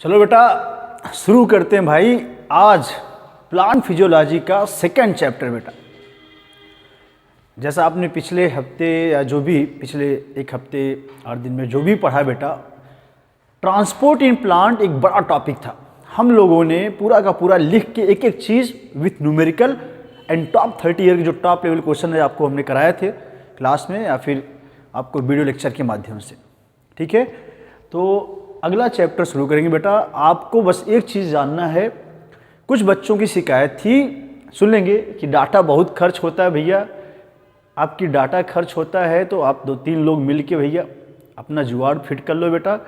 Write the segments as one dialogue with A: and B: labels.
A: चलो बेटा शुरू करते हैं भाई। आज प्लांट फिजियोलॉजी का सेकंड चैप्टर बेटा। जैसा आपने पिछले हफ्ते या जो भी पिछले एक हफ्ते 8 दिन में जो भी पढ़ा बेटा, ट्रांसपोर्ट इन प्लांट एक बड़ा टॉपिक था। हम लोगों ने पूरा का पूरा लिख के एक एक चीज़ with numerical and top 30 year के जो टॉप लेवल क्वेश्चन है आपको हमने कराए थे क्लास में या फिर आपको वीडियो लेक्चर के माध्यम से। ठीक है, तो अगला चैप्टर शुरू करेंगे बेटा। आपको बस एक चीज़ जानना है, कुछ बच्चों की शिकायत थी, सुन लेंगे कि डाटा बहुत खर्च होता है भैया। आपकी डाटा खर्च होता है तो आप 2-3 लोग मिल के भैया अपना जुगाड़ फिट कर लो बेटा।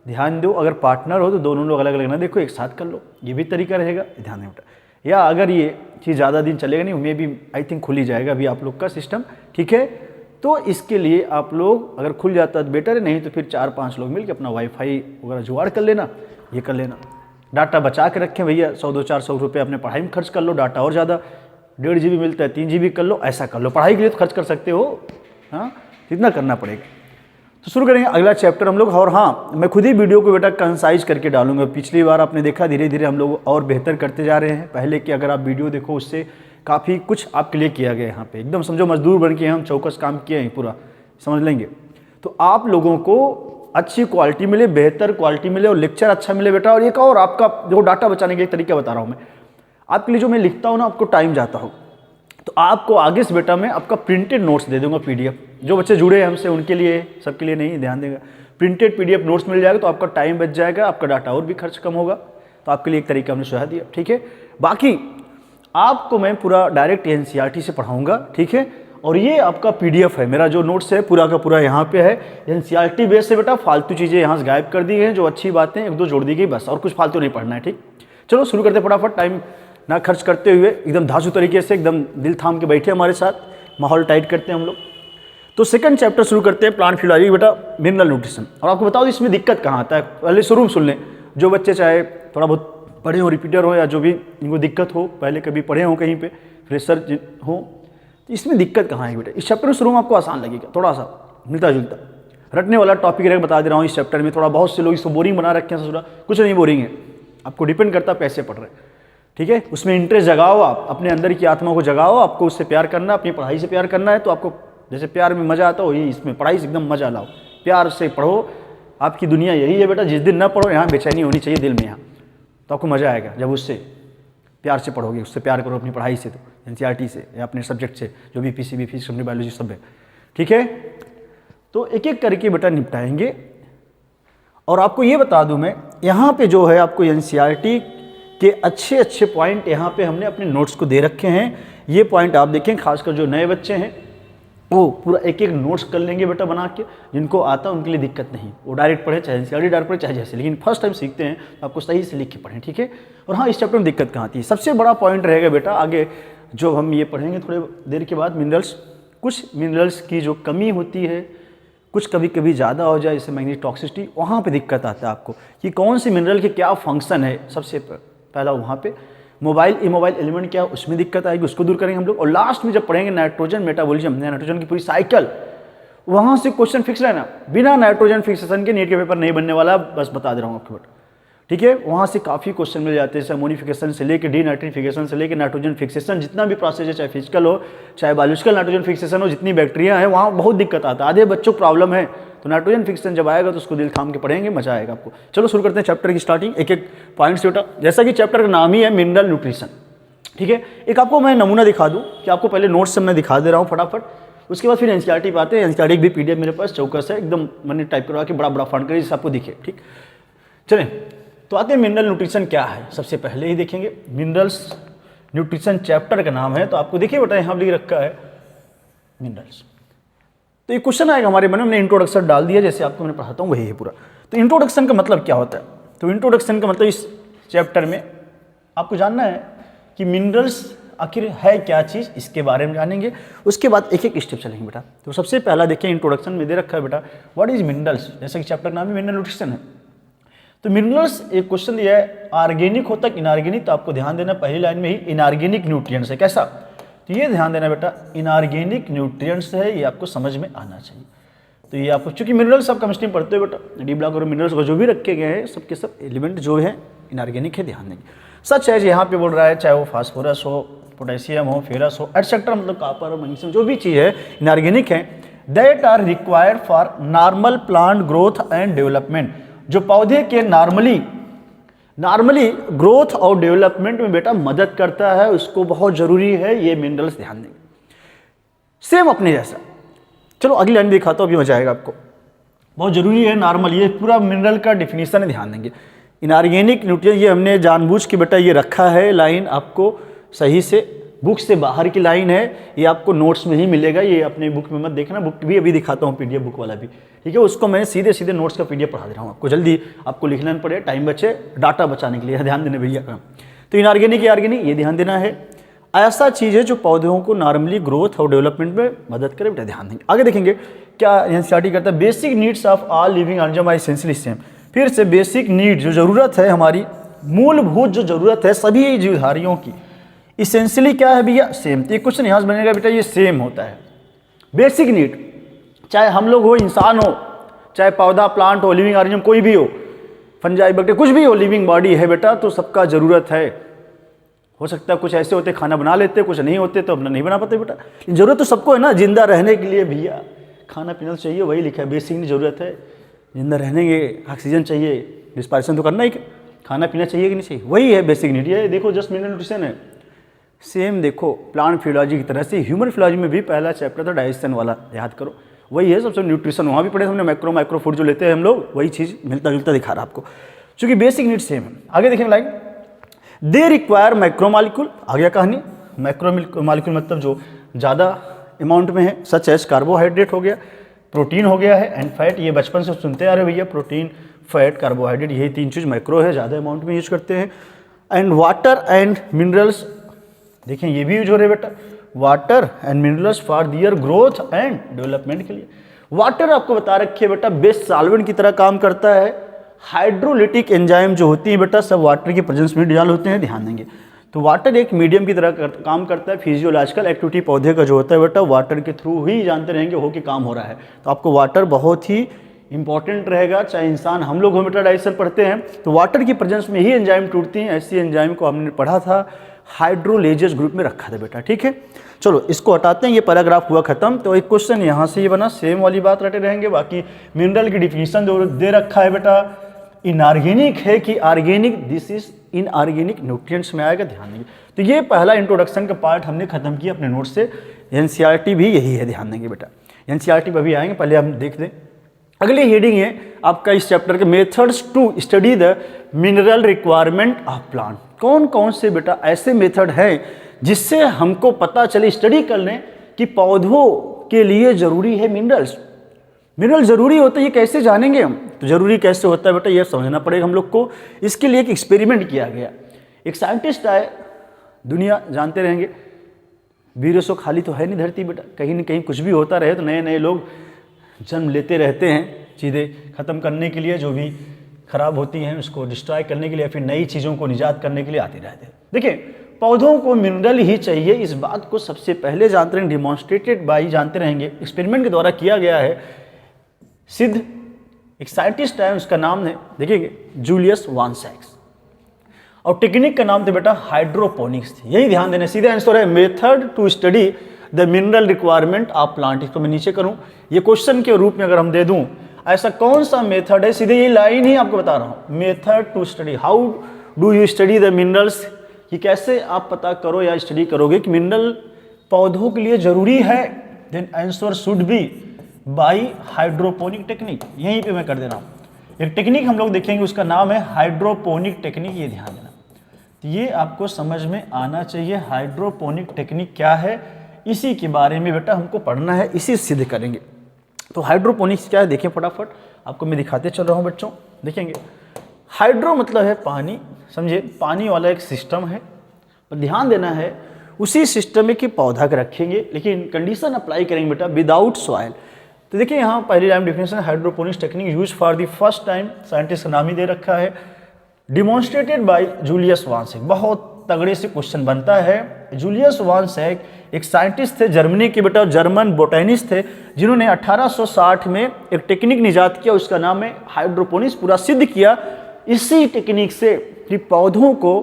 A: ध्यान दो, अगर पार्टनर हो तो दोनों लोग अलग अलग ना देखो, एक साथ कर लो, ये भी तरीका रहेगा। ध्यान दें बेटा। या अगर ये चीज़ ज़्यादा दिन चलेगा नहीं, उन्हें भी आई थिंक खुल ही जाएगा अभी आप लोग का सिस्टम। ठीक है, तो इसके लिए आप लोग अगर खुल जाता है तो बेटर है, नहीं तो फिर 4-5 लोग मिल के अपना वाईफाई वगैरह जुगाड़ कर लेना, ये कर लेना। डाटा बचा के रखें भैया, 100-200-400 रुपये अपने पढ़ाई में खर्च कर लो। डाटा और ज़्यादा 1.5 GB मिलता है, 3 GB कर लो, ऐसा कर लो। पढ़ाई के लिए तो खर्च कर सकते हो, हाँ, इतना करना पड़ेगा। तो शुरू करेंगे अगला चैप्टर हम लोग। और हाँ, मैं खुद ही वीडियो को बेटा कंसाइज करके डालूंगा। पिछली बार आपने देखा धीरे धीरे हम लोग और बेहतर करते जा रहे हैं। पहले की अगर आप वीडियो देखो उससे काफ़ी कुछ आपके लिए किया गया है। यहाँ पे एकदम समझो मजदूर बन के हम चौकस काम किए हैं, पूरा समझ लेंगे तो आप लोगों को अच्छी क्वालिटी मिले, बेहतर क्वालिटी मिले और लेक्चर अच्छा मिले बेटा। और एक और आपका जो डाटा बचाने का एक तरीका बता रहा हूँ मैं आपके लिए। जो मैं लिखता हूँ ना, आपको टाइम जाता हो तो आपको आगे से बेटा मैं आपका प्रिंटेड नोट्स दे दूंगा PDF। जो बच्चे जुड़े हैं हमसे उनके लिए, सबके लिए नहीं, ध्यान देगा। प्रिंटेड PDF नोट्स मिल जाएगा तो आपका टाइम बच जाएगा, आपका डाटा और भी खर्च कम होगा। तो आपके लिए एक तरीका हमने सुझाव दिया। ठीक है, बाकी आपको मैं पूरा डायरेक्ट NCERT से पढ़ाऊँगा। ठीक है, और ये आपका PDF है, मेरा जो नोट्स है पूरा का पूरा यहाँ पे है। NCERT बेस से बेटा फालतू चीज़ें यहाँ से गायब कर दी गई हैं, जो अच्छी बातें 1-2 जोड़ दी गई बस, और कुछ फालतू नहीं पढ़ना है। ठीक, चलो शुरू करते फटाफट, टाइम ना खर्च करते हुए एकदम धांसू तरीके से एकदम दिल थाम के बैठे हमारे साथ, माहौल टाइट करते हैं हम लोग। तो सेकंड चैप्टर शुरू करते हैं, प्लांट फिजियोलॉजी बेटा, मिनरल न्यूट्रिशन। और आपको बताओ इसमें दिक्कत कहाँ आता है, पहले शुरू में सुन लें। जो बच्चे चाहे थोड़ा बहुत पढ़े हो, रिपीटर हो, या जो भी इनको दिक्कत हो, पहले कभी पढ़े हो कहीं पे, फ्रेशर हो, तो इसमें दिक्कत कहाँ है बेटा। इस चैप्टर में शुरू में आपको आसान लगेगा, थोड़ा सा मिलता जुलता रटने वाला टॉपिक रहेगा, बता दे रहा हूँ। इस चैप्टर में थोड़ा बहुत से लोग इसको बोरिंग बना रखे हैं, ससुरा कुछ नहीं बोरिंग है, आपको डिपेंड करता है कैसे पढ़ रहे हैं। ठीक है, उसमें इंटरेस्ट जगाओ, आप अपने अंदर की आत्मा को जगाओ। आपको उससे प्यार करना, अपनी पढ़ाई से प्यार करना है तो आपको जैसे प्यार में मजा आता हो, ये इसमें पढ़ाई से एकदम मजा लाओ, प्यार से पढ़ो। आपकी दुनिया यही है बेटा, जिस दिन ना पढ़ो यहाँ बेचैनी होनी चाहिए दिल में, यहाँ तो आपको मजा आएगा जब उससे प्यार से पढ़ोगे, उससे प्यार करो अपनी पढ़ाई से, तो NCERT से या अपने सब्जेक्ट से, जो भी PCB फिजिक्स केमिस्ट्री बायोलॉजी सब है। ठीक है, तो एक एक करके बेटा निपटाएंगे। और आपको ये बता दूं मैं, यहाँ पे जो है आपको NCERT के अच्छे अच्छे पॉइंट यहाँ पे हमने अपने नोट्स को दे रखे हैं। ये पॉइंट आप देखें, खासकर जो नए बच्चे हैं वो पूरा एक एक नोट्स कर लेंगे बेटा बना के। जिनको आता है उनके लिए दिक्कत नहीं, वो डायरेक्ट पढ़े, चाहे NCERT डायरेक्ट पढ़े, चाहे जैसे, लेकिन फर्स्ट टाइम सीखते हैं तो आपको सही से लिख के पढ़ें। ठीक है, और हाँ, इस चैप्टर में दिक्कत कहाँ आती है, सबसे बड़ा पॉइंट रहेगा बेटा आगे जो हम ये पढ़ेंगे थोड़े देर के बाद, मिनरल्स। कुछ मिनरल्स की जो कमी होती है, कुछ कभी कभी ज़्यादा हो जाए, जैसे मैग्नीज टॉक्सिसिटी, वहाँ पे दिक्कत आता है आपको कि कौन सी मिनरल के क्या फंक्शन है। सबसे पहला वहाँ पे मोबाइल इमोबाइल एलिमेंट क्या, उसमें दिक्कत आएगी, उसको दूर करेंगे हम लोग। और लास्ट में जब पढ़ेंगे नाइट्रोजन मेटाबॉलिज्म, नाइट्रोजन की पूरी साइकिल, वहाँ से क्वेश्चन फिक्स रहना। बिना नाइट्रोजन फिक्सेशन के नीट के पेपर नहीं बनने वाला, बस बता दे रहा हूँ आपको बेटा। ठीक है, वहाँ से काफ़ी क्वेश्चन मिल जाते हैं, अमोनिफिकेशन से लेकर डीनाइट्रिफिकेशन से लेकर नाइट्रोजन फिक्सेशन, जितना भी प्रोसेस है, चाहे फिजिकल हो चाहे बायोलॉजिकल नाइट्रोजन फिक्सेशन हो, जितनी बैक्टीरिया है वहाँ बहुत दिक्कत आता है। आधे बच्चों को प्रॉब्लम है, तो नाइट्रोजन फिक्सेशन जब आएगा तो उसको दिल थाम के पढ़ेंगे, मजा आएगा आपको। चलो शुरू करते हैं चैप्टर की स्टार्टिंग, एक एक पॉइंट्स बेटा। जैसा कि चैप्टर का नाम ही है मिनरल न्यूट्रिशन। ठीक है, एक आपको मैं नमूना दिखा दूँ कि आपको पहले नोट्स से मैं दिखा दे रहा हूँ फटाफट, उसके बाद फिर NCERT पे आते हैं। NCERT की भी PDF मेरे पास चौकस है, एकदम मैंने टाइप करवा के बड़ा बड़ा फॉन्ट करिए जिससे आपको दिखे। ठीक, चलें तो आते हैं मिनरल न्यूट्रिशन क्या है। सबसे पहले ही देखेंगे मिनरल्स न्यूट्रिशन चैप्टर का नाम है, तो आपको देखिए बेटा यहाँ लिख रखा है मिनरल्स। तो ये क्वेश्चन आएगा हमारे मन में, हमने इंट्रोडक्शन डाल दिया, जैसे आपको मैं पढ़ाता हूँ वही है पूरा। तो इंट्रोडक्शन का मतलब क्या होता है, तो इंट्रोडक्शन का मतलब इस चैप्टर में आपको जानना है कि मिनरल्स आखिर है क्या चीज़, इसके बारे में जानेंगे। उसके बाद एक एक स्टेप चलेंगे बेटा। तो सबसे पहला देखिए इंट्रोडक्शन में दे रखा है बेटा, व्हाट इज मिनरल्स। जैसा कि चैप्टर नाम है मिनरल न्यूट्रिशन है, तो मिनरल्स एक क्वेश्चन दिया है, ऑर्गेनिक होता है इनऑर्गेनिक, तो आपको ध्यान देना पहली लाइन में ही इनऑर्गेनिक न्यूट्रिएंट्स है। कैसा, तो ये ध्यान देना बेटा, इनऑर्गेनिक न्यूट्रिएंट्स है, ये आपको समझ में आना चाहिए। तो ये आपको, चूंकि मिनरल्स आप केमिस्ट्री में पढ़ते हो बेटा, डी ब्लॉक और मिनरल्स को जो भी रखे गए हैं सबके सब एलिमेंट जो है इनऑर्गेनिक है, ध्यान देंगे। सच है यहाँ पे बोल रहा है, चाहे वो फास्फोरस हो, पोटेशियम हो, फेरस हो, एटसेट्रा, मतलब कॉपर, मैग्नीशियम, जो भी चीज़ है इनऑर्गेनिक है, that are required for normal plant growth and development, जो पौधे के नॉर्मली ग्रोथ और डेवलपमेंट में बेटा मदद करता है, उसको बहुत जरूरी है ये मिनरल्स, ध्यान देंगे। सेम अपने जैसा, चलो अगली लाइन दिखाता हूँ, अभी मजा आएगा आपको। बहुत जरूरी है नॉर्मल, ये पूरा मिनरल का डिफिनीशन है, ध्यान देंगे। इनऑर्गेनिक न्यूट्रिएंट, ये हमने जानबूझ के बेटा ये रखा है लाइन, आपको सही से बुक से बाहर की लाइन है, ये आपको नोट्स में ही मिलेगा, ये अपने बुक में मत देखना, बुक भी अभी दिखाता हूँ, पीडीएफ बुक वाला भी, ठीक है। उसको मैं सीधे सीधे नोट्स का पीडीएफ पढ़ा दे रहा हूँ आपको, जल्दी आपको लिखना पड़े, टाइम बचे, डाटा बचाने के लिए, ध्यान देना भैया। तो इनऑर्गेनिक ऑर्गेनिक ये ध्यान देना है, ऐसा चीज़ है जो पौधों को नॉर्मली ग्रोथ और डेवलपमेंट में मदद करे, बेटा ध्यान देंगे। आगे देखेंगे क्या एनसीईआरटी करता है, basic needs of all living organism are essentially same. फिर से बेसिक नीड, जो ज़रूरत है हमारी, मूलभूत जो ज़रूरत है सभी जीवधारियों की, इसेंशियली क्या है भैया, सेम। तो ये क्वेश्चन यहाँ से बनेगा बेटा, ये सेम होता है बेसिक नीड, चाहे हम लोग हो, इंसान हो, चाहे पौधा, प्लांट हो, लिविंग ऑर्गेनिज्म कोई भी हो, फंजाई, बैक्टीरिया, कुछ भी हो, लिविंग बॉडी है बेटा, तो सबका ज़रूरत है। हो सकता है कुछ ऐसे होते खाना बना लेते, कुछ नहीं होते तो अपना नहीं बना पाते बेटा, जरूरत तो सबको है ना, जिंदा रहने के लिए भैया खाना पीना चाहिए, वही लिखा है, बेसिक नीड ज़रूरत है, जिंदा रहने के ऑक्सीजन चाहिए, रिस्पायरेशन तो करना ही, खाना पीना चाहिए कि नहीं चाहिए, वही है बेसिक नीड। ये देखो जस्ट मिनरल न्यूट्रिशन है, सेम देखो प्लांट फियोलॉजी की तरह से ह्यूमन फियोलॉजी में भी पहला चैप्टर था डाइजेशन वाला, याद करो, वही है सबसे न्यूट्रिशन, वहाँ भी पढ़े हमने, माइक्रो फूड जो लेते हैं हम लोग, वही चीज़ मिलता जुलता दिखा रहा आपको, क्योंकि बेसिक नीड सेम है। आगे देखेंगे लाइन, दे रिक्वायर माइक्रोमॉलिक्यूल, आ गया कहानी, माइक्रोमॉलिक्यूल मतलब जो ज़्यादा अमाउंट में है, सच एज कार्बोहाइड्रेट हो गया, प्रोटीन हो गया है, एंड फैट, ये बचपन से सुनते आ रहे भैया, प्रोटीन, फैट, कार्बोहाइड्रेट, यही तीन चीज़ माइक्रो है, ज़्यादा अमाउंट में यूज करते हैं, एंड वाटर एंड मिनरल्स, देखें ये भी यूज हो रहे बेटा, water and minerals for their growth and development के लिए। वाटर आपको बता रखिए बेटा, बेस्ट सॉल्वेंट की तरह काम करता है, हाइड्रोलिटिक एंजाइम जो होती है बेटा सब वाटर के प्रेजेंस में डिजॉल्व होते हैं, ध्यान देंगे। तो वाटर एक मीडियम की तरह काम करता है, फिजियोलॉजिकल एक्टिविटी पौधे का जो होता है बेटा वाटर के थ्रू ही जानते रहेंगे हो कि काम हो रहा है, तो आपको वाटर बहुत ही इंपॉर्टेंट रहेगा, चाहे इंसान हम लोग होमियोपैथी डाइजेशन पढ़ते हैं तो वाटर की प्रेजेंस में ही एंजाइम टूटती हैं, ऐसी एंजाइम को हमने पढ़ा था, हाइड्रोलेजेस ग्रुप में रखा था बेटा, ठीक है। चलो इसको हटाते हैं, ये पैराग्राफ हुआ खत्म। तो एक क्वेश्चन यहाँ से ये बना, सेम वाली बात रटे रहेंगे, बाकी मिनरल की डिफिनीशन जो दे रखा है बेटा, इनऑर्गेनिक है कि organic, this is inorganic nutrients में आएगा, ध्यान देंगे। तो ये पहला इंट्रोडक्शन का पार्ट हमने खत्म किया अपने नोट से, एनसीईआरटी भी यही है, ध्यान देंगे बेटा, एनसीईआरटी पर भी आएंगे, पहले हम देख दें। अगली हेडिंग है आपका इस चैप्टर के, methods to study the mineral requirement of plant. कौन कौन से बेटा ऐसे मेथड हैं जिससे हमको पता चले, स्टडी कर लें कि पौधों के लिए जरूरी है मिनरल्स, मिनरल जरूरी होता है, ये कैसे जानेंगे हम, तो जरूरी कैसे होता है बेटा ये समझना पड़ेगा हम लोग को। इसके लिए एक एक्सपेरिमेंट किया गया, एक साइंटिस्ट आए, दुनिया जानते रहेंगे, वीरों खाली तो है नहीं धरती बेटा, कहीं ना कहीं कुछ भी होता रहे तो नए नए लोग जन्म लेते रहते हैं, चीज़ें ख़त्म करने के लिए, जो भी खराब होती हैं उसको डिस्ट्रॉय करने के लिए, फिर नई चीज़ों को निजात करने के लिए आते रहते हैं। देखिए पौधों को मिनरल ही चाहिए, इस बात को सबसे पहले जानते रहेंगे, डिमॉन्स्ट्रेटेड बाई जानते रहेंगे, एक्सपेरिमेंट के द्वारा किया गया है, सिद्ध एक साइंटिस्ट है, उसका नाम है देखिए जूलियस वान सैक्स, और टेक्निक का नाम था बेटा हाइड्रोपोनिक्स, यही ध्यान देना, सीधा आंसर है method to study the mineral requirement of plant. इसको मैं नीचे करूं, ये क्वेश्चन के रूप में अगर हम दे दूं, ऐसा कौन सा मेथड है, सीधे ये लाइन ही आपको बता रहा हूं, method to study, how do you study the minerals, कि कैसे आप पता करो या स्टडी करोगे कि मिनरल पौधों के लिए जरूरी है, then answer should be by hydroponic technique, यहीं पे मैं कर दे रहा हूँ। एक टेक्निक हम लोग देखेंगे, उसका नाम है हाइड्रोपोनिक टेक्निक, ये ध्यान देना, तो ये आपको समझ में आना चाहिए, हाइड्रोपोनिक टेक्निक क्या है, इसी के बारे में बेटा हमको पढ़ना है, इसी सिद्ध करेंगे। तो हाइड्रोपोनिक्स क्या है देखें फटाफट, आपको मैं दिखाते चल रहा हूँ बच्चों, देखेंगे हाइड्रो मतलब है पानी, समझे, पानी वाला एक सिस्टम है, पर ध्यान देना है उसी सिस्टम में कि पौधा के रखेंगे, लेकिन कंडीशन अप्लाई करेंगे बेटा विदाउट सॉइल। तो देखिए यहाँ पहली line definition, hydroponics technique use for the first time, scientist का नाम ही दे रखा है, डिमॉन्स्ट्रेटेड बाय जूलियस वान सैक्स, बहुत तगड़े से क्वेश्चन बनता है। जूलियस वान सैक एक साइंटिस्ट थे जर्मनी के बेटा, जर्मन बोटेनिस्ट थे, जिन्होंने 1860 में एक टेक्निक निजात किया, उसका नाम है हाइड्रोपोनिक्स। पूरा सिद्ध किया इसी टेक्निक से कि पौधों को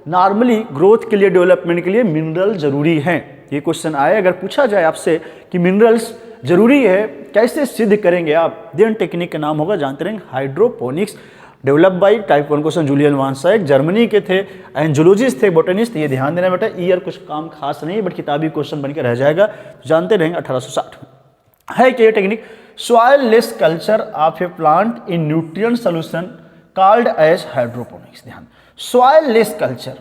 A: नॉर्मली ग्रोथ के लिए, डेवलपमेंट के लिए मिनरल जरूरी हैं। ये क्वेश्चन आए अगर पूछा जाए आपसे कि मिनरल्स जरूरी है, कैसे सिद्ध करेंगे आप, देन टेक्निक का नाम होगा, जानते रहेंगे, hydroponics. Develop by type 1 question Julian von Sachs, Germany के थे, एंड जूलॉजिस्ट थे, बोटेनिस्ट। ये ध्यान देना बेटा, ईयर कुछ काम खास नहीं, बट किताबी क्वेश्चन बनकर रह जाएगा, तो जानते रहेंगे। 1860 में है कि ये technique soilless culture of a plant in nutrient solution called as hydroponics. ध्यान, सॉइल लेस कल्चर,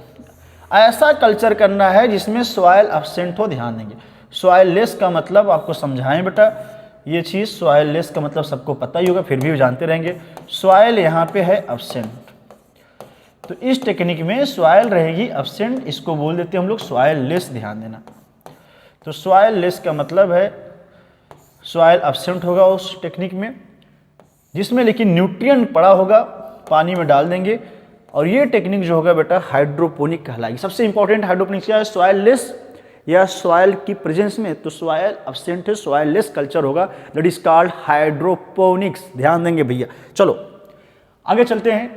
A: ऐसा कल्चर करना है जिसमें सॉइल एब्सेंट हो। ध्यान देंगे, सॉइल लेस का मतलब आपको समझाएं बेटा, ये चीज़ सॉइल लेस का मतलब सबको पता ही होगा, फिर भी जानते रहेंगे। सॉइल यहाँ पे है एब्सेंट, तो इस टेक्निक में सॉइल रहेगी एब्सेंट, इसको बोल देते हैं हम लोग सॉइल लेस। ध्यान देना, तो सॉइल लेस का मतलब है सॉइल एब्सेंट होगा उस टेक्निक में, जिसमें लेकिन न्यूट्रिएंट पड़ा होगा, पानी में डाल देंगे, और ये टेक्निक जो होगा बेटा हाइड्रोपोनिक कहलाएगी। सबसे इंपॉर्टेंट हाइड्रोपोनिक्स क्या है, सॉइल लेस या सॉइल की प्रेजेंस में, तो सॉइल एब्सेंट है, सॉइल लेस कल्चर होगा, दैट इज कॉल्ड हाइड्रोपोनिक्स। ध्यान देंगे भैया। चलो आगे चलते हैं,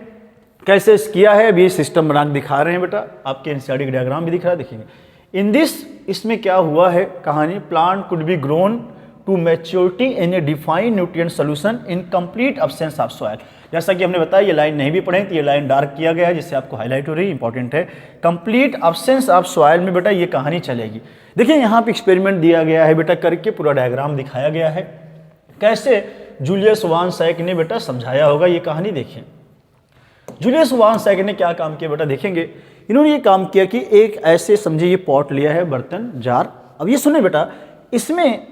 A: कैसे किया है अभी सिस्टम बना के दिखा रहे हैं बेटा, आपके एनसीईआरटी का डायग्राम भी दिख रहा है, देखेंगे। इन दिस, इसमें क्या हुआ है कहानी, plant could be grown to maturity in a defined nutrient solution in complete absence of soil. जैसा कि हमने बताया, ये लाइन नहीं भी पढ़े तो ये लाइन डार्क किया गया है, जिससे आपको हाईलाइट हो रही है, इंपॉर्टेंट है। कंप्लीट एब्सेंस ऑफ सॉइल में बेटा ये कहानी चलेगी। देखिए यहाँ पे एक्सपेरिमेंट दिया गया है बेटा, करके पूरा डायग्राम दिखाया गया है, कैसे जूलियस वान सैक ने बेटा समझाया होगा ये कहानी। देखिए जूलियस वान सैक ने क्या काम किया बेटा, देखेंगे। इन्होंने ये काम किया कि एक ऐसे समझिए ये पॉट लिया है, बर्तन, जार। अब ये सुने बेटा, इसमें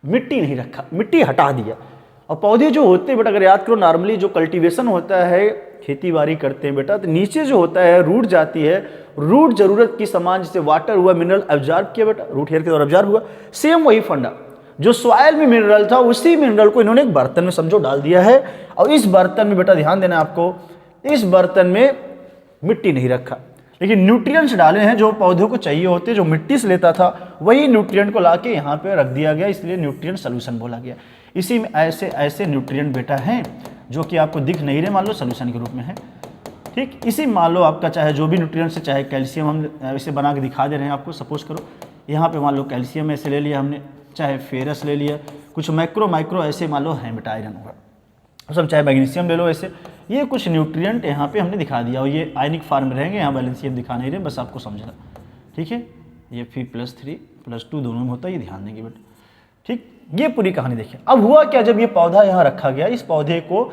A: मिट्टी नहीं रखा, मिट्टी हटा दिया। और पौधे जो होते हैं बेटा, अगर याद करो, नॉर्मली जो कल्टीवेशन होता है, खेती बाड़ी करते हैं बेटा, तो नीचे जो होता है रूट जाती है, रूट जरूरत की सामान, जैसे वाटर हुआ, मिनरल एब्जॉर्ब किया बेटा, रूट हेयर के द्वारा एब्जॉर्ब हुआ। सेम वही फंडा, जो सॉइल में मिनरल था, उसी मिनरल को इन्होंने एक बर्तन में समझो डाल दिया है। और इस बर्तन में बेटा ध्यान देना आपको, इस बर्तन में मिट्टी नहीं रखा, लेकिन न्यूट्रिएंट्स डाले हैं जो पौधों को चाहिए होते, जो मिट्टी से लेता था वही न्यूट्रिएंट को लाके यहाँ पे रख दिया गया, इसलिए न्यूट्रिएंट सोल्यूशन बोला गया। इसी में ऐसे ऐसे न्यूट्रिएंट बेटा हैं जो कि आपको दिख नहीं रहे, मान लो सोल्यूशन के रूप में है, ठीक। इसी मान लो आपका चाहे जो भी न्यूट्रिएंट्स है, चाहे कैल्शियम, हम इसे बना के दिखा दे रहे हैं आपको। सपोज करो यहाँ पे मान लो कैल्शियम ऐसे ले लिया हमने, चाहे फेरस ले लिया, कुछ माइक्रो ऐसे मान लो हैं बेटा, आयरन होगा, सब चाहे मैग्नीशियम ले लो ऐसे। ये कुछ न्यूट्रिएंट यहाँ पे हमने दिखा दिया, और ये आयनिक फॉर्म में रहेंगे, यहाँ बैलेंशियम दिखा नहीं रहे, बस आपको समझना, ठीक है। ये Fe+3+2 दोनों में होता है, ये ध्यान देंगे बेटा, ठीक। ये पूरी कहानी देखिए। अब हुआ क्या, जब ये पौधा यहाँ रखा गया, इस पौधे को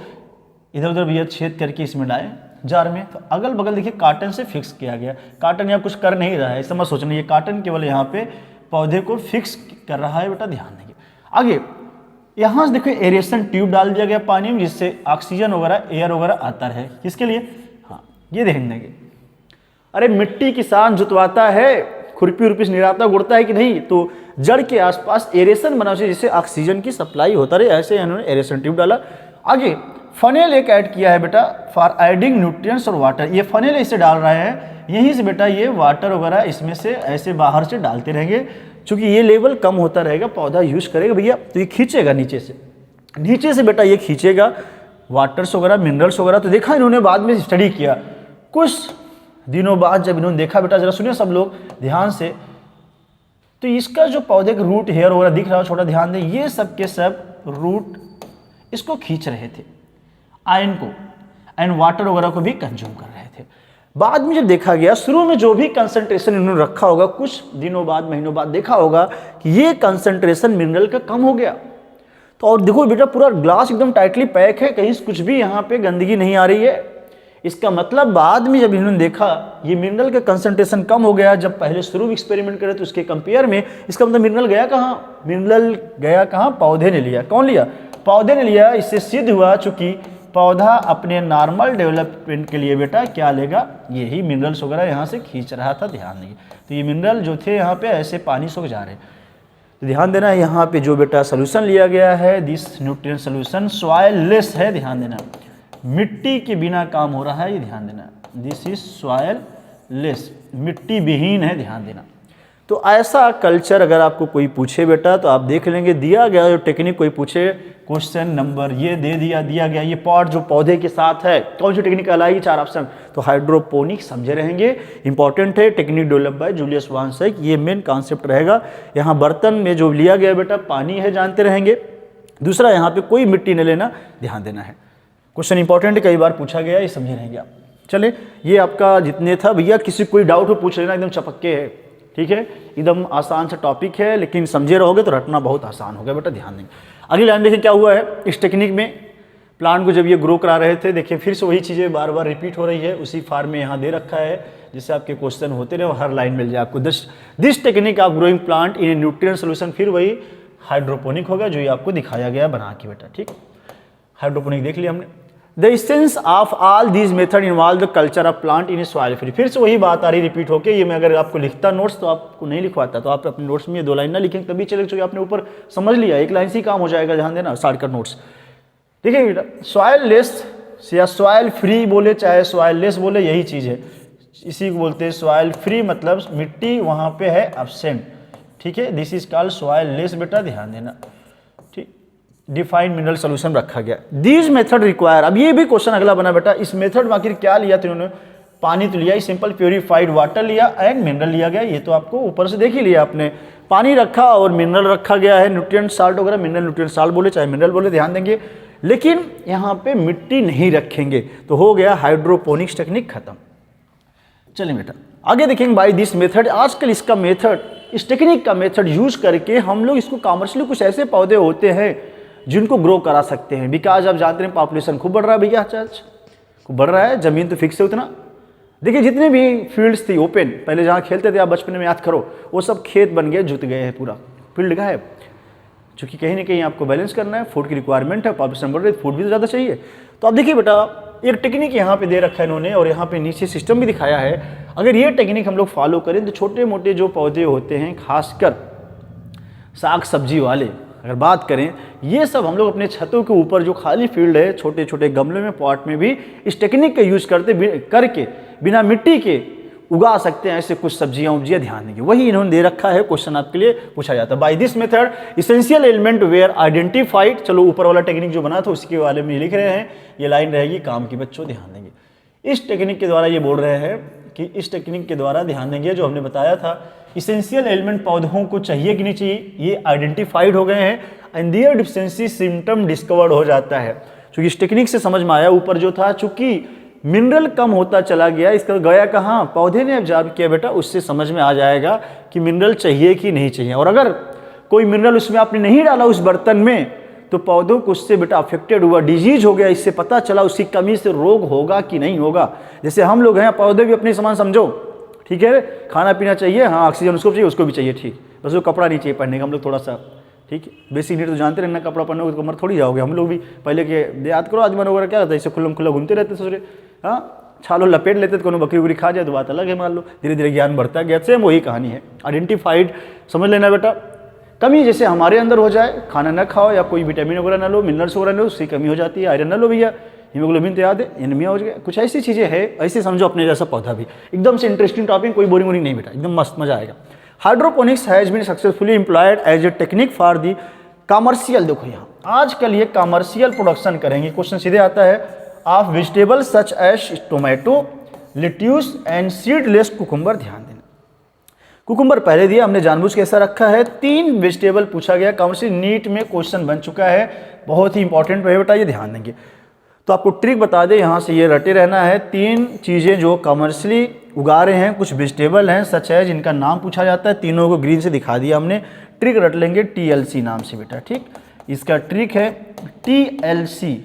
A: इधर उधर भैया छेद करके इसमें डाले जार में, तो अगल बगल देखिए काटन से फिक्स किया गया। काटन यहाँ कुछ कर नहीं रहा है, ऐसा मत सोचना, ये काटन केवल यहाँ पे पौधे को फिक्स कर रहा है बेटा, ध्यान देंगे। आगे यहाँ से देखो एरेशन ट्यूब डाल दिया गया पानी में, जिससे ऑक्सीजन वगैरह, एयर वगैरह आता है, किसके लिए, हाँ ये ध्यान देंगे। अरे मिट्टी किसान जुतवाता है, खुरपी उर्पी से निराता गुड़ता है कि नहीं, तो जड़ के आसपास एरेशन बना चाहिए, जिससे ऑक्सीजन की सप्लाई होता रहे, ऐसे इन्होंने एरेशन ट्यूब डाला। आगे फनेल एक ऐड किया है बेटा फॉर एडिंग न्यूट्रिएंट्स और वाटर, ये फनेल इसे डाल रहा है, यहीं से बेटा ये वाटर वगैरह इसमें से ऐसे बाहर से डालते रहेंगे, चूंकि ये लेवल कम होता रहेगा, पौधा यूज करेगा भैया, तो ये खींचेगा नीचे से बेटा, ये खींचेगा वाटर्स वगैरह, मिनरल्स वगैरह। तो देखा इन्होंने बाद में स्टडी किया, कुछ दिनों बाद जब इन्होंने देखा बेटा, जरा सुनिए सब लोग ध्यान से, तो इसका जो पौधे का रूट हेयर वगैरह दिख रहा है, छोटा ध्यान दें, ये सब के सब रूट इसको खींच रहे थे, आयन को, एंड वाटर वगैरह को भी कंज्यूम कर रहे थे। बाद में जब देखा गया, शुरू में जो भी कंसंट्रेशन इन्होंने रखा होगा, कुछ दिनों बाद, महीनों बाद देखा होगा कि ये कंसंट्रेशन मिनरल का कम हो गया। तो और देखो बेटा, पूरा ग्लास एकदम टाइटली पैक है, कहीं कुछ भी यहाँ पे गंदगी नहीं आ रही है। इसका मतलब बाद में जब इन्होंने देखा ये मिनरल का कंसंट्रेशन कम हो गया, जब पहले शुरू में एक्सपेरिमेंट करे तो उसके कंपेयर में, इसका मतलब मिनरल गया कहाँ, मिनरल गया कहाँ, पौधे ने लिया। कौन लिया, पौधे ने लिया। इससे सिद्ध हुआ चूंकि पौधा अपने नॉर्मल डेवलपमेंट के लिए बेटा क्या लेगा, यही मिनरल्स वगैरह यहाँ से खींच रहा था, ध्यान देंगे। तो ये मिनरल जो थे यहाँ पे ऐसे पानी सोख जा रहे, तो ध्यान देना यहाँ पे जो बेटा सोल्यूशन लिया गया है, this nutrient solution soil less है, ध्यान देना, मिट्टी के बिना काम हो रहा है, ये ध्यान देना, दिस इज सॉइल लेस, मिट्टी विहीन है, ध्यान देना। तो ऐसा कल्चर अगर आपको कोई पूछे बेटा तो आप देख लेंगे, दिया गया जो टेक्निक कोई पूछे, क्वेश्चन नंबर ये दे दिया गया, ये पॉट जो पौधे के साथ है, कौन सी टेक्निक कहलाएगी, 4 ऑप्शन, तो हाइड्रोपोनिक समझे रहेंगे, इंपॉर्टेंट है, टेक्निक डेवलप बाय जूलियस वानसाइक, ये मेन कॉन्सेप्ट रहेगा। यहाँ बर्तन में जो लिया गया बेटा पानी है, जानते रहेंगे। दूसरा यहाँ पे कोई मिट्टी न लेना, ध्यान देना है, क्वेश्चन इंपॉर्टेंट है, कई बार पूछा गया, ये समझे रहेंगे आप। चले, ये आपका जितने था भैया, किसी कोई डाउट हो पूछ लेना, एकदम चपक्के है, ठीक है, एकदम आसान सा टॉपिक है, लेकिन समझे रहोगे तो रटना बहुत आसान होगा बेटा, ध्यान देंगे। अगली लाइन देखिए क्या हुआ है, इस टेक्निक में प्लांट को जब ये ग्रो करा रहे थे, देखिए फिर से वही चीज़ें बार बार रिपीट हो रही है, उसी फार्म में यहाँ दे रखा है, जिससे आपके क्वेश्चन होते रहे, हर लाइन मिल जाए आपको। This technique of growing plant in A nutrient solution, फिर वही हाइड्रोपोनिक होगा जो ये आपको दिखाया गया बना के बेटा, ठीक। हाइड्रोपोनिक देख लिया हमने। The essence of all these method involve the culture of plant in soil free, फिर से वही बात आ रही रिपीट होके, ये मैं अगर आपको लिखता नोट्स तो आपको नहीं लिखवाता, तो आप अपने नोट्स में ये 2 लाइन ना लिखें तभी चले, क्योंकि आपने ऊपर समझ लिया, 1 लाइन से ही काम हो जाएगा, ध्यान देना, शॉर्टकट नोट्स। देखिए बेटा, सॉइल लेस या सॉइल फ्री बोले चाहे सॉइल लेस बोले, यही चीज़ है, इसी को बोलते हैं सॉइल फ्री, मतलब मिट्टी वहाँ पे है एब्सेंट, ठीक है, this is called soil less बेटा, ध्यान देना, ठीक। डिफाइंड मिनरल सोल्यूशन रखा गया। दीज मेथड रिक्वायर, अब ये भी क्वेश्चन अगला बना बेटा, इस मेथड में आखिर क्या लिया था इन्होंने, पानी तो लिया, सिंपल प्योरीफाइड वाटर लिया एंड मिनरल लिया गया, ये तो आपको ऊपर से देख ही लिया आपने, पानी रखा और मिनरल रखा गया है, न्यूट्रिएंट साल्ट वगैरह, मिनरल न्यूट्रिएंट साल्ट बोले चाहे मिनरल बोले, ध्यान देंगे, लेकिन यहाँ पे मिट्टी नहीं रखेंगे, तो हो गया हाइड्रोपोनिक्स टेक्निक खत्म। चलिए बेटा आगे देखेंगे, बाय दिस मेथड, आजकल इसका मेथड, इस टेक्निक का मेथड यूज करके हम लोग इसको कॉमर्शियली, कुछ ऐसे पौधे होते हैं जिनको ग्रो करा सकते हैं, बिकॉज आप जानते हैं पॉपुलेशन खूब बढ़ रहा है भैया, खूब बढ़ रहा है, जमीन तो फिक्स है उतना। देखिए जितने भी फील्ड्स थी ओपन, पहले जहाँ खेलते थे आप बचपन में याद करो, वो सब खेत बन गए, जुत गए हैं, पूरा फील्ड का है, क्योंकि कहीं ना कहीं आपको बैलेंस करना है, फूड की रिक्वायरमेंट है, पॉपुलेशन बढ़ रही है, फूड भी तो ज़्यादा चाहिए। तो आप देखिए बेटा, एक टेक्निक यहाँ पे दे रखा है इन्होंने, और यहाँ पे नीचे सिस्टम भी दिखाया है, अगर ये टेक्निक हम लोग फॉलो करें तो छोटे मोटे जो पौधे होते हैं, खासकर साग सब्जी वाले अगर बात करें, ये सब हम लोग अपने छतों के ऊपर जो खाली फील्ड है, छोटे छोटे गमले में, पॉट में भी इस टेक्निक का यूज करके बिना मिट्टी के उगा सकते हैं ऐसे कुछ सब्जियां उब्जियां, ध्यान देंगे। वही इन्होंने दे रखा है, क्वेश्चन आपके लिए पूछा जाता है। By this method essential element were identified, चलो ऊपर वाला टेक्निक जो बना था उसके बारे में लिख रहे हैं, ये लाइन रहेगी काम की, बच्चों ध्यान देंगे। इस टेक्निक के द्वारा ये बोल रहे हैं कि इस टेक्निक के द्वारा ध्यान देंगे, जो हमने बताया था इसेंशियल एलिमेंट पौधों को चाहिए कि नहीं चाहिए, ये आइडेंटिफाइड हो गए हैं and their deficiency symptom discovered हो जाता है। क्योंकि इस टेक्निक से समझ में आया, ऊपर जो था चूंकि मिनरल कम होता चला गया, इसका गया कहाँ, पौधे ने ऑब्जर्व किया बेटा, उससे समझ में आ जाएगा कि मिनरल चाहिए कि नहीं चाहिए, और अगर कोई मिनरल उसमें आपने नहीं डाला उस बर्तन में, तो पौधों को उससे बेटा अफेक्टेड हुआ, डिजीज हो गया, इससे पता चला उसकी कमी से रोग होगा कि नहीं होगा। जैसे हम लोग हैं, पौधे भी अपने समान समझो, ठीक है, खाना पीना चाहिए, हाँ ऑक्सीजन उसको चाहिए, उसको भी चाहिए, ठीक, बस वो कपड़ा नहीं चाहिए पहनने का, हम लोग थोड़ा सा, ठीक है, बेसिक नीड तो जानते रहना, कपड़ा पहनोगे तो कमर थोड़ी जाओगे, हम लोग भी पहले के याद करो, आदमी वगैरह क्या होता है, इसे खुल्लम खुल्ला घूमते रहते सोच रहे, हाँ छालो लपेट लेते तो कोनो बकरी उकरी खा जाए तो बात अलग है, मान लो धीरे धीरे ज्ञान बढ़ता गया, सेम वही कहानी है। आइडेंटिफाइड समझ लेना बेटा, कमी जैसे हमारे अंदर हो जाए, खाना ना खाओ या कोई विटामिन वगैरह ना लो, मिनरल्स वगैरह ना लो, उसकी कमी हो जाती है, आयरन ना लो भैया, हीमोग्लोबिन तो याद है, एनीमिया हो गया, कुछ ऐसी चीज़ें हैं, ऐसे समझो अपने जैसा पौधा भी। एकदम से इंटरेस्टिंग टॉपिक, कोई बोरिंग वोरिंग नहीं बेटा, एकदम मस्त मजा आएगा। Hydroponics has been successfully employed as a technique for the commercial, देखो यहाँ आजकल ये कमर्शियल प्रोडक्शन करेंगे, क्वेश्चन सीधे आता है, of vegetable such as tomato, lettuce and seedless cucumber, ध्यान देना। कुकुम्बर पहले दिया हमने, जानबूझ के ऐसा रखा है, 3 वेजिटेबल पूछा गया, कमर्शियल नीट में क्वेश्चन बन चुका है, बहुत ही इंपॉर्टेंट है बेटा, ये ध्यान देंगे। तो आपको ट्रिक बता दे, यहाँ से ये रटे रहना है, 3 चीज़ें जो कमर्शियली उगा रहे हैं, कुछ वेजिटेबल हैं सच है जिनका नाम पूछा जाता है, तीनों को ग्रीन से दिखा दिया हमने, ट्रिक रट लेंगे TLC नाम से बेटा, ठीक, इसका ट्रिक है TLC,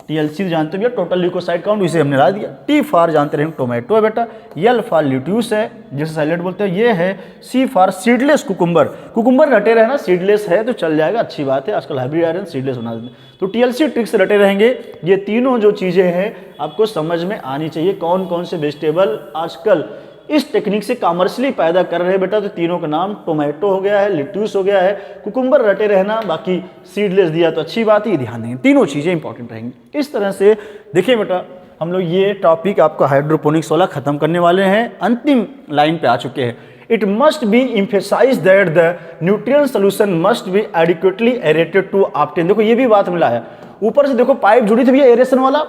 A: TLC जानते हो टोटल ल्यूकोसाइड काउंट, इसे हमने ला दिया। T फॉर जानते रहे टोमेटो है बेटा, L फॉर ल्यूट्यूस है जैसे सैलेड बोलते हैं, ये है, C for seedless cucumber, cucumber रटे रहना, सीडलेस है तो चल जाएगा, अच्छी बात है, आजकल हाइब्रिड आयरन सीडलेस होना, तो TLC ट्रिक से रटे रहेंगे। ये तीनों जो चीज़ें हैं आपको समझ में आनी चाहिए, कौन कौन से वेजिटेबल आजकल इस टेक्निक से कॉमर्शियली पैदा कर रहे हैं बेटा, तो तीनों का नाम टोमेटो हो गया है, लिट्यूस हो गया है, कुकुम्बर रटे रहना, बाकी सीडलेस दिया तो अच्छी बात है, ध्यान देंगे, तीनों चीज़ें इंपॉर्टेंट रहेंगी। इस तरह से देखिए बेटा, हम लोग ये टॉपिक आपका हाइड्रोपोनिक्स वाला खत्म करने वाले हैं, अंतिम लाइन पे आ चुके हैं। It must be emphasize that the nutrient solution must be adequately aerated to obtain. देखो ये भी बात मिला है, ऊपर से देखो पाइप जुड़ी थी भैया एरेशन वाला,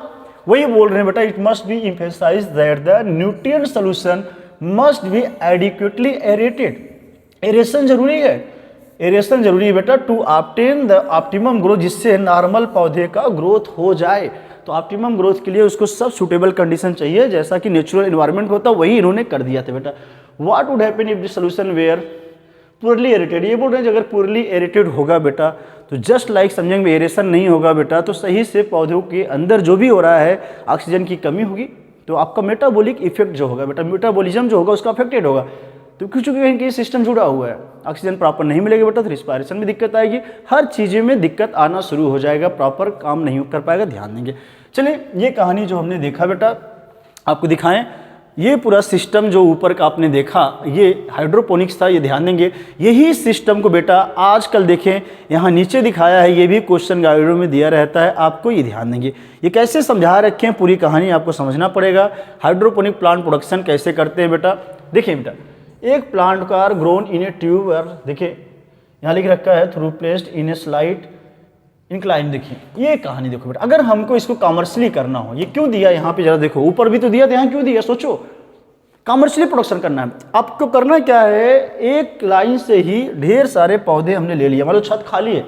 A: वही बोल रहे हैं बेटा, it must be emphasize that the nutrient solution must be adequately aerated. Aeration जरूरी है, एरेशन जरूरी है बेटा, to obtain the optimum growth, जिससे नॉर्मल पौधे का ग्रोथ हो जाए। तो ऑप्टिमम ग्रोथ के लिए उसको सब सूटेबल कंडीशन चाहिए, जैसा कि नेचुरल एनवायरनमेंट होता है वही इन्होंने कर दिया था बेटा। What would happen if the solution were poorly aerated, ये बोल रहे हैं अगर पुअरली एरेटेड होगा बेटा तो जस्ट लाइक समझेंगे एरेशन नहीं होगा बेटा तो सही से पौधों के अंदर जो भी हो रहा है ऑक्सीजन की कमी होगी, तो आपका मेटाबॉलिक इफेक्ट जो होगा बेटा, मेटाबॉलिज्म जो होगा उसका अफेक्टेड होगा। तो क्योंकि कहीं सिस्टम जुड़ा हुआ है, ऑक्सीजन प्रॉपर नहीं मिलेगा बेटा तो रिस्पायरेशन में दिक्कत आएगी, हर चीज़ें में दिक्कत आना शुरू हो जाएगा, प्रॉपर काम नहीं कर पाएगा, ध्यान देंगे। चलिए ये कहानी जो हमने देखा बेटा आपको दिखाएं, ये पूरा सिस्टम जो ऊपर का आपने देखा ये हाइड्रोपोनिक्स था, ये ध्यान देंगे। यही सिस्टम को बेटा आजकल देखें यहाँ नीचे दिखाया है, ये भी क्वेश्चन गाइडों में दिया रहता है आपको, ये ध्यान देंगे। ये कैसे समझा रखे हैं पूरी कहानी आपको समझना पड़ेगा। हाइड्रोपोनिक प्लांट प्रोडक्शन कैसे करते हैं बेटा, देखिए बेटा एक प्लांट का ग्रोन इन ए ट्यूब, देखिए यहाँ लिख रखा है through placed in a slight incline. देखिए ये कहानी देखो बेटा, अगर हमको इसको कॉमर्शियली करना हो, ये क्यों दिया यहाँ पे जरा देखो, ऊपर भी तो दिया था यहाँ क्यों दिया, सोचो कॉमर्शियली प्रोडक्शन करना है आपको। करना क्या है, एक लाइन से ही ढेर सारे पौधे हमने ले लिए, मान लो छत खाली है,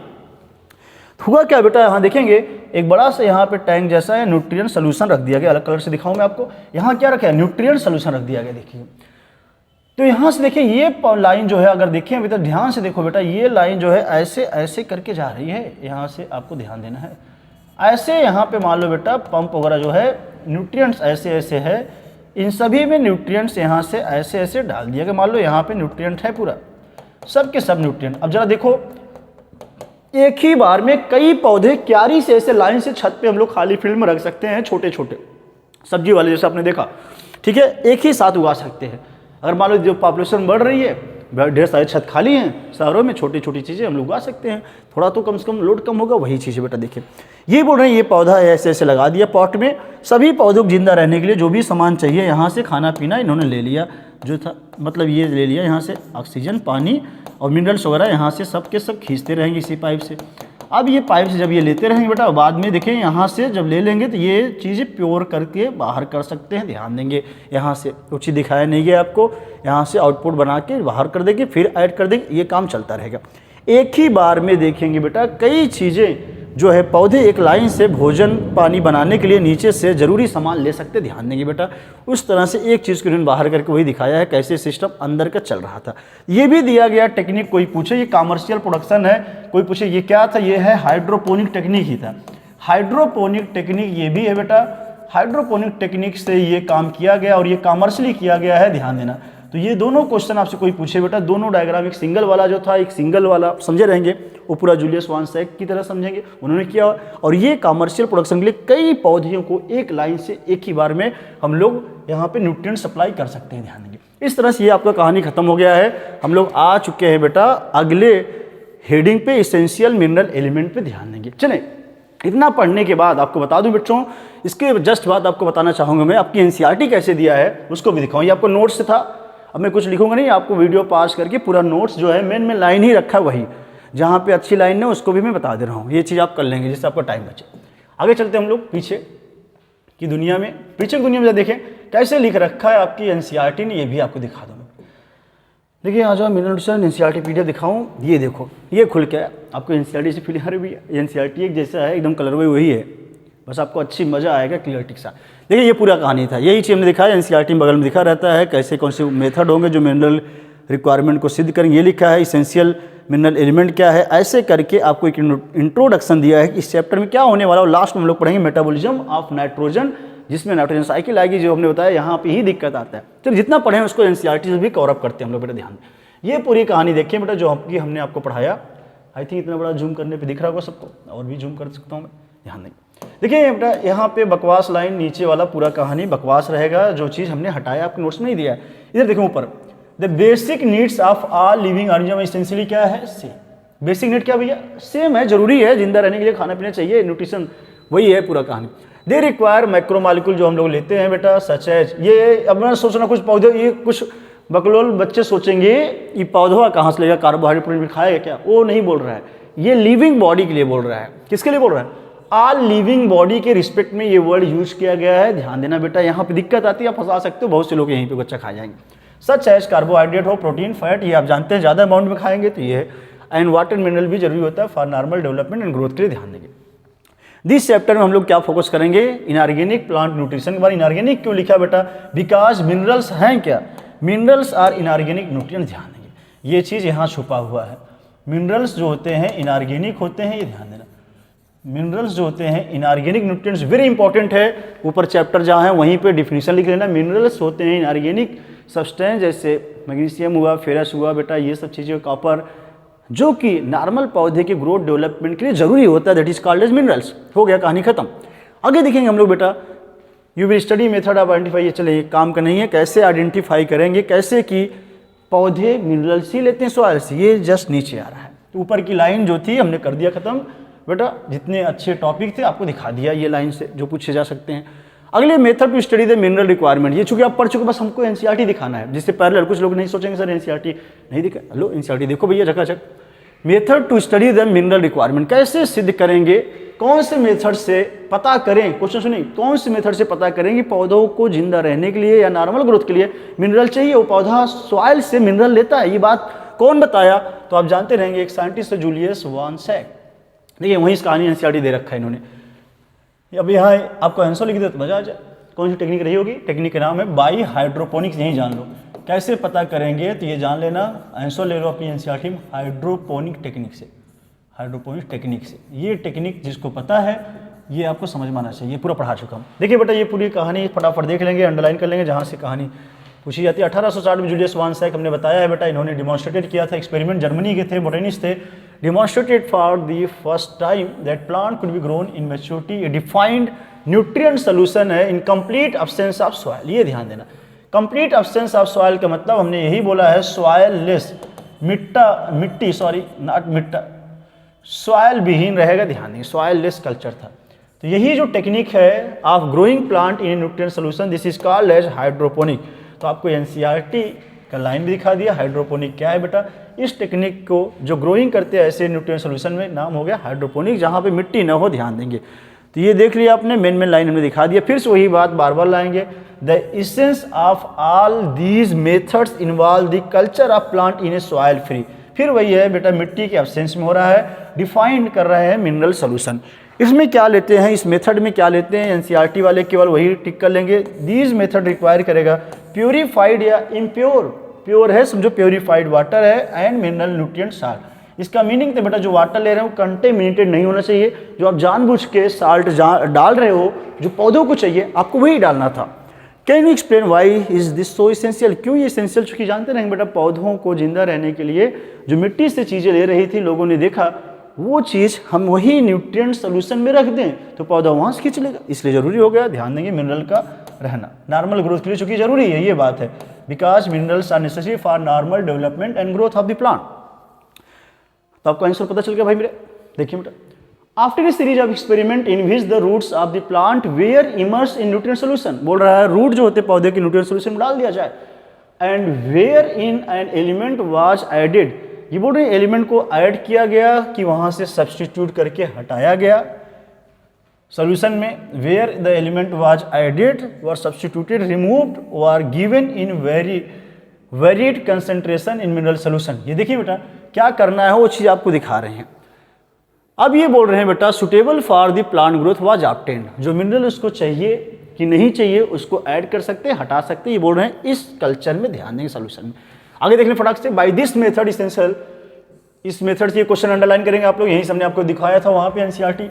A: हुआ क्या बेटा यहाँ देखेंगे एक बड़ा सा यहाँ पे टैंक जैसा है, न्यूट्रिएंट सोल्यूशन रख दिया गया, अलग कलर से दिखाऊं मैं आपको, यहाँ क्या रखा है न्यूट्रिएंट सोल्यूशन रख दिया गया। देखिए तो यहाँ से देखिए ये लाइन जो है, अगर देखें अभी तो ध्यान से देखो बेटा, ये लाइन जो है ऐसे ऐसे करके जा रही है, यहाँ से आपको ध्यान देना है, ऐसे यहाँ पे मान लो बेटा पंप वगैरह जो है न्यूट्रिएंट्स ऐसे ऐसे है, इन सभी में न्यूट्रिएंट्स यहाँ से ऐसे ऐसे डाल दिया गया, मान लो यहाँ पे न्यूट्रिएंट है पूरा, सब के सब न्यूट्रिएंट। अब जरा देखो एक ही बार में कई पौधे क्यारी से ऐसे लाइन से छत पे हम लोग खाली फील्ड में रख सकते हैं, छोटे छोटे सब्जी वाले जैसे आपने देखा, ठीक है, एक ही साथ उगा सकते हैं। अगर मान लो जो पॉपुलेशन बढ़ रही है, ढेर सारे छत खाली हैं शहरों में, छोटी छोटी चीज़ें हम लोग उगा सकते हैं, थोड़ा तो कम से कम लोड कम होगा, वही चीज़ बेटा। देखिए ये बोल रहे हैं ये पौधा ऐसे ऐसे लगा दिया पॉट में, सभी पौधों को जिंदा रहने के लिए जो भी सामान चाहिए यहाँ से, खाना पीना इन्होंने ले लिया जो था, मतलब ये ले लिया यहाँ से, ऑक्सीजन पानी और मिनरल्स वगैरह यहाँ से सब के सब खींचते रहेंगे इसी पाइप से। अब ये पाइप से जब ये लेते रहेंगे बेटा, बाद में देखें यहाँ से जब ले लेंगे तो ये चीज़ें प्योर करके बाहर कर सकते हैं, ध्यान देंगे। यहाँ से कुछ दिखाया नहीं गया आपको, यहाँ से आउटपुट बना के बाहर कर देंगे, फिर ऐड कर देंगे, ये काम चलता रहेगा। एक ही बार में देखेंगे बेटा कई चीज़ें जो है, पौधे एक लाइन से भोजन पानी बनाने के लिए नीचे से ज़रूरी सामान ले सकते, ध्यान देंगे बेटा। उस तरह से एक चीज़ को इन्होंने बाहर करके वही दिखाया है कैसे सिस्टम अंदर का चल रहा था। ये भी दिया गया टेक्निक, कोई पूछे ये कॉमर्शियल प्रोडक्शन है, कोई पूछे ये क्या था, ये है हाइड्रोपोनिक टेक्निक ही था। हाइड्रोपोनिक टेक्निक ये भी है बेटा, हाइड्रोपोनिक टेक्निक से ये काम किया गया और ये कॉमर्शियली किया गया है, ध्यान देना। तो ये दोनों क्वेश्चन आपसे कोई पूछे बेटा, दोनों डायग्राम, एक सिंगल वाला जो था, एक सिंगल वाला समझे रहेंगे, वो पूरा जूलियस वान सैक की तरह समझेंगे, उन्होंने किया। और ये कॉमर्शियल प्रोडक्शन के लिए कई पौधों को एक लाइन से एक ही बार में हम लोग यहाँ पे न्यूट्रिएंट सप्लाई कर सकते हैं, ध्यान देंगे। इस तरह से ये आपका कहानी खत्म हो गया है। हम लोग आ चुके हैं बेटा अगले हेडिंग पे, इसेंशियल मिनरल एलिमेंट पे ध्यान देंगे। चलें, इतना पढ़ने के बाद आपको बता दूं बच्चों, इसके जस्ट बाद आपको बताना चाहूँगा मैं आपकी एनसीईआरटी कैसे दिया है उसको भी दिखाऊँ। ये आपको नोट्स से था, अब मैं कुछ लिखूंगा नहीं, आपको वीडियो पास करके पूरा नोट्स जो है मेन में लाइन ही रखा है, वही जहाँ पे अच्छी लाइन है उसको भी मैं बता दे रहा हूँ। ये चीज़ आप कर लेंगे जिससे आपका टाइम बचे। आगे चलते हम लोग पीछे की दुनिया में, पीछे की दुनिया में देखें कैसे लिख रखा है आपकी एनसीईआरटी ने, ये भी आपको दिखा दूँ। देखिए आ जाओ मिनरल एनसीईआरटी पीडीएफ दिखाऊँ, ये देखो ये खुल के आपको एनसीईआरटी से फील हर भी है, एनसीईआरटी एक जैसा है, एकदम कलर वही है, बस आपको अच्छी मज़ा आएगा, क्लियरिटी के साथ। देखिए ये पूरा कहानी था, यही चीज़ हमने दिखा है, एनसीईआरटी में बगल में दिखा रहता है कैसे कौन से मेथड होंगे जो मिनरल रिक्वायरमेंट को सिद्ध करेंगे। ये लिखा है इसेंशियल मिनरल एलिमेंट क्या है, ऐसे करके आपको एक इंट्रोडक्शन दिया है कि इस चैप्टर में क्या होने वाला है। लास्ट में हम लोग पढ़ेंगे मेटाबॉलिज्म ऑफ नाइट्रोजन, जिसमें नाइट्रोजन साइकिल आएगी, जो हमने बताया यहाँ पे ही दिक्कत आता है। तो जितना पढ़ें उसको एनसीईआरटी से भी कवर अप करते हैं हम लोग बेटा, ध्यान। ये पूरी कहानी देखिए बेटा जो हमने आपको पढ़ाया, आई थिंक इतना बड़ा जूम करने पर दिख रहा होगा सबको, और भी जूम कर सकता हूँ मैं, ध्यान दें। देखिए बेटा यहाँ पे बकवास लाइन, नीचे वाला पूरा कहानी बकवास रहेगा, जो चीज़ हमने हटाया आपके नोट्स में नहीं दिया है। इधर देखो ऊपर, the basic needs of all living organism essentially क्या है, सेम। बेसिक नीड क्या भैया, सेम है, जरूरी है, जिंदा रहने के लिए खाना पीना चाहिए, न्यूट्रिशन वही है पूरा कहानी। दे रिक्वायर मैक्रोमॉलिक्यूल जो हम लोग लेते हैं बेटा सच एज, ये अब मैं सोचना कुछ पौधे, ये कुछ बकलोल बच्चे सोचेंगे ये पौधा कहाँ से लेगा, कार्बोहाइड्रेट प्रोटीन खाएगा क्या, वो नहीं बोल रहा है, ये लिविंग बॉडी के लिए बोल रहा है। किसके लिए बोल रहा है? ऑल लिविंग बॉडी के रिस्पेक्ट में ये वर्ड यूज किया गया है। ध्यान देना बेटा, यहाँ पे दिक्कत आती है, आप फंसा सकते हो, बहुत से लोग यहीं पे बच्चा खा जाएंगे। सच एज कार्बोहाइड्रेट हो, प्रोटीन, फैट, ये आप जानते हैं ज़्यादा अमाउंट में खाएंगे तो ये है, एंड वाटर मिनरल भी जरूरी होता है for normal development and growth के लिए। ध्यान देंगे दिस चैप्टर में हम लोग क्या फोकस करेंगे, इनऑर्गेनिक प्लांट न्यूट्रिशन के बारे। इनऑर्गेनिक क्यों लिखा बेटा? बिकॉज मिनरल्स हैं क्या, मिनरल्स आर इनऑर्गेनिक न्यूट्रिएंट्स। ध्यान देंगे ये चीज़ यहाँ छुपा हुआ है, मिनरल्स जो होते हैं इनऑर्गेनिक होते हैं, ये ध्यान देना। मिनरल्स जो होते हैं इनऑर्गेनिक न्यूट्रिएंट्स वेरी इंपॉर्टेंट है, ऊपर चैप्टर जहाँ है वहीं पे डिफिनीशन लिख लेना। मिनरल्स होते हैं इनऑर्गेनिक सब्सटेंस, जैसे मैग्नीशियम हुआ, फेरस हुआ बेटा, ये सब चीज़ें, कॉपर, जो कि नॉर्मल पौधे के ग्रोथ डेवलपमेंट के लिए जरूरी होता है, that is called as minerals. हो गया, कहानी खत्म। आगे देखेंगे हम लोग बेटा, you will study method of identify. ये चले काम का नहीं है, कैसे आइडेंटिफाई करेंगे, कैसे कि पौधे मिनरल्स ही लेते हैं सॉइल से। ये जस्ट नीचे आ रहा है, ऊपर की लाइन जो थी हमने कर दिया खत्म बेटा, जितने अच्छे टॉपिक थे आपको दिखा दिया ये लाइन से जो पूछे जा सकते हैं। अगले method to study the mineral requirement, ये चूंकि आप पढ़ चुके, बस हमको एनसीईआरटी दिखाना है, जिससे पैरेलल कुछ लोग नहीं सोचेंगे सर एनसीईआरटी नहीं दिखा, लो एनसीईआरटी देखो भैया झकाझक। Method to study the mineral requirement, कैसे सिद्ध करेंगे, कौन से मेथड से पता करें, क्वेश्चन सुनिए, कौन से मेथड से पता करें कि पौधों को जिंदा रहने के लिए या नॉर्मल ग्रोथ के लिए मिनरल चाहिए, वो पौधा सॉइल से मिनरल लेता है, ये बात कौन बताया? तो आप जानते रहेंगे, एक साइंटिस्ट है जूलियस वान सैक। देखिए वहीं इस कहानी एनसीईआरटी दे रखा है इन्होंने। अब यहाँ आपको आंसर लिख दे तो मजा आ जाए। कौन सी टेक्निक रही होगी? टेक्निक का नाम है बाई हाइड्रोपोनिक्स, यही जान लो। कैसे पता करेंगे तो ये जान लेना, आंसर ले लो अपनी एनसीईआरटी में, हाइड्रोपोनिक टेक्निक से, हाइड्रोपोनिक टेक्निक से। ये टेक्निक जिसको पता है ये आपको समझ में आना चाहिए, पूरा पढ़ा चुका हूँ। देखिए बेटा ये पूरी कहानी फटाफट देख लेंगे, अंडरलाइन कर लेंगे जहाँ से कहानी पूछी जाती है। 1860 में जूलियस वान सैक हमने बताया है बेटा, इन्होंने डिमॉन्स्ट्रेटेड किया था, एक्सपेरिमेंट, जर्मनी के थे, बोटेनिस्ट थे, demonstrated for the first time that plant could be grown in maturity a defined nutrient solution है in complete absence of soil. ये ध्यान देना, कंप्लीट एब्सेंस ऑफ सॉइल का मतलब हमने यही बोला है, सॉइल लेस, मिट्टी सॉरी नॉट मिट्टा, सॉइल विहीन रहेगा। ध्यान देंगे, सॉइल लेस कल्चर था। तो यही जो टेक्निक है of growing plant in nutrient solution, this is called as hydroponic. तो आपको एनसीईआरटी का लाइन भी दिखा दिया, हाइड्रोपोनिक क्या है बेटा, इस टेक्निक को जो ग्रोइंग करते हैं ऐसे न्यूट्रिएंट सोल्यूशन में, नाम हो गया हाइड्रोपोनिक, जहाँ पे मिट्टी न हो। ध्यान देंगे, तो ये देख लिया आपने, मेन लाइन हमने दिखा दिया। फिर से वही बात बार बार लाएंगे, the essence of all these methods involve the culture of plant in A soil free. फिर वही है बेटा, मिट्टी के एब्सेंस में हो रहा है, डिफाइंड कर रहे हैं मिनरल सोल्यूशन। इसमें क्या लेते हैं, इस मेथड में क्या लेते हैं, एनसीईआरटी वाले केवल वही टिक कर लेंगे। दीज मेथड रिक्वायर करेगा प्योरीफाइड या इम्प्योर, प्योर है समझो, प्योरीफाइड वाटर है, एंड मिनरल न्यूट्रिएंट साल्ट। इसका मीनिंग तो बेटा जो वाटर ले रहे हो कंटेमिनेटेड नहीं होना चाहिए, जो आप जानबूझ के साल्ट डाल रहे हो जो पौधों को चाहिए आपको वही डालना था। Can you explain why is this so essential, क्यों ये इसेंशियल? चूंकि जानते रहेंगे बेटा, पौधों को जिंदा रहने के लिए जो मिट्टी से चीज़ें ले रही थी, लोगों ने देखा वो चीज़ हम वही न्यूट्रिएंट सोल्यूशन में रख दें तो पौधा वहाँ से खींच लेगा, इसलिए ज़रूरी हो गया। ध्यान देंगे मिनरल का रहना नॉर्मल ग्रोथ के लिए, चूंकि जरूरी है, ये बात है, because minerals are necessary for normal development and growth of the plant. तो आपको आंसर पता चल गया भाई मेरे। देखिए बेटा, after a series of experiment in which the roots of the plant were immerse in nutrient solution, बोल रहा है रूट जो होते पौधे के न्यूट्रिएंट सोल्यूशन में डाल दिया जाए, and where in an element was added, ये बोल रहे एलिमेंट को ऐड किया गया कि वहां से सब्सटीट्यूट करके हटाया गया सोल्यूशन में, where the element was added were substituted, removed were given in varied concentration in mineral solution. ये देखिए बेटा क्या करना है वो चीज़ आपको दिखा रहे हैं। अब ये बोल रहे हैं बेटा suitable for the plant growth was obtained, जो मिनरल उसको चाहिए कि नहीं चाहिए उसको ऐड कर सकते हैं, हटा सकते हैं, ये बोल रहे हैं इस कल्चर में, ध्यान देंगे सोल्यूशन में। आगे देख लें फटाक से, बाय दिस मेथड इसेंशियल, इस मेथड से ये क्वेश्चन अंडरलाइन करेंगे आप लोग, यही हमने आपको दिखाया था वहाँ पे एनसीईआरटी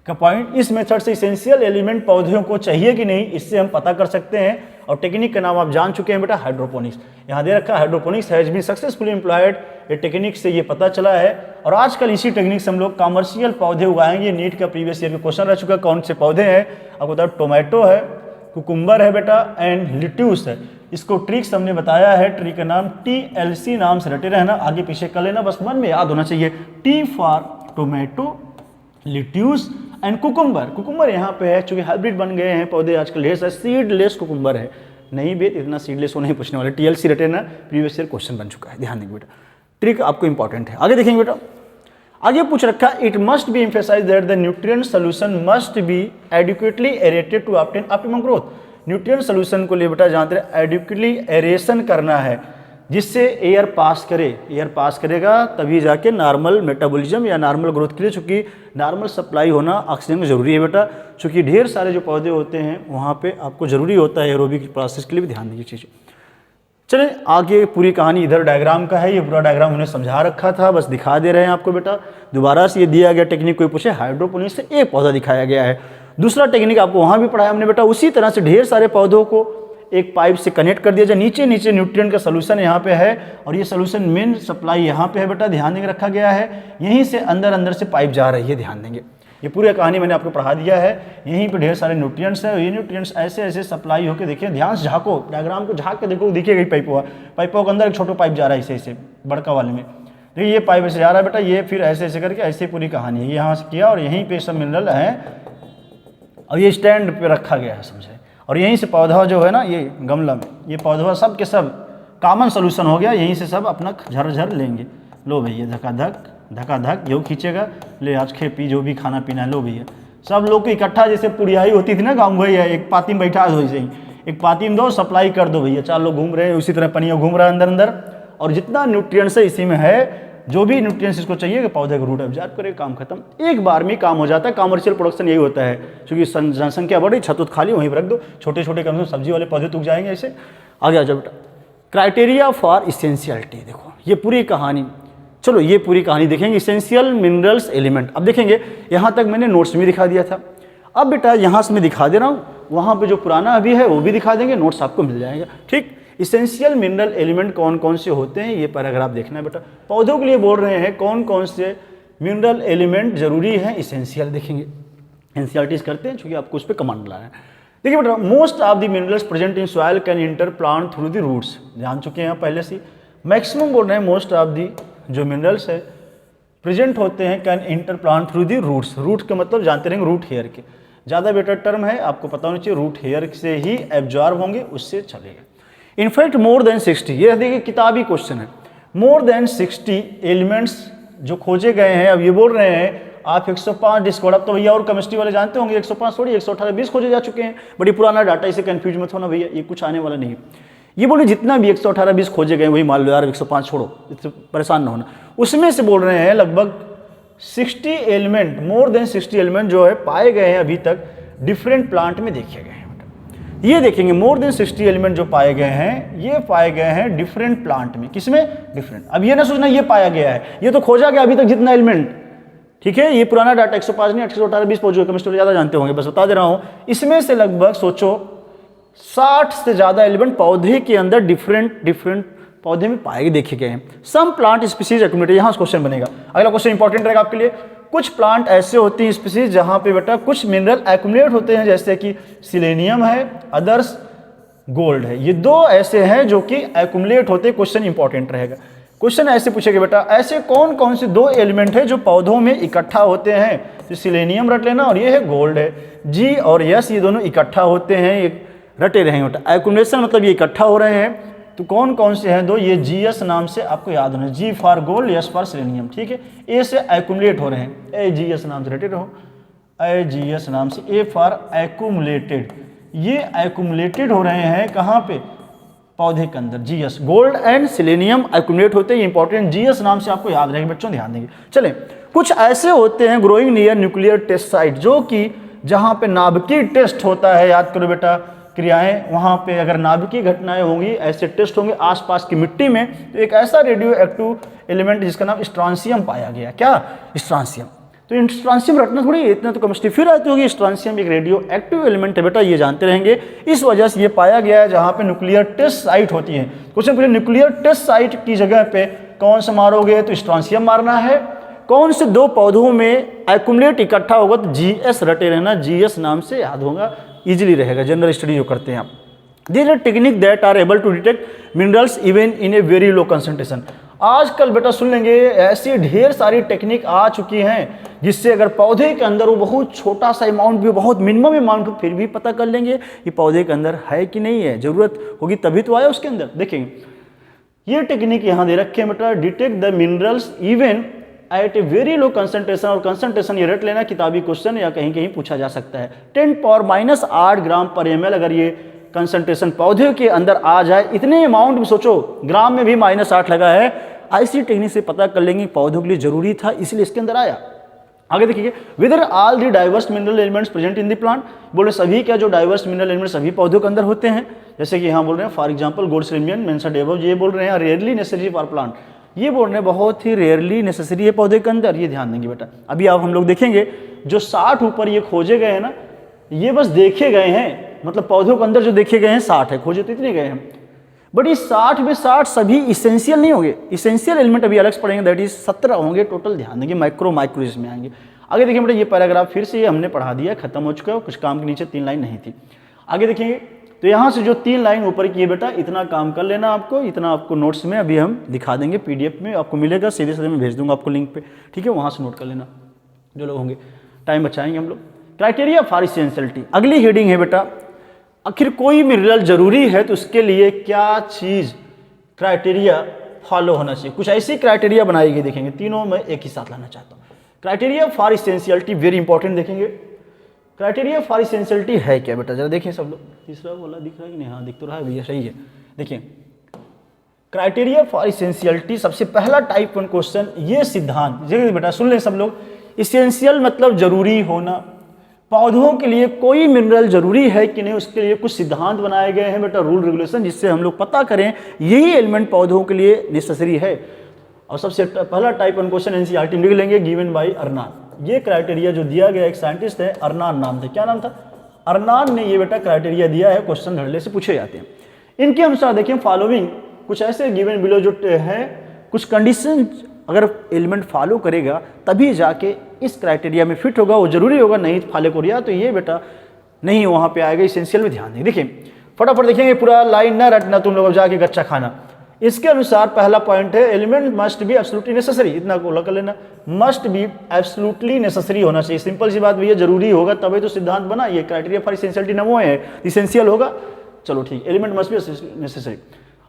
A: का पॉइंट। इस मेथड से इसेंशियल एलिमेंट पौधों को चाहिए कि नहीं इससे हम पता कर सकते हैं, और टेक्निक का नाम आप जान चुके हैं बेटा, हाइड्रोपोनिक्स। यहाँ दे रखा है hydroponics has been successfully employed, ये टेक्निक से ये पता चला है। और आजकल इसी टेक्निक से हम लोग कॉमर्शियल पौधे उगाएंगे। नीट का प्रीवियस ईयर में क्वेश्चन रह चुका है, कौन से पौधे हैं आपको बता, टोमेटो है, कुकुम्बर है बेटा, एंड लिट्यूस है। इसको ट्रिक्स हमने बताया है, ट्रिक का नाम TLC नाम से रटे रहना, आगे पीछे कर लेना, बस मन में याद होना चाहिए, T for tomato, lettuce and cucumber, cucumber यहाँ पे है, चूंकि हाइब्रिड बन गए हैं पौधे आजकल ढेर सारे, सीडलेस कुकुम्बर है। नहीं बेट इतना सीडलेस वो नहीं पूछने वाले, TLC रटे ना, प्रीवियस ईयर क्वेश्चन बन चुका है, ध्यान देंगे बेटा, ट्रिक आपको इंपॉर्टेंट है। आगे देखेंगे बेटा, आगे पूछ रखा, it must be emphasize that the nutrient solution must be adequately aerated to obtain optimum growth. Nutrient solution को लिए बेटा जानते हैं एडिक्वेटली एरेशन करना है, जिससे एयर पास करे, एयर पास करेगा तभी जाके नॉर्मल मेटाबॉलिज्म या नॉर्मल ग्रोथ के लिए, चूंकि नॉर्मल सप्लाई होना ऑक्सीजन में जरूरी है बेटा, चूंकि ढेर सारे जो पौधे होते हैं वहाँ पे आपको जरूरी होता है एरोबिक प्रोसेस के लिए भी ध्यान दीजिए चीज़ें। चलें आगे, पूरी कहानी इधर डायग्राम का है, ये पूरा डायग्राम उन्हें समझा रखा था, बस दिखा दे रहे हैं आपको बेटा। दोबारा से ये दिया गया टेक्निक, कोई पूछे हाइड्रोपोनिक्स से एक पौधा दिखाया गया है, दूसरा टेक्निक आपको वहाँ भी पढ़ाया हमने बेटा। उसी तरह से ढेर सारे पौधों को एक पाइप से कनेक्ट कर दिया जाए, नीचे नीचे न्यूट्रिएंट का सोल्यूशन यहाँ पे है और ये सोल्यूशन मेन सप्लाई यहाँ पे है बेटा, ध्यान देंगे रखा गया है, यहीं से अंदर अंदर से पाइप जा रही है, ध्यान देंगे। ये पूरी कहानी मैंने आपको पढ़ा दिया है, यहीं पे ढेर सारे न्यूट्रिएंट्स हैं, ये न्यूट्रिएंट्स ऐसे ऐसे सप्लाई होकर, देखिए ध्यान से झाँको, डायग्राम को झाँक के देखो, दिखेगा पाइपों के अंदर एक छोटा पाइप जा रहा है ऐसे ऐसे बड़का वाले में, देखिए ये पाइप ऐसे जा रहा है बेटा, ये फिर ऐसे ऐसे करके ऐसे पूरी कहानी है, यहाँ से किया और यहीं पे सब मिनरल है और ये स्टैंड पे रखा गया है, समझे, और यहीं से पौधा जो है ना, ये गमला में ये पौधा सब के सब कॉमन सोल्यूशन हो गया, यहीं से सब अपना झर लेंगे। लो भैया धका-धक यो खींचेगा, ले आज खे पी जो भी खाना पीना है, लो भैया सब लोग को इकट्ठा, जैसे पुड़ियाई होती थी ना गाँव, भैया एक पाती में बैठा दो, ऐसे ही एक पाती में दो, सप्लाई कर दो भैया, 4 लोग घूम रहे हैं, उसी तरह पनिया घूम रहा है अंदर अंदर, और जितना न्यूट्रिएंट्स है इसी में है, जो भी न्यूट्रिएंट्स इसको चाहिए कि पौधे को रूट एब्जॉर्ब करे, काम खत्म, एक बार में काम हो जाता है। कमर्शियल प्रोडक्शन यही होता है, क्योंकि जनसंख्या बढ़ी, छत खाली वहीं पर रख दो, छोटे छोटे कम से कम सब्जी वाले पौधे तुक जाएंगे ऐसे। आगे आ जाओ बेटा, क्राइटेरिया फॉर इसेंशियलिटी, देखो ये पूरी कहानी, चलो ये पूरी कहानी देखेंगे, इसेंशियल मिनरल्स एलिमेंट। अब देखेंगे, यहाँ तक मैंने नोट्स में दिखा दिया था, अब बेटा यहाँ से मैं दिखा दे रहा हूँ, वहाँ पे जो पुराना अभी है वो भी दिखा देंगे, नोट्स आपको मिल जाएगा, ठीक। इसेंशियल मिनरल एलिमेंट कौन कौन से होते हैं, ये पैराग्राफ देखना है बेटा। पौधों के लिए बोल रहे हैं कौन कौन से मिनरल एलिमेंट जरूरी है, इसेंशियल देखेंगे, एनसीईआरटीज करते हैं चूंकि आपको उस पर कमांड लाना है। देखिए बेटा, most of the minerals present in soil can enter plant through the roots, जान चुके हैं आप पहले से, मैक्सिमम बोल रहे हैं मोस्ट ऑफ द जो मिनरल्स है प्रेजेंट होते हैं can enter plant through the roots. Root का मतलब जानते रहेंगे रूट हेयर के, ज़्यादा बेटर टर्म है, आपको पता होना चाहिए, रूट हेयर से ही एब्जॉर्ब होंगे, उससे चलेगा। इनफैक्ट मोर देन 60, ये देखिए किताबी क्वेश्चन है, मोर देन 60 एलिमेंट्स जो खोजे गए हैं। अब ये बोल रहे हैं आप 105 डिस्कॉर्ड, अब तो भैया और केमिस्ट्री वाले जानते होंगे 105 थोड़ी 118 20 खोजे जा चुके हैं, बड़ी पुराना डाटा, इसे कंफ्यूज मत होना भैया, ये कुछ आने वाला नहीं है। ये बोले जितना भी 118 20 खोजे गए वही मान लो यार, 105 छोड़ो, इससे परेशान ना होना। उसमें से बोल रहे हैं लगभग 60 एलिमेंट, मोर देन 60 एलिमेंट जो है पाए गए हैं अभी तक डिफरेंट प्लांट में देखे गए हैं। ये देखेंगे मोर देन 60 एलिमेंट जो पाए गए हैं, ये पाए गए हैं डिफरेंट प्लांट में, किसमें, डिफरेंट। अब ये ना सोचना ये पाया गया है, ये तो खोजा गया अभी तक जितना एलिमेंट, ठीक है, ये पुराना डाटा 105 नहीं 118 20 पहुंचो, केमिस्ट्री ज़्यादा जानते होंगे, बस बता दे रहा हूँ। इसमें से लगभग सोचो 60 से ज़्यादा एलिमेंट पौधे के अंदर डिफरेंट पौधे में पाए देखे गए हैं। सम प्लांट स्पीसीज एक्यूमुलेट, यहाँ क्वेश्चन बनेगा, अगला क्वेश्चन इंपॉर्टेंट रहेगा आपके लिए। कुछ प्लांट ऐसे होती हैं स्पीसीज जहाँ पे बेटा कुछ मिनरल एक्यूमुलेट होते हैं, जैसे कि सिलेनियम है, अदर्स गोल्ड है, ये दो ऐसे हैं जो कि एक्यूमुलेट होते हैं। क्वेश्चन इंपॉर्टेंट रहेगा, क्वेश्चन ऐसे पूछेगा बेटा, ऐसे कौन कौन से 2 एलिमेंट है जो पौधों में इकट्ठा होते हैं, तो सिलेनियम रट लेना और ये है गोल्ड है, जी और यस ये दोनों इकट्ठा होते हैं, एक रटे रहेंगे बेटा। एक्यूमुलेशन मतलब ये इकट्ठा हो रहे हैं, तो कौन कौन से हैं 2, ये जीएस नाम से आपको याद होना, G for gold, S for selenium, ठीक है। ए से एक्यूमुलेट हो रहे हैं, ए जी एस नाम से रटे रहो, ए जी एस नाम से, ए फॉर एक्यूमुलेटेड, ये एक्यूमुलेटेड हो रहे हैं कहाँ पे, पौधे के अंदर, GS. Gold and selenium accumulate होते हैं, इंपॉर्टेंट, जीएस नाम से आपको याद रहेगा बच्चों, ध्यान देंगे। चले, कुछ ऐसे होते हैं growing near nuclear test site, जो कि जहाँ पे नाभिकीय टेस्ट होता है, याद करो बेटा क्रियाएं, वहाँ पे अगर नाभिकीय घटनाएं होंगी, ऐसे टेस्ट होंगे आसपास की मिट्टी में, तो एक ऐसा रेडियो एक्टिव एलिमेंट जिसका नाम स्ट्रांसियम पाया गया। क्या, स्ट्रांसियम। तो स्ट्रांसियम रटना थोड़ी, इतना तो केमिस्ट्री फिर आती होगी। स्ट्रांसियम एक रेडियो एक्टिव एलिमेंट है बेटा, ये जानते रहेंगे। इस वजह से ये पाया गया है जहाँ पे न्यूक्लियर टेस्ट साइट होती है। क्वेश्चन पूछे न्यूक्लियर टेस्ट साइट की जगह पे कौन सा मारोगे, तो स्ट्रांसियम मारना है। कौन से 2 पौधों में एक्यूमुलेट इकट्ठा होगा, तो जीएस रटे रहना, जीएस नाम से याद होगा, इजीली रहेगा, जनरल स्टडी जो करते हैं आप। There are technique that are able to detect minerals even in a very low concentration. आजकल बेटा सुन लेंगे, ऐसी ढेर सारी टेक्निक आ चुकी हैं जिससे अगर पौधे के अंदर वो बहुत छोटा सा अमाउंट भी, बहुत मिनिमम अमाउंट हो, फिर भी पता कर लेंगे कि पौधे के अंदर है कि नहीं है, जरूरत होगी तभी तो आया उसके अंदर। देखेंगे ये टेक्निक यहाँ दे रखे हैं बेटा, detect the minerals even at A very low concentration, और कंसंट्रेशन ये रट लेना, किताबी क्वेश्चन या कहीं कहीं पूछा जा सकता है। 10⁻⁸ ग्राम पर ml अगर ये कंसंट्रेशन पौधे के अंदर आ जाए, इतने अमाउंट में सोचो, ग्राम में भी -8 लगा है, ऐसी टेक्निक से पता कर लेंगे पौधों के लिए जरूरी था इसलिए इसके अंदर आया। आगे देखिए, whether all the diverse mineral elements present in the plant, बोले सभी क्या जो डाइवर्स मिनरल एलिमेंट्स सभी पौधों के अंदर होते हैं, जैसे कि यहाँ बोल रहे हैं फॉर एग्जांपल गोल्डस्लेमियन मेंसा डेवो, ये बोल रहे हैं रेयरली नेसेसरी फॉर प्लांट, ये बोल रहे हैं बहुत ही रेयरली नेसेसरी है पौधे के अंदर, ये ध्यान देंगे बेटा। अभी आप हम लोग देखेंगे जो 60 ऊपर ये खोजे गए हैं ना, ये बस देखे गए हैं, मतलब पौधों के अंदर जो देखे गए हैं 60 है, खोजे तो इतने गए हैं, बट इस 60 में 60 सभी इसेंशियल नहीं होंगे, इसेंशियल एलिमेंट अभी अलग से पढ़ेंगे, दैट इज 17 होंगे टोटल, ध्यान देंगे माइक्रो इसमें आएंगे। आगे देखिए बेटा, ये पैराग्राफ फिर से ये हमने पढ़ा दिया, खत्म हो चुका है, कुछ काम के नीचे 3 लाइन नहीं थी। आगे देखेंगे तो यहाँ से जो 3 लाइन ऊपर की है बेटा, इतना काम कर लेना आपको, इतना आपको नोट्स में अभी हम दिखा देंगे, PDF में आपको मिलेगा, सीधे सीधे मैं भेज दूंगा आपको लिंक पे, ठीक है, वहाँ से नोट कर लेना जो लोग होंगे, टाइम बचाएंगे हम लोग। क्राइटेरिया फॉर इसेंशियलिटी, अगली हेडिंग है बेटा, आखिर कोई मिनरल जरूरी है तो उसके लिए क्या चीज क्राइटेरिया फॉलो होना चाहिए, कुछ ऐसी क्राइटेरिया बनाई गई, देखेंगे तीनों में एक ही साथ लाना चाहता हूँ। Criteria for essentiality very important, देखेंगे क्राइटेरिया फॉर इसेंशियलिटी है क्या बेटा, जरा देखिए सब लोग, तीसरा बोला दिख रहा है कि नहीं, हाँ दिख तो रहा है भैया, सही है। देखिए क्राइटेरिया फॉर इसेंशियलिटी, सबसे पहला टाइप 1 क्वेश्चन, ये सिद्धांत देखिए बेटा, सुन लें सब लोग, इसेंशियल मतलब जरूरी होना, पौधों के लिए कोई मिनरल जरूरी है कि नहीं, उसके लिए कुछ सिद्धांत बनाए गए हैं बेटा, रूल रेगुलेशन, जिससे हम लोग पता करें यही एलिमेंट पौधों के लिए नेसेसरी है। और सबसे पहला टाइप 1 क्वेश्चन एनसीईआरटी में लिख लेंगे, गिवन बाय अर्नान, ये क्राइटेरिया जो दिया गया, एक साइंटिस्ट है अर्नान नाम थे, क्या नाम था, अर्नान ने ये बेटा क्राइटेरिया दिया है, क्वेश्चन धड़ल्ले से पूछे जाते हैं। इनके अनुसार देखिए फॉलोइंग कुछ ऐसे गिवन बिलो जो है, कुछ कंडीशन अगर एलिमेंट फॉलो करेगा तभी जाके इस क्राइटेरिया में फिट होगा, वो जरूरी होगा, नहीं फॉलो करिए तो ये बेटा नहीं वहाँ पे आएगा, इसेंशियल में ध्यान दें। देखिए फटाफट देखेंगे, पूरा लाइन ना रटना तुम लोग, जाके गच्चा खाना। इसके अनुसार पहला पॉइंट है, element must be absolutely necessary, इतना को कर लेना, मस्ट बी एब्सोल्युटली नेसेसरी होना चाहिए, सिंपल सी बात भैया, जरूरी होगा तभी तो सिद्धांत बना, ये क्राइटेरिया फॉर इसेंशियलिटी नमो है, इसेंशियल होगा, चलो ठीक, एलिमेंट मस्ट बी नेसेसरी,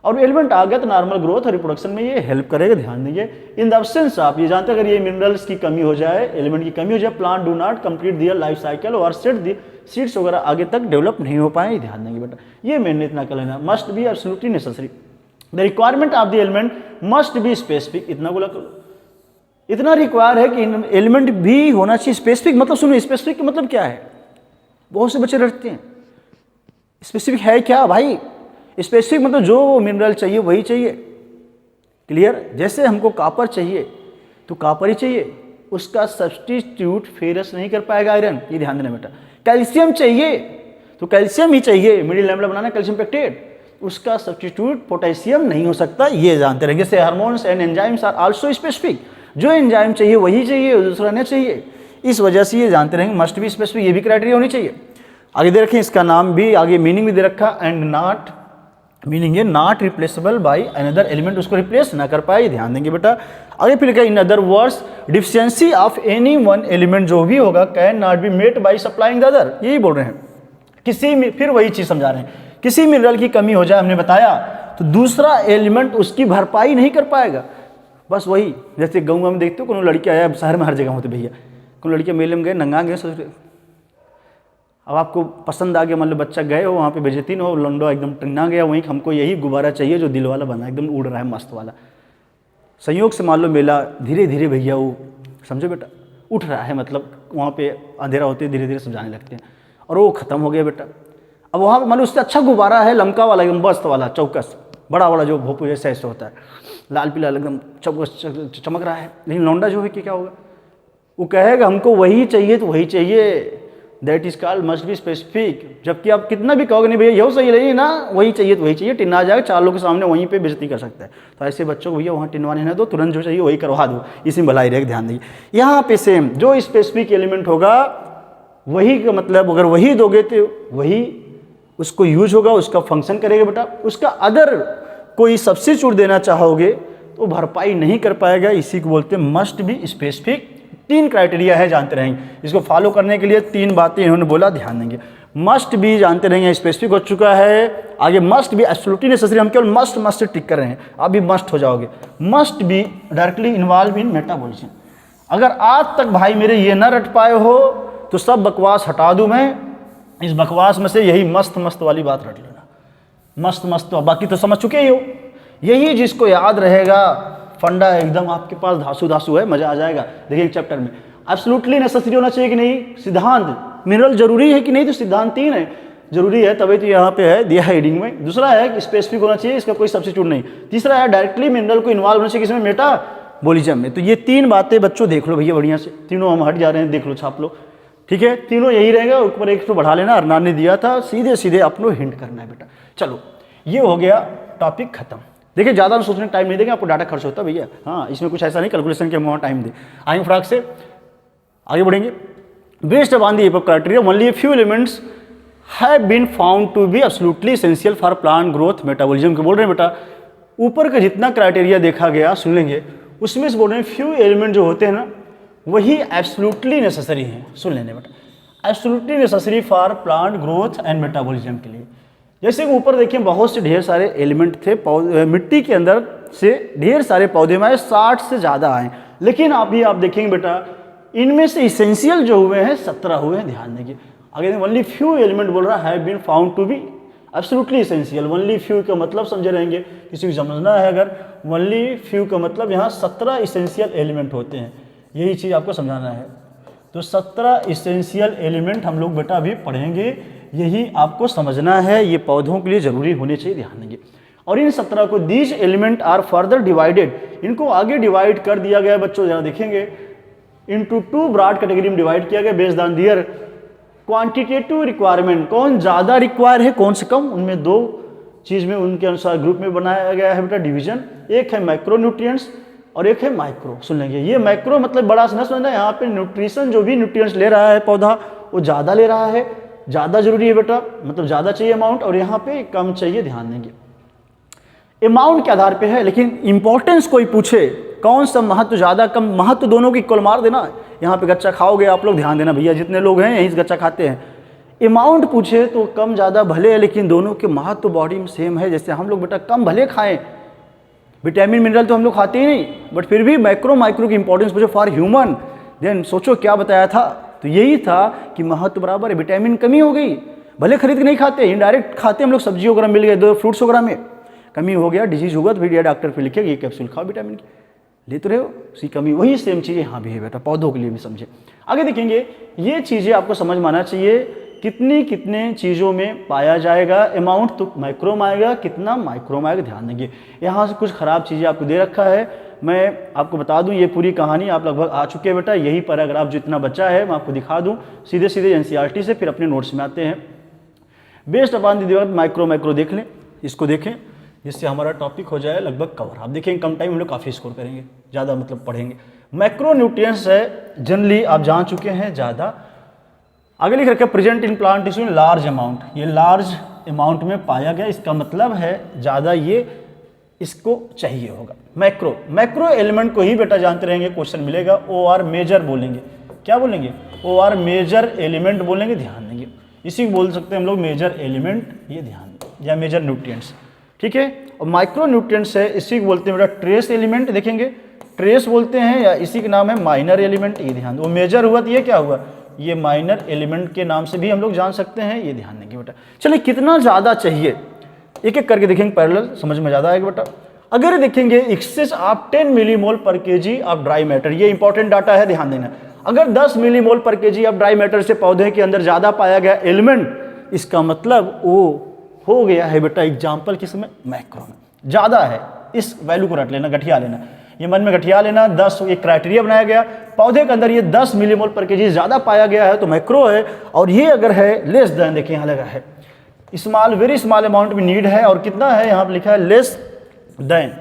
A: और एलिमेंट आ गया तो नॉर्मल ग्रोथ और रिप्रोडक्शन में ये हेल्प करेगा, ध्यान दीजिए। इन द एब्सेंस आप ये जानते हैं, अगर ये मिनरल्स की कमी हो जाए, एलिमेंट की कमी हो जाए, plant do not complete their life cycle और सेट दी सीड्स वगैरह आगे तक डेवलप नहीं हो पाए, ध्यान देंगे बेटा, ये मैंने इतना कर लेना, must be absolutely necessary, the requirement of the element must be specific, इतना बोला करो, इतना रिक्वायर है कि एलिमेंट भी होना चाहिए स्पेसिफिक। मतलब सुनो, स्पेसिफिक मतलब क्या है, बहुत से बच्चे रटते हैं, स्पेसिफिक है क्या भाई, स्पेसिफिक मतलब जो मिनरल चाहिए वही चाहिए, क्लियर, जैसे हमको कॉपर चाहिए तो कॉपर ही चाहिए, उसका सब्सटीट्यूट फेरस नहीं कर पाएगा आयरन, ये ध्यान देना बेटा। कैल्शियम चाहिए तो कैल्शियम ही चाहिए, मिडिल लैम्डा बनाना कैल्शियम पेक्टेट, उसका सब्सटीट्यूट पोटेशियम नहीं हो सकता, ये जानते रहेंगे। जैसे hormones and enzymes are also specific, जो एंजाइम चाहिए वही चाहिए, दूसरा नहीं चाहिए, इस वजह से ये जानते रहेंगे मस्ट बी स्पेसिफिक, ये भी क्राइटेरिया होनी चाहिए। आगे दे रखें, इसका नाम भी आगे मीनिंग भी दे रखा, एंड नॉट, मीनिंग है not replaceable by another element, उसको रिप्लेस ना कर पाए, ध्यान देंगे बेटा। आगे फिर क्या, in other words deficiency of any one element जो भी होगा can not be met by supplying the other, यही बोल रहे हैं। किसी में फिर वही चीज समझा रहे हैं, किसी मिनरल की कमी हो जाए, हमने बताया, तो दूसरा एलिमेंट उसकी भरपाई नहीं कर पाएगा, बस वही, जैसे गाँव में देखते हो कोनो लड़के आया, शहर में हर जगह होते भैया, कोनो लड़के मेले में गए, नंगा गए, सोच रहे अब आपको पसंद आ गया, मतलब बच्चा गए हो वहाँ पे बेइज्जती हो, लंडो एकदम टंगा गया वहीं, हमको यही गुब्बारा चाहिए जो दिल वाला बना, एकदम उड़ रहा है मस्त वाला, संयोग से मान लो मेला धीरे धीरे भैया वो समझो बेटा उठ रहा है, मतलब वहाँ पे अंधेरा होते धीरे धीरे सब जाने लगते हैं, और वो खत्म हो गया बेटा। अब वहाँ मान लो उससे अच्छा गुब्बारा है, लमका वाला एकदम मस्त वाला, चौकस बड़ा वाला जो भोपू जैसे ऐसे होता है, लाल पीला एकदम चौकस चमक रहा है, लेकिन लौंडा जो है कि क्या होगा, वो कहेगा हमको वही चाहिए तो वही चाहिए, that is called must be specific. जबकि आप कितना भी कहोगे नहीं भैया यही सही नहीं ना, वही चाहिए तो वही चाहिए, टिन्ना आ जाएगा, 4 लोगों के सामने वहीं पे बेइज्जती कर सकता है, तो ऐसे बच्चों को भैया वहाँ टिनवाने ना दो, तुरंत जो चाहिए वही करवा दो, इसी में भलाई रहेगा, ध्यान दीजिए। यहाँ पे सेम जो स्पेसिफिक एलिमेंट होगा वही का मतलब, अगर वही दोगे तो वही उसको यूज होगा, उसका फंक्शन करेगा बेटा। उसका अदर कोई सब्स्टिट्यूट देना चाहोगे तो वो भरपाई नहीं कर पाएगा। इसी को बोलते हैं मस्ट बी स्पेसिफिक। 3 क्राइटेरिया है, जानते रहेंगे। इसको फॉलो करने के लिए 3 बातें इन्होंने बोला, ध्यान देंगे। मस्ट बी जानते रहेंगे, स्पेसिफिक हो चुका है। आगे मस्ट बी एब्सोल्युटली नेसेसरी, हम केवल मस्ट टिक कर रहे हैं, आप भी मस्ट हो जाओगे। Must be directly involve in metabolism. अगर आज तक भाई मेरे ये ना रट पाए हो तो सब बकवास हटा दूं मैं, इस बकवास में से यही मस्त वाली बात रट लेना। मस्त तो बाकी तो समझ चुके ही हो। यही जिसको याद रहेगा, फंडा एकदम आपके पास धासु है, मजा आ जाएगा। देखिए एक चैप्टर में एब्सोल्युटली नेसेसरी होना चाहिए कि नहीं, सिद्धांत मिनरल जरूरी है कि नहीं, तो सिद्धांत 3 है, जरूरी है, तभी तो यहाँ पे है, दिया है हेडिंग में। दूसरा है कि स्पेसिफिक होना चाहिए, इसका कोई सब्स्टिट्यूट नहीं। तीसरा है डायरेक्टली मिनरल को इन्वॉल्व होना चाहिए, किसमें, मेटाबॉलिज्म में। तो ये 3 बातें बच्चों देख लो भैया बढ़िया से, तीनों हम हट जा रहे हैं, देख लो, छाप लो, ठीक है। तीनों यही रहेगा, ऊपर एक तो बढ़ा लेना, अरनान ने दिया था, सीधे अपनो हिंट करना है बेटा। चलो ये हो गया टॉपिक खत्म। देखिए ज़्यादा सोचने का टाइम नहीं देंगे, आपको डाटा खर्च होता है भैया। हाँ, इसमें कुछ ऐसा नहीं कैलकुलेशन के वहाँ टाइम दे। आएंगे फटाक से आगे बढ़ेंगे। Based on the above criteria only few elements have been found to be absolutely essential for plant growth metabolism के बोल रहे हैं बेटा। ऊपर का जितना क्राइटेरिया देखा गया, सुन लेंगे, उसमें से बोल रहे हैं फ्यू एलिमेंट जो होते हैं ना, वही एब्सोल्युटली नेसेसरी हैं। सुन लेने बेटा, absolutely necessary for plant growth and metabolism के लिए। जैसे ऊपर देखिए बहुत से ढेर सारे एलिमेंट थे, मिट्टी के अंदर से ढेर सारे पौधे में आए, 60 से ज़्यादा आए, लेकिन अभी आप देखेंगे बेटा इनमें से इसेंशियल जो हुए हैं 17 हुए हैं। ध्यान देंगे आगे, ओनली फ्यू एलिमेंट बोल रहा है been found to be absolutely essential. Only few का मतलब समझे रहेंगे, किसी को समझना है अगर, ओनली फ्यू का मतलब यहाँ 17 इसेंशियल एलिमेंट होते हैं, यही चीज़ आपको समझाना है। तो 17 इसेंशियल एलिमेंट हम लोग बेटा अभी पढ़ेंगे, यही आपको समझना है, ये पौधों के लिए जरूरी होने चाहिए, ध्यान देंगे। और इन 17 को these element are further divided, इनको आगे डिवाइड कर दिया गया बच्चों, जरा देखेंगे, इनटू 2 ब्रॉड कैटेगरी में डिवाइड किया गया based on their quantitative requirement. कौन ज़्यादा रिक्वायर है, कौन से कम, उनमें 2 चीज़ में उनके अनुसार ग्रुप में बनाया गया है बेटा डिवीजन। एक है मैक्रो न्यूट्रिएंट्स और एक है माइक्रो। सुन लेंगे, ये मैक्रो मतलब बड़ा से ना समझना, यहाँ पे न्यूट्रिशन जो भी न्यूट्रिएंट्स ले रहा है पौधा वो ज़्यादा ले रहा है, ज़्यादा जरूरी है बेटा, मतलब ज़्यादा चाहिए अमाउंट, और यहाँ पे कम चाहिए, ध्यान देंगे। अमाउंट के आधार पे है, लेकिन इंपॉर्टेंस कोई पूछे कौन सा महत्व ज़्यादा कम, महत्व दोनों की इक्वल मार देना। यहाँ पे गच्चा खाओगे आप लोग, ध्यान देना भैया, जितने लोग हैं यहीं से गच्चा खाते हैं। अमाउंट पूछे तो कम ज़्यादा भले है, लेकिन दोनों के महत्व बॉडी में सेम है। जैसे हम लोग बेटा कम भले खाएं, विटामिन मिनरल तो हम लोग खाते ही नहीं, बट फिर भी माइक्रो की इंपॉर्टेंस पूछो फॉर ह्यूमन, देन सोचो क्या बताया था, तो यही था कि महत्व बराबर है। विटामिन कमी हो गई, भले खरीद के नहीं खाते, इनडायरेक्ट खाते हम लोग, सब्जी वगैरह मिल गए, 2 फ्रूट्स वगैरह में, कमी हो गया, डिजीज होगा, तो फिर डॉक्टर फिर लिखेगा ये कैप्सूल खाओ विटामिन की, ले तो रहे हो, उसकी कमी, वही सेम चीज़ यहाँ भी है बेटा, पौधों के लिए भी समझे। आगे देखेंगे, ये चीज़ें आपको समझ में आना चाहिए, कितने चीज़ों में पाया जाएगा अमाउंट, तो माइक्रो में आएगा, कितना माइक्रो में आएगा, ध्यान देंगे। यहाँ से कुछ ख़राब चीज़ें आपको दे रखा है, मैं आपको बता दूं, ये पूरी कहानी आप लगभग आ चुके हैं बेटा, यही पैराग्राफ जो इतना बचा है मैं आपको दिखा दूं सीधे एनसीईआरटी से, फिर अपने नोट्स में आते हैं। बेस्ड अपॉन दी दिवार माइक्रो देख लें, इसको देखें, जिससे हमारा टॉपिक हो जाए लगभग कवर। आप देखेंगे कम टाइम हम लोग काफ़ी स्कोर करेंगे, ज़्यादा मतलब पढ़ेंगे। मैक्रो न्यूट्रिएंट्स है, जनरली आप जान चुके हैं ज़्यादा। आगे लिख रखा है present in plant tissue in large amount, ये लार्ज अमाउंट में पाया गया, इसका मतलब है ज़्यादा ये इसको चाहिए होगा। मैक्रो एलिमेंट को ही बेटा जानते रहेंगे, क्वेश्चन मिलेगा, OR मेजर बोलेंगे, क्या बोलेंगे, OR मेजर एलिमेंट बोलेंगे, ध्यान देंगे, इसी को बोल सकते हैं हम लोग मेजर एलिमेंट, ये ध्यान दें, या मेजर न्यूट्रिएंट्स, ठीक है। और माइक्रो न्यूट्रिएंट्स है, इसी को बोलते हैं बेटा ट्रेस एलिमेंट, देखेंगे ट्रेस बोलते हैं, या इसी का नाम है माइनर एलिमेंट, ये ध्यान दो। मेजर हुआ तो ये क्या हुआ, ये माइनर एलिमेंट के नाम से भी हम लोग जान सकते हैं, ये ध्यान देंगे बेटा। चलिए कितना ज़्यादा चाहिए एक एक करके देखेंगे, पैरेलल समझ में ज़्यादा आएगा बेटा। अगर देखेंगे एक्सेस ऑफ 10 मिलीमोल पर केजी ऑफ ड्राई मैटर, ये इंपॉर्टेंट डाटा है, ध्यान देना। अगर 10 मिलीमोल पर केजी ऑफ ड्राई मैटर से पौधे के अंदर ज़्यादा पाया गया एलिमेंट, इसका मतलब वो हो गया है बेटा एग्जाम्पल किसमें, मैक्रो में ज़्यादा है। इस वैल्यू को रट लेना, गठिया लेना, ये मन में गठिया लेना। 10 एक क्राइटेरिया बनाया गया, पौधे के अंदर ये 10 मिलीमोल पर केजी ज़्यादा पाया गया है तो मैक्रो है, और ये अगर है लेस देन, देखिए यहाँ लगा है स्मॉल, वेरी स्मॉल अमाउंट में नीड है, और कितना है यहाँ पे लिखा है लेस देन,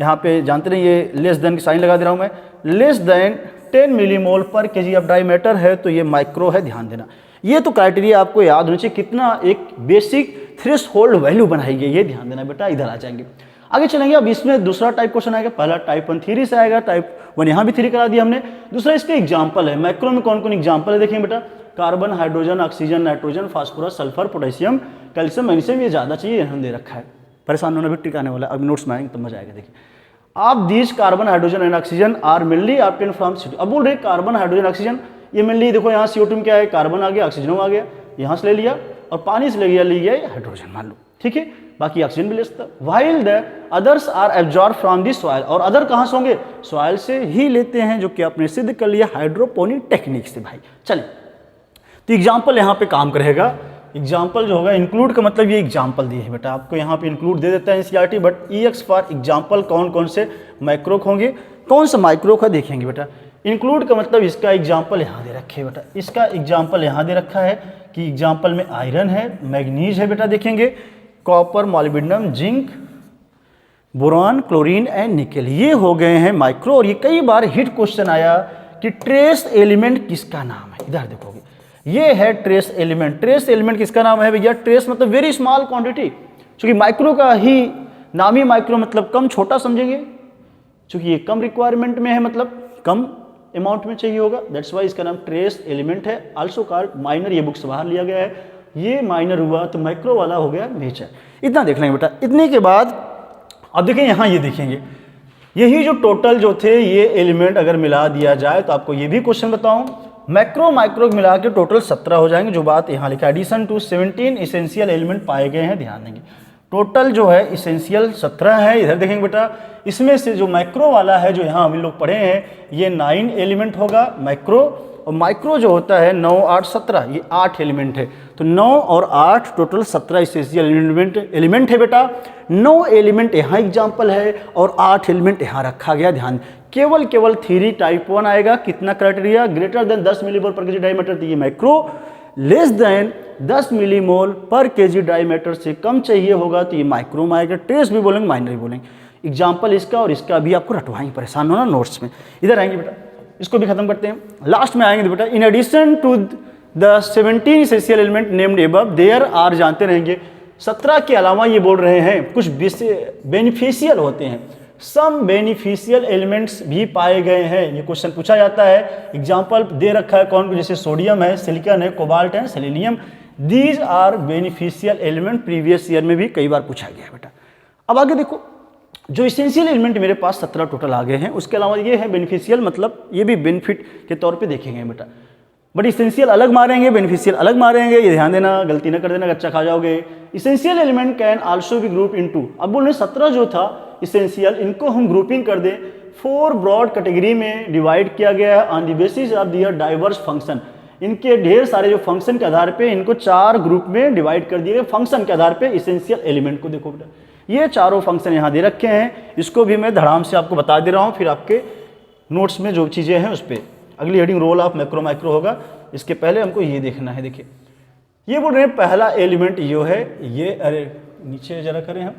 A: यहाँ पे जानते नहीं ये लेस देन की साइन लगा दे रहा हूँ मैं, लेस देन 10 मिलीमोल पर केजी ऑफ ड्राई मैटर है तो ये माइक्रो है, ध्यान देना। ये तो क्राइटेरिया आपको याद होना चाहिए, कितना एक बेसिक थ्रेशोल्ड वैल्यू बनाई गई, ये ध्यान देना बेटा, इधर आ जाएंगे। आगे चलेंगे, अब इसमें दूसरा टाइप क्वेश्चन आएगा, पहला टाइप 1 थ्योरी से आएगा, टाइप 1 यहाँ भी थ्योरी करा दिया हमने। दूसरा इसके एग्जाम्पल है, माइक्रो में कौन कौन एग्जाम्पल है देखिए बेटा, carbon, hydrogen, oxygen, nitrogen, phosphorus, sulphur, potassium, calcium, magnesium, ये ज़्यादा चाहिए यहाँ दे रखा है, परेशान होना भी टिकाने वाला, अब नोट्स में आएंगे तो मजा आएगा। देखिए आप these carbon, hydrogen and oxygen are mainly obtain from CO2। अब बोल रहे कार्बन, हाइड्रोजन, ऑक्सीजन, ये मेनली देखो यहाँ CO2 में क्या है, कार्बन आ गया, ऑक्सीजन आ गया, यहाँ से ले लिया, और पानी से ले गया हाइड्रोजन मान लो, ठीक है, बाकी ऑक्सीजन भी ले सकता। While the others are absorb from the soil, और अदर कहाँ से होंगे, सॉइल से ही लेते हैं, जो कि आपने सिद्ध कर लिया हाइड्रोपोनिक टेक्निक से भाई। चलें तो एग्जाम्पल यहाँ पे काम करेगा, एग्जाम्पल जो होगा, इंक्लूड का मतलब ये एग्जाम्पल दिए है बेटा, आपको यहाँ पे इंक्लूड दे देता है NCERT, but EX for example कौन कौन से माइक्रो होंगे, कौन सा माइक्रो का देखेंगे बेटा। इंक्लूड का मतलब इसका एग्जाम्पल यहाँ दे रखे बेटा, इसका एग्जाम्पल यहाँ दे रखा है कि एग्जाम्पल में आयरन है, मैग्नीज है बेटा, देखेंगे copper, molybdenum, zinc, boron, chlorine and nickel, ये हो गए हैं माइक्रो। और ये कई बार हिट क्वेश्चन आया कि ट्रेस एलिमेंट किसका नाम है, इधर देखोगे ये है ट्रेस एलिमेंट। ट्रेस एलिमेंट किसका नाम है भैया, ट्रेस मतलब वेरी स्मॉल क्वांटिटी, क्योंकि माइक्रो का ही नाम ही माइक्रो मतलब कम, छोटा समझेंगे, क्योंकि ये कम रिक्वायरमेंट में है, मतलब कम अमाउंट में चाहिए होगा, दैट्स वाई इसका नाम ट्रेस एलिमेंट है। आल्सो कॉल्ड माइनर, ये बुक से बाहर लिया गया है, ये माइनर हुआ तो माइक्रो वाला हो गया मेजर। इतना देख लेंगे बेटा। इतने के बाद अब देखें यहाँ, ये देखेंगे यही जो टोटल जो थे ये एलिमेंट अगर मिला दिया जाए तो आपको ये भी क्वेश्चन बताऊं, मैक्रो माइक्रो मिला के टोटल 17 हो जाएंगे, जो बात यहाँ लिखा है, एडिशन टू 17 इसेंशियल एलिमेंट पाए गए हैं, ध्यान देंगे टोटल जो है इसेंशियल 17 है। इधर देखेंगे बेटा, इसमें से जो माइक्रो वाला है जो यहाँ हम लोग पढ़े हैं, ये 9 एलिमेंट होगा माइक्रो, और माइक्रो जो होता है 9, 8, 17, ये 8 एलिमेंट है, तो 9 और 8 टोटल 17 इसेंशियल एलिमेंट है बेटा। 9 एलिमेंट यहाँ एग्जाम्पल है और 8 एलिमेंट यहाँ रखा गया, ध्यान। केवल थ्योरी टाइप 1 आएगा, कितना क्राइटेरिया, ग्रेटर देन 10 मिलीमोल पर केजी डाईमीटर, तो ये माइक्रो, लेस देन 10 मिलीमोल पर केजी डाईमीटर से कम चाहिए होगा तो ये माइक्रो में आएगा। ट्रेस भी बोलेंगे, माइनर भी बोलेंगे। एग्जाम्पल इसका और इसका भी आपको रटवाएंगे, परेशान होना नोट्स में। इधर आएंगे बेटा, इसको भी खत्म करते हैं, लास्ट में आएंगे बेटा। In addition to the 17 essential element named above there are, जानते रहेंगे 17 के अलावा ये बोल रहे हैं कुछ बेनिफिशियल होते हैं, सम बेनिफिशियल एलिमेंट्स भी पाए गए हैं। ये क्वेश्चन पूछा जाता है, एग्जाम्पल दे रखा है कौन को, जैसे सोडियम है, सिलिकॉन है, कोबाल्ट है, selenium, these are beneficial element, previous year में भी कई बार पूछा गया है बेटा। अब आगे देखो, जो इसेंशियल एलिमेंट मेरे पास 17 टोटल आ गए हैं, उसके अलावा ये है बेनिफिशियल, मतलब ये भी बेनिफिट के तौर पे देखेंगे बेटा, बट इसेंशियल अलग मारेंगे, बेनिफिशियल अलग मारेंगे, ये ध्यान देना, गलती ना कर देना, अच्छा खा जाओगे। Essential element can also be group into, अब बोल रहे 17 जो था इसेंशियल, इनको हम ग्रुपिंग कर दें 4 ब्रॉड कैटेगरी में डिवाइड किया गया है on the basis of their diverse function. इनके ढेर सारे जो फंक्शन के आधार पे इनको 4 ग्रुप में डिवाइड कर दिए गए, फंक्शन के आधार पे इसेंशियल एलिमेंट को। देखो बेटा, ये चारों फंक्शन यहाँ दे रखे हैं, इसको भी मैं धड़ाम से आपको बता दे रहा हूँ, फिर आपके नोट्स में जो चीज़ें हैं उस पर अगली heading role of macro micro होगा। इसके पहले हमको ये देखना है, देखिए ये बोल रहे हैं पहला एलिमेंट जो है ये, अरे नीचे जरा करें हम,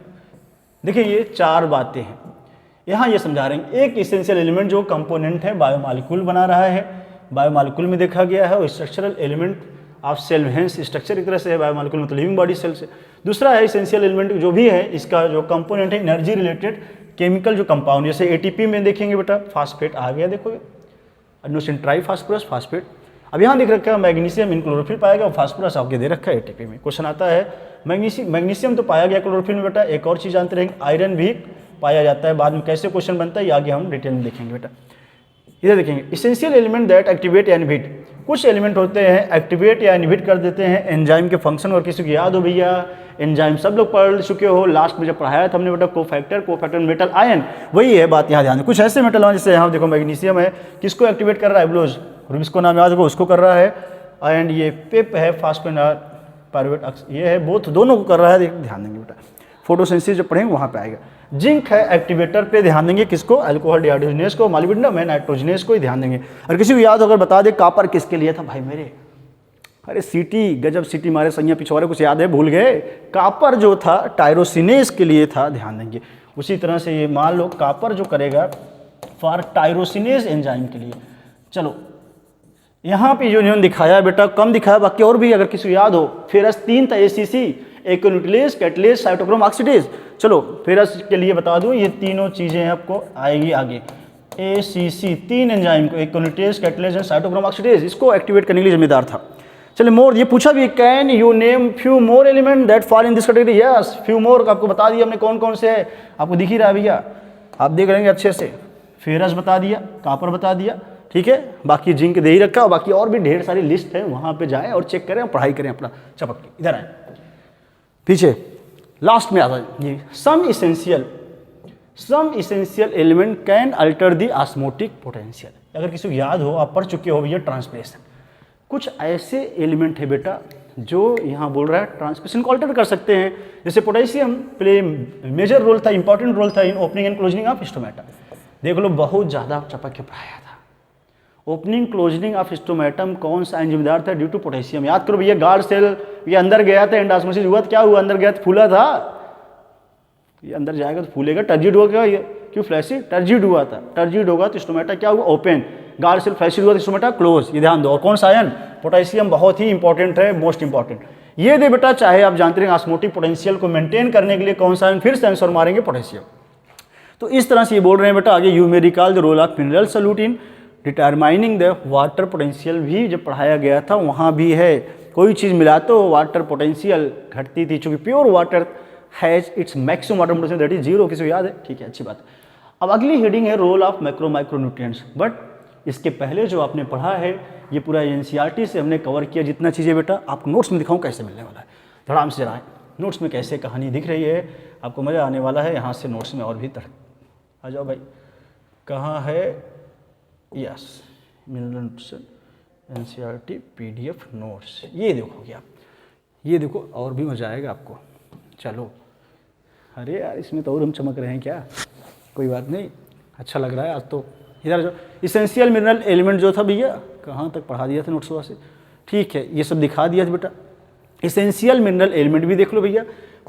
A: देखिए ये 4 बातें हैं यहाँ, ये समझा रहे हैं। एक इसेंशियल एलिमेंट जो कंपोनेंट है, बायोमॉलिक्यूल बना रहा है, बायोमॉलिक्यूल में देखा गया है, और structural element of cell, hence structure एक तरह से है बायोमॉलिक्यूल मतलब लिविंग बॉडी सेल से। दूसरा है इसेंशियल एलिमेंट जो भी है, इसका जो कंपोनेंट है एनर्जी रिलेटेड केमिकल जो कंपाउंड, जैसे एटीपी में देखेंगे बेटा, फास्फेट आ गया, देखोगे एडिनोसिन ट्राइफॉस्फोरस फास्फेट। अब यहाँ देख रखा है मैग्नीशियम इन क्लोरोफिल पाया गया, फास्फोरस आपके दे रखा है एटीपी में। क्वेश्चन आता है मैग्नीशियम तो पाया गया क्लोरोफिल में बेटा, एक और चीज़ जानते रहेंगे, आयरन भी पाया जाता है, बाद में कैसे क्वेश्चन बनता है ये आगे हम डिटेल में देखेंगे बेटा। इधर देखेंगे इसेंशियल एलिमेंट दैट एक्टिवेट या इनहिबिट, कुछ एलिमेंट होते हैं एक्टिवेट या इनहिबिट कर देते हैं एंजाइम के फंक्शन। और किसी को याद हो भैया, एंजाइम सब लोग पढ़ चुके हो, लास्ट में जब पढ़ाया था हमने बेटा कोफैक्टर मेटल आयन, वही है बात यहाँ ध्यान। कुछ ऐसे मेटल हैं जैसे यहाँ देखो मैग्नीशियम है, किसको एक्टिवेट कर रहा है, ब्लोज, रुबिस्को नाम याद होगा उसको कर रहा है, एंड ये पेप है फास्फोपायरुवेट, ये है बोथ, दोनों को कर रहा है, ध्यान देंगे बेटा। फोटोसिंथेसिस जब पढ़ेंगे वहाँ पे आएगा। जिंक है एक्टिवेटर पे, ध्यान देंगे किसको, अल्कोहल डिहाइड्रोजनेस को, मॉलिब्डेनम है नाइट्रोजनेस को ही ध्यान देंगे। और किसी को याद होकर बता दे कॉपर किसके लिए था भाई मेरे, अरे सीटी गजब सीटी मारे सैया पिछवाड़े, कुछ याद है भूल गए। कॉपर जो था टायरोसिनेस के लिए था, ध्यान देंगे। उसी तरह से ये मान लो कॉपर जो करेगा फॉर टायरोसिनेस एंजाइम के लिए। चलो यहाँ पे जो इन्होंने दिखाया बेटा कम दिखाया, बाकी और भी अगर किसी को याद हो, फेरस 3 था ACC, activase, catalase, cytochrome oxidase, चलो फेरस के लिए बता दूं, ये तीनों चीज़ें आपको आएगी आगे। ACC 3 एंजाइम को, एक कोनिटेज, कैटलेज एंड साइटोक्रोम ऑक्सीडेज, इसको एक्टिवेट करने के लिए जिम्मेदार था। चलिए मोर, ये पूछा भी, can you name few more element that fall in this category? Yes, few more का आपको बता दिया हमने कौन कौन से है, आपको दिख ही रहा है भैया, आप देख रहेंगे अच्छे से। फेरस बता दिया, कॉपर बता दिया, ठीक है, बाकी जिंक दे ही रखा, और बाकी और भी ढेर सारी लिस्ट है, वहाँ पे जाएं और चेक करें और पढ़ाई करें अपना चपक के। इधर आए पीछे, लास्ट में आता है जी, some essential element can alter the osmotic potential. अगर किसी को याद हो, आप पढ़ चुके हो भैया ट्रांसपिरेशन, कुछ ऐसे एलिमेंट है बेटा जो यहाँ बोल रहा है ट्रांसपिरेशन को अल्टर कर सकते हैं। जैसे पोटेशियम प्ले मेजर रोल था, इंपॉर्टेंट रोल था इन opening and closing of stomata. देख लो बहुत ज़्यादा चपक के पढ़ाया था। ओपनिंग क्लोजिंग ऑफ स्टोमेटम कौन सा जिम्मेदार था? Due to potassium. याद करो भैया, गार्ड सेल ये अंदर गया था, एंडोस्मोसिस हुआ तो क्या हुआ? अंदर गया तो फूला था, ये अंदर जाएगा तो फूलेगा। टर्जिड हुआ क्या? ये क्यों फ्लैसी? टर्जिड हुआ था, टर्जिड होगा तो स्टोमेटा क्या हुआ? ओपन। गार्ड सेल फ्लैसी हुआ तो स्टोमेटा क्लोज। ये ध्यान दो। और कौन सा आयन? पोटेशियम, बहुत ही इंपॉर्टेंट है, मोस्ट इंपॉर्टेंट। ये दे बेटा, चाहे आप जानते हैं ऑस्मोटिक पोटेंशियल को मेंटेन करने के लिए कौन सा आयन, फिर से आंसर मारेंगे पोटेशियम। तो इस तरह से ये बोल रहे हैं बेटा आगे, you may recall the role of mineral solute in determining the water potential, भी जब पढ़ाया गया था वहाँ भी है। कोई चीज़ मिला तो वाटर पोटेंशियल घटती थी, चूंकि pure water has its maximum water potential that is zero. किसी को याद है? ठीक है, अच्छी बात। अब अगली हेडिंग है role of macro micronutrients. But इसके पहले जो आपने पढ़ा है ये पूरा एनसीईआरटी से हमने कवर किया जितना चीज़ें बेटा, आपको नोट्स में दिखाऊँ कैसे मिलने वाला है। धड़ाम से जरा नोट्स में कैसे कहानी दिख रही है, आपको मज़ा आने वाला है। यहाँ से नोट्स में और भी आ जाओ भाई, कहाँ है? Yes, mineral nutrition NCERT PDF notes, ये देखोगे आप, ये देखो और भी मज़ा आएगा आपको। चलो, अरे यार इसमें तो और हम चमक रहे हैं क्या? कोई बात नहीं, अच्छा लग रहा है आज तो। इधर जो इसेंशियल मिनरल एलिमेंट जो था भैया, कहाँ तक पढ़ा दिया था नोट्स से? ठीक है, ये सब दिखा दिया बेटा। इसेंशियल मिनरल एलिमेंट भी देख लो भैया।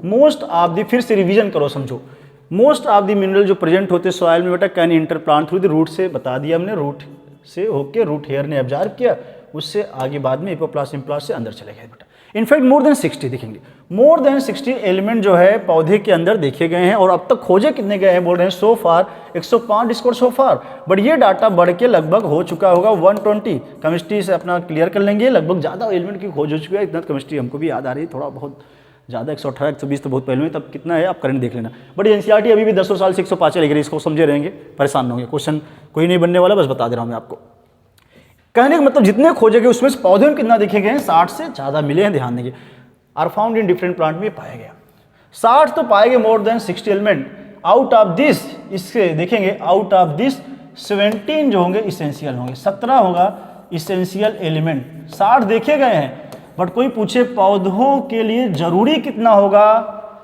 A: मोस्ट ऑफ दी, फिर से रिवीजन करो, समझो। मोस्ट ऑफ द मिनरल जो प्रेजेंट होते हैं सॉइल में बेटा can enter plant through the root से, बता दिया हमने, रूट से होके रूट हेयर ने ऑब्जर्व किया, उससे आगे बाद में एपोप्लाज्म प्लास्ट से अंदर चले गए बेटा। इनफैक्ट मोर देन 60 दिखेंगे, मोर देन 60 एलिमेंट जो है पौधे के अंदर देखे गए हैं। और अब तक खोजे कितने गए हैं? बोल रहे हैं सो फार 105 डिस्कोवर सो फार। बट ये डाटा बढ़ के लगभग हो चुका होगा 120। केमिस्ट्री से अपना क्लियर कर लेंगे, लगभग ज़्यादा एलिमेंट की खोज हो चुकी है। इतना केमिस्ट्री हमको भी याद आ रही है, थोड़ा बहुत ज़्यादा 118 120 तो बहुत पहले में, तब कितना है आप करंट देख लेना। बट एनसीईआरटी अभी भी 10 साल से 105 चलेगी, इसको समझे रहेंगे, परेशान न होंगे। क्वेश्चन कोई नहीं बनने वाला, बस बता दे रहा हूँ मैं आपको। कहने का मतलब जितने खोजे गए उसमें से पौधे में कितना देखे गए हैं? 60 से ज़्यादा मिले हैं, ध्यान देंगे। Are found in different plant में पाया गया 60 तो पाए गए, more than 60 element. Out of this, इससे देखेंगे, आउट ऑफ दिस 17 जो होंगे इसेंशियल होंगे, 17 होगा इसेंशियल एलिमेंट। 60 देखे गए हैं, बट कोई पूछे पौधों के लिए जरूरी कितना होगा,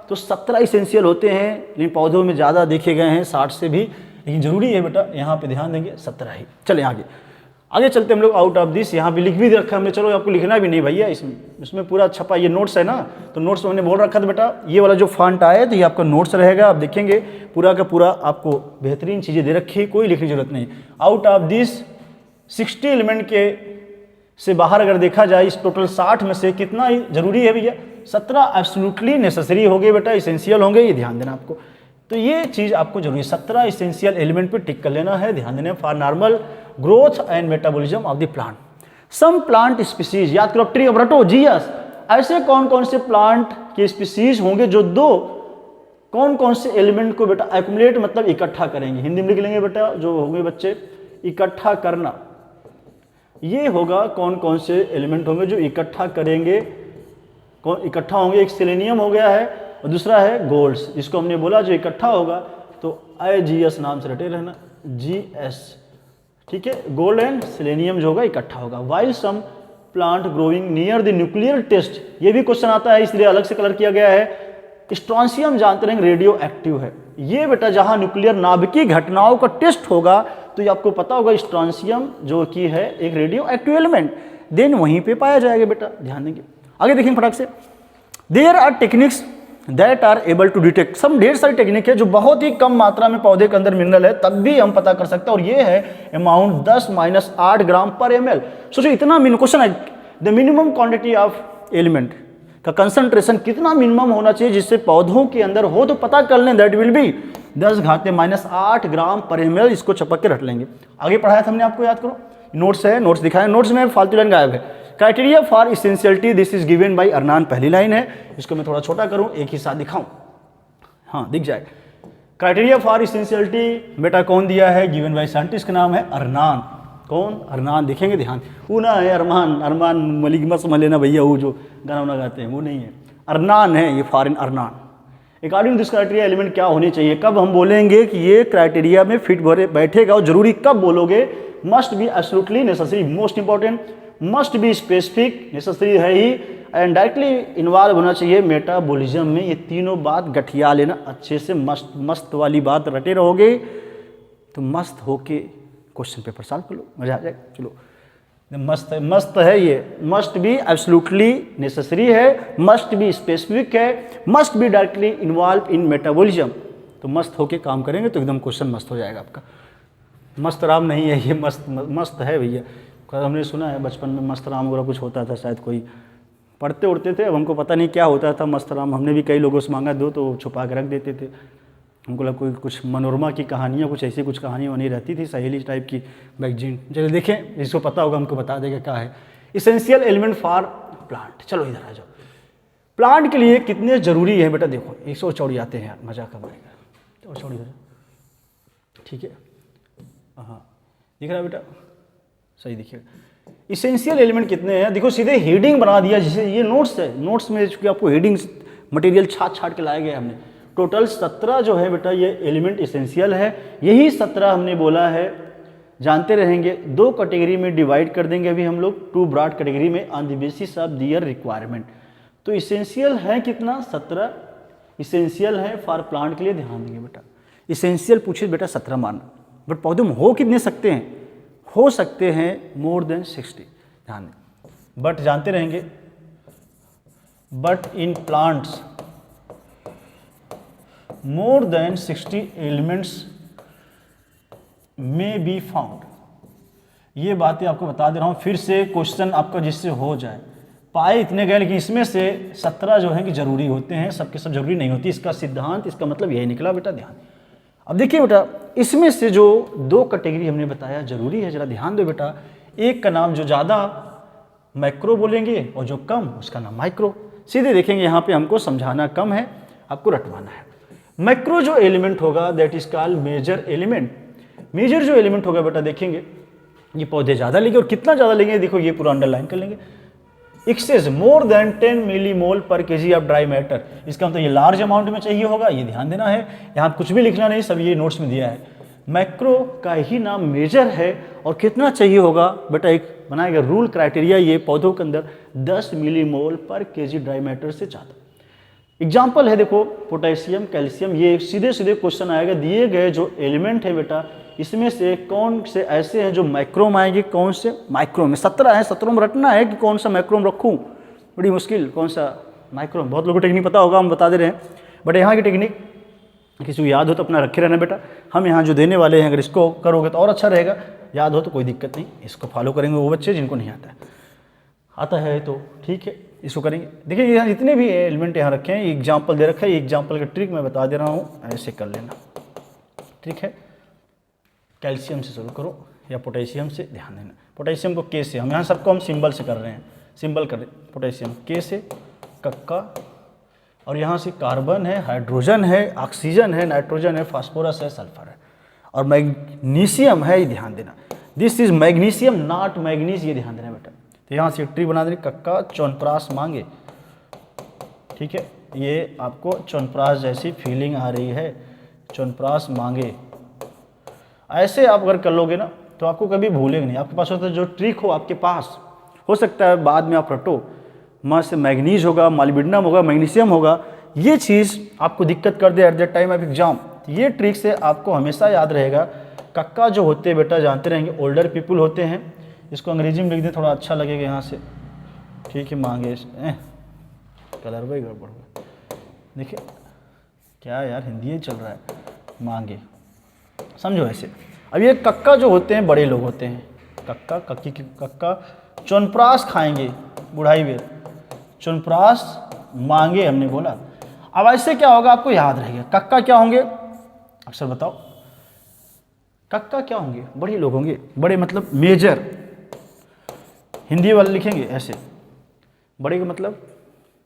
A: तो 17 इसेंशियल होते हैं, लेकिन पौधों में ज़्यादा देखे गए हैं 60 से भी, लेकिन जरूरी है बेटा, यहाँ पे ध्यान देंगे 17 ही। चले आगे आगे चलते हम लोग। आउट ऑफ दिस यहाँ भी लिख भी रखा हमने, चलो आपको लिखना भी नहीं भैया, इसमें पूरा छपा, ये नोट्स है ना, तो नोट्स में हमने बोल रखा था बेटा, ये वाला जो फॉन्ट आया तो ये आपका नोट्स रहेगा। आप देखेंगे पूरा का पूरा आपको बेहतरीन चीज़ें दे रखी है, कोई लिखने की जरूरत नहीं। आउट ऑफ दिस 60 एलिमेंट के से बाहर अगर देखा जाए, इस टोटल 60 में से कितना जरूरी है भैया? 17 एब्सोल्युटली नेसेसरी हो गए बेटा, इसेंशियल होंगे, ये ध्यान देना आपको। तो ये चीज़ आपको जरूरी है, 17 इसेंशियल एलिमेंट पे टिक कर लेना है, ध्यान देना। For normal growth and metabolism of the plant. Some plant species, याद करो, ट्री ऑफ रटो जीएस, ऐसे कौन कौन से प्लांट के स्पीसीज होंगे जो दो कौन कौन से एलिमेंट को बेटा एक्युमुलेट, मतलब इकट्ठा करेंगे। हिंदी में लिख लेंगे बेटा, जो होंगे बच्चे, इकट्ठा करना। ये होगा कौन कौन से एलिमेंट होंगे जो इकट्ठा करेंगे, कौन इकट्ठा होंगे? एक सेलेनियम हो गया है और दूसरा है गोल्ड्स, जिसको हमने बोला जो इकट्ठा होगा तो IGS नाम से रटे रहना, GS, ठीक है। गोल्ड एंड सेलेनियम जो होगा इकट्ठा होगा। While some plant growing near the nuclear test, ये भी क्वेश्चन आता है, इसलिए अलग से कलर किया गया है। स्ट्रॉन्सियम जानते रहेंगे रेडियो एक्टिव है, ये बेटा जहां न्यूक्लियर नाभिकीय घटनाओं का टेस्ट होगा तो ये आपको पता होगा स्ट्रॉन्सियम जो कि है एक रेडियो एक्टिव एलिमेंट, देन वहीं पे पाया जाएगा बेटा, ध्यान देंगे। आगे देखेंगे फटाक से। There are techniques that are able to detect, सब ढेर सारी टेक्निक है जो बहुत ही कम मात्रा में पौधे के अंदर मिनरल है तब भी हम पता कर सकते हैं, और ये है अमाउंट 10-8 ग्राम पर ml। सोचो इतना क्वेश्चन है, the minimum quantity of element का कंसंट्रेशन कितना मिनिमम होना चाहिए जिससे पौधों के अंदर हो, तो पता कर लें, दैट विल बी 10⁻⁸ ग्राम पर ml। इसको चपक के रख लेंगे। आगे पढ़ाया था हमने, आपको याद करो, नोट्स है, नोट्स दिखाया, नोट्स में फालतू लाइन गायब है। Criteria for essentiality this is given by Arnon, पहली लाइन है। इसको मैं थोड़ा छोटा करूं, एक ही साथ दिखाऊं, हाँ दिख जाए। क्राइटेरिया फॉर इसेंशियलिटी बेटा कौन दिया है, गिवन बाय साइंटिस्ट का नाम है अरनान। कौन, अरनान, दिखेंगे ध्यान, वो ना है अरमान, अरमान मलिक मस लेना भैया, वो जो गाना वाना गाते हैं वो नहीं है, अरनान है ये, foreign Arnon. According to this criteria element क्या होने चाहिए, कब हम बोलेंगे कि ये क्राइटेरिया में फिट बैठेगा, और जरूरी कब बोलोगे, must be absolutely necessary, most important, must be specific, necessary है ही, एंड डायरेक्टली इन्वॉल्व होना चाहिए मेटाबॉलिज्म में। ये तीनों बात गठिया लेना अच्छे से, मस्त मस्त वाली बात रटे रहोगे तो मस्त होके क्वेश्चन पेपर सॉल्व कर लो, मजा आ जाएगा। चलो, मस्त है, मस्त है ये, मस्ट बी एब्सोल्युटली नेसेसरी है, मस्ट बी स्पेसिफिक है, must be directly involve in metabolism. तो मस्त होके काम करेंगे तो एकदम क्वेश्चन मस्त हो जाएगा आपका। मस्त राम नहीं है ये, मस्त मस्त है भैया। हमने सुना है बचपन में मस्त राम वगैरह कुछ होता था, शायद कोई पढ़ते उड़ते थे, अब हमको पता नहीं क्या होता था मस्त राम। हमने भी कई लोगों से मांगा दो तो छुपा के रख देते थे। हमको लगा कोई कुछ मनोरमा की कहानियाँ, कुछ ऐसी कुछ कहानियाँ बनी रहती थी, सहेली टाइप की मैगजीन। चलिए देखें, जिसको पता होगा हमको बता देगा क्या है। Essential element for plant. चलो इधर आ जाओ, प्लांट के लिए कितने जरूरी है बेटा, देखो 100 आते हैं यार, मजा कब आएगा। 100 इधर, ठीक है, हाँ दिख रहा है बेटा, सही दिखेगा। इसेंशियल एलिमेंट कितने हैं, देखो सीधे हेडिंग बना दिया, जिसे ये नोट्स है, नोट्स में चूँकि आपको हेडिंग मटेरियल छाट के लाए गए हमने। टोटल 17 जो है बेटा ये एलिमेंट इसेंशियल है, यही 17 हमने बोला है, जानते रहेंगे। 2 कैटेगरी में डिवाइड कर देंगे अभी हम लोग, 2 ब्रॉड कैटेगरी में, on the basis of their requirement. तो इसेंशियल है कितना, 17 इसेंशियल है फॉर प्लांट के लिए, ध्यान देंगे बेटा। इसेंशियल पूछिए बेटा 17 मानना, बट पौधे में हो कितने सकते हैं, हो सकते हैं मोर देन 60, ध्यान दें। बट जानते रहेंगे, but in plants more than 60 elements may be found। ये बातें आपको बता दे रहा हूँ, फिर से क्वेश्चन आपका जिससे हो जाए। पाए इतने गए, लेकिन इसमें से 17 जो है कि जरूरी होते हैं, सबके सब जरूरी नहीं होती। इसका सिद्धांत, इसका मतलब यही निकला बेटा, ध्यान। अब देखिए बेटा, इसमें से जो 2 कैटेगरी हमने बताया जरूरी है, जरा ध्यान दो बेटा। एक का नाम जो ज़्यादा मैक्रो बोलेंगे और जो कम उसका नाम माइक्रो। सीधे देखेंगे यहाँ पे हमको समझाना कम है, आपको रटवाना है। मैक्रो जो एलिमेंट होगा that is called major element. Major जो एलिमेंट होगा बेटा, देखेंगे ये पौधे ज़्यादा लेंगे, और कितना ज़्यादा लेंगे देखो, ये पूरा अंडरलाइन कर लेंगे। एक्सेस मोर देन 10 मिलीमोल पर केजी ऑफ ड्राई मैटर, इसका मतलब ये लार्ज अमाउंट में चाहिए होगा, ये ध्यान देना है। यहाँ कुछ भी लिखना नहीं, सब ये नोट्स में दिया है। मैक्रो का ही नाम मेजर है, और कितना चाहिए होगा बेटा, एक बनाएगा रूल क्राइटेरिया, ये पौधों के अंदर 10 मिलीमोल पर केजी ड्राई मैटर से ज़्यादा। एग्जाम्पल है देखो, पोटेशियम, कैल्शियम, ये सीधे सीधे क्वेश्चन आएगा। दिए गए जो एलिमेंट है बेटा, इसमें से कौन से ऐसे हैं जो मैक्रो में आएंगे, कौन से माइक्रो में। 17 है, 17 में रटना है कि कौन सा मैक्रो में रखूँ, बड़ी मुश्किल, कौन सा माइक्रो। बहुत लोगों को टेक्निक पता होगा, हम बता दे रहे हैं, बट यहाँ की टेक्निक किसी को याद हो तो अपना रखे रहना बेटा। हम यहाँ जो देने वाले हैं, अगर इसको करोगे तो और अच्छा रहेगा, याद हो तो कोई दिक्कत नहीं, इसको फॉलो करेंगे वो बच्चे जिनको नहीं आता है तो ठीक है, इसको करेंगे। देखिए यहाँ जितने भी एलिमेंट यहाँ रखे हैं, एग्जाम्पल दे रखा है, एग्जाम्पल का ट्रिक मैं बता दे रहा हूँ, ऐसे कर लेना, ठीक है। कैल्शियम से शुरू करो या पोटेशियम से, ध्यान देना। पोटेशियम को के से, हम यहाँ सबको हम सिंबल से कर रहे हैं, सिंबल कर रहे हैं। पोटेशियम के से कक्का, और यहाँ से कार्बन है, हाइड्रोजन है, ऑक्सीजन है, नाइट्रोजन है, फास्फोरस है, सल्फर है, और मैग्नीशियम है, ये ध्यान देना। This is magnesium not manganese, ये ध्यान देना बेटा। तो यहाँ से ट्री बना देंगे, कक्का च्यवनप्राश मांगे, ठीक है। ये आपको च्यवनप्राश जैसी फीलिंग आ रही है, च्यवनप्राश मांगे, ऐसे आप अगर कर लोगे ना तो आपको कभी भूलेंगे नहीं। आपके पास होता है जो ट्रिक हो आपके पास, हो सकता है बाद में आप रटो, माँ से मैग्नीज होगा, मॉलिब्डेनम होगा, मैग्नीशियम होगा, ये चीज़ आपको दिक्कत कर दे at the time of exam. ये ट्रिक से आपको हमेशा याद रहेगा। कक्का जो होते हैं बेटा, जानते रहेंगे ओल्डर पीपुल होते हैं, इसको अंग्रेजी में लिख दें थोड़ा अच्छा लगेगा यहाँ से, ठीक है। मांगे कलर भाई गड़बड़ हुआ, देखिए क्या यार हिंदी चल रहा है, मांगे समझो ऐसे। अब ये कक्का जो होते हैं बड़े लोग होते हैं, कक्का कक्की की कक्का च्यवनप्राश खाएंगे बुढ़ाई में, च्यवनप्राश मांगे हमने बोला। अब ऐसे क्या होगा आपको याद रहेगा, कक्का क्या होंगे अक्सर बताओ, कक्का क्या होंगे, बड़े लोग होंगे, बड़े मतलब मेजर, हिंदी वाले लिखेंगे ऐसे, बड़े का मतलब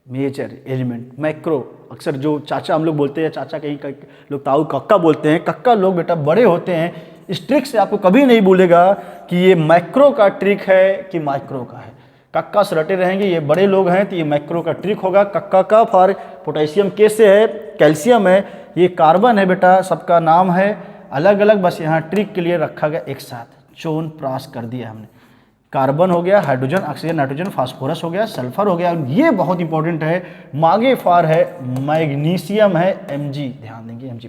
A: मेजर एलिमेंट, मैक्रो, अक्सर जो चाचा हम लोग बोलते हैं, चाचा कहीं लोग ताऊ कक्का बोलते हैं, कक्का लोग बेटा बड़े होते हैं। इस ट्रिक से आपको कभी नहीं भूलेगा कि ये मैक्रो का ट्रिक है कि माइक्रो का है, कक्का से रटे रहेंगे, ये बड़े लोग हैं तो ये मैक्रो का ट्रिक होगा। कक्का का फॉर पोटेशियम के से है, कैल्शियम है, ये कार्बन है बेटा, सबका नाम है अलग अलग, बस यहाँ ट्रिक के लिए रखा गया एक साथ, चोन प्रास कर दिया हमने। कार्बन हो गया, हाइड्रोजन, ऑक्सीजन, नाइट्रोजन, फास्फोरस हो गया, सल्फर हो गया, ये बहुत इंपॉर्टेंट है। मागे फार है मैग्नीशियम है, Mg, ध्यान देंगे Mg+,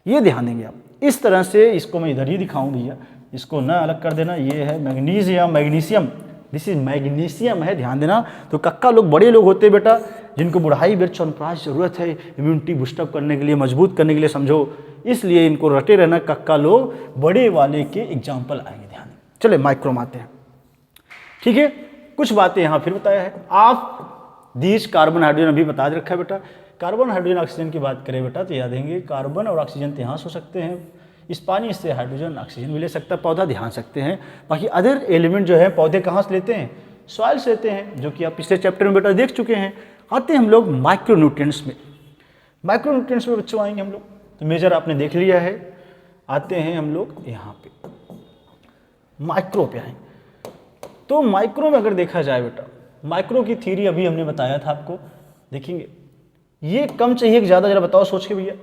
A: ये ध्यान देंगे आप। इस तरह से इसको मैं इधर ही दिखाऊं भैया, इसको ना अलग कर देना, ये है magnesium, magnesium, this is magnesium है, ध्यान देना। तो कक्का लोग बड़े लोग होते हैं बेटा, जिनको बुढ़ाई में च्यवनप्राश जरूरत है इम्यूनिटी बूस्टअप करने के लिए, मजबूत करने के लिए समझो, इसलिए इनको रटे रहना। कक्का लोग बड़े वाले के एग्जाम्पल आएंगे, ध्यान। चले माइक्रो में आते हैं, ठीक है। कुछ बातें यहाँ फिर बताया है, आप दीज कार्बन हाइड्रोजन अभी बता रखा है बेटा। कार्बन हाइड्रोजन ऑक्सीजन की बात करें बेटा तो याद देंगे कार्बन और ऑक्सीजन तो यहाँ से हो सकते हैं, इस पानी से हाइड्रोजन ऑक्सीजन भी ले सकता है पौधा, ध्यान सकते हैं। बाकी अदर एलिमेंट जो है पौधे कहाँ से लेते हैं, सॉइल से लेते हैं, जो कि आप पिछले चैप्टर में बेटा देख चुके हैं। आते हैं हम लोग माइक्रो न्यूट्रिएंट्स में, माइक्रो न्यूट्रिएंट्स में बच्चों आएंगे हम लोग, तो मेजर आपने देख लिया है। आते हैं हम लोग यहाँ पे माइक्रो पे आएंगे। तो माइक्रो में अगर देखा जाए बेटा, माइक्रो की थ्योरी अभी हमने बताया था आपको, देखेंगे ये कम चाहिए कि ज़्यादा, जरा बताओ सोच के भैया।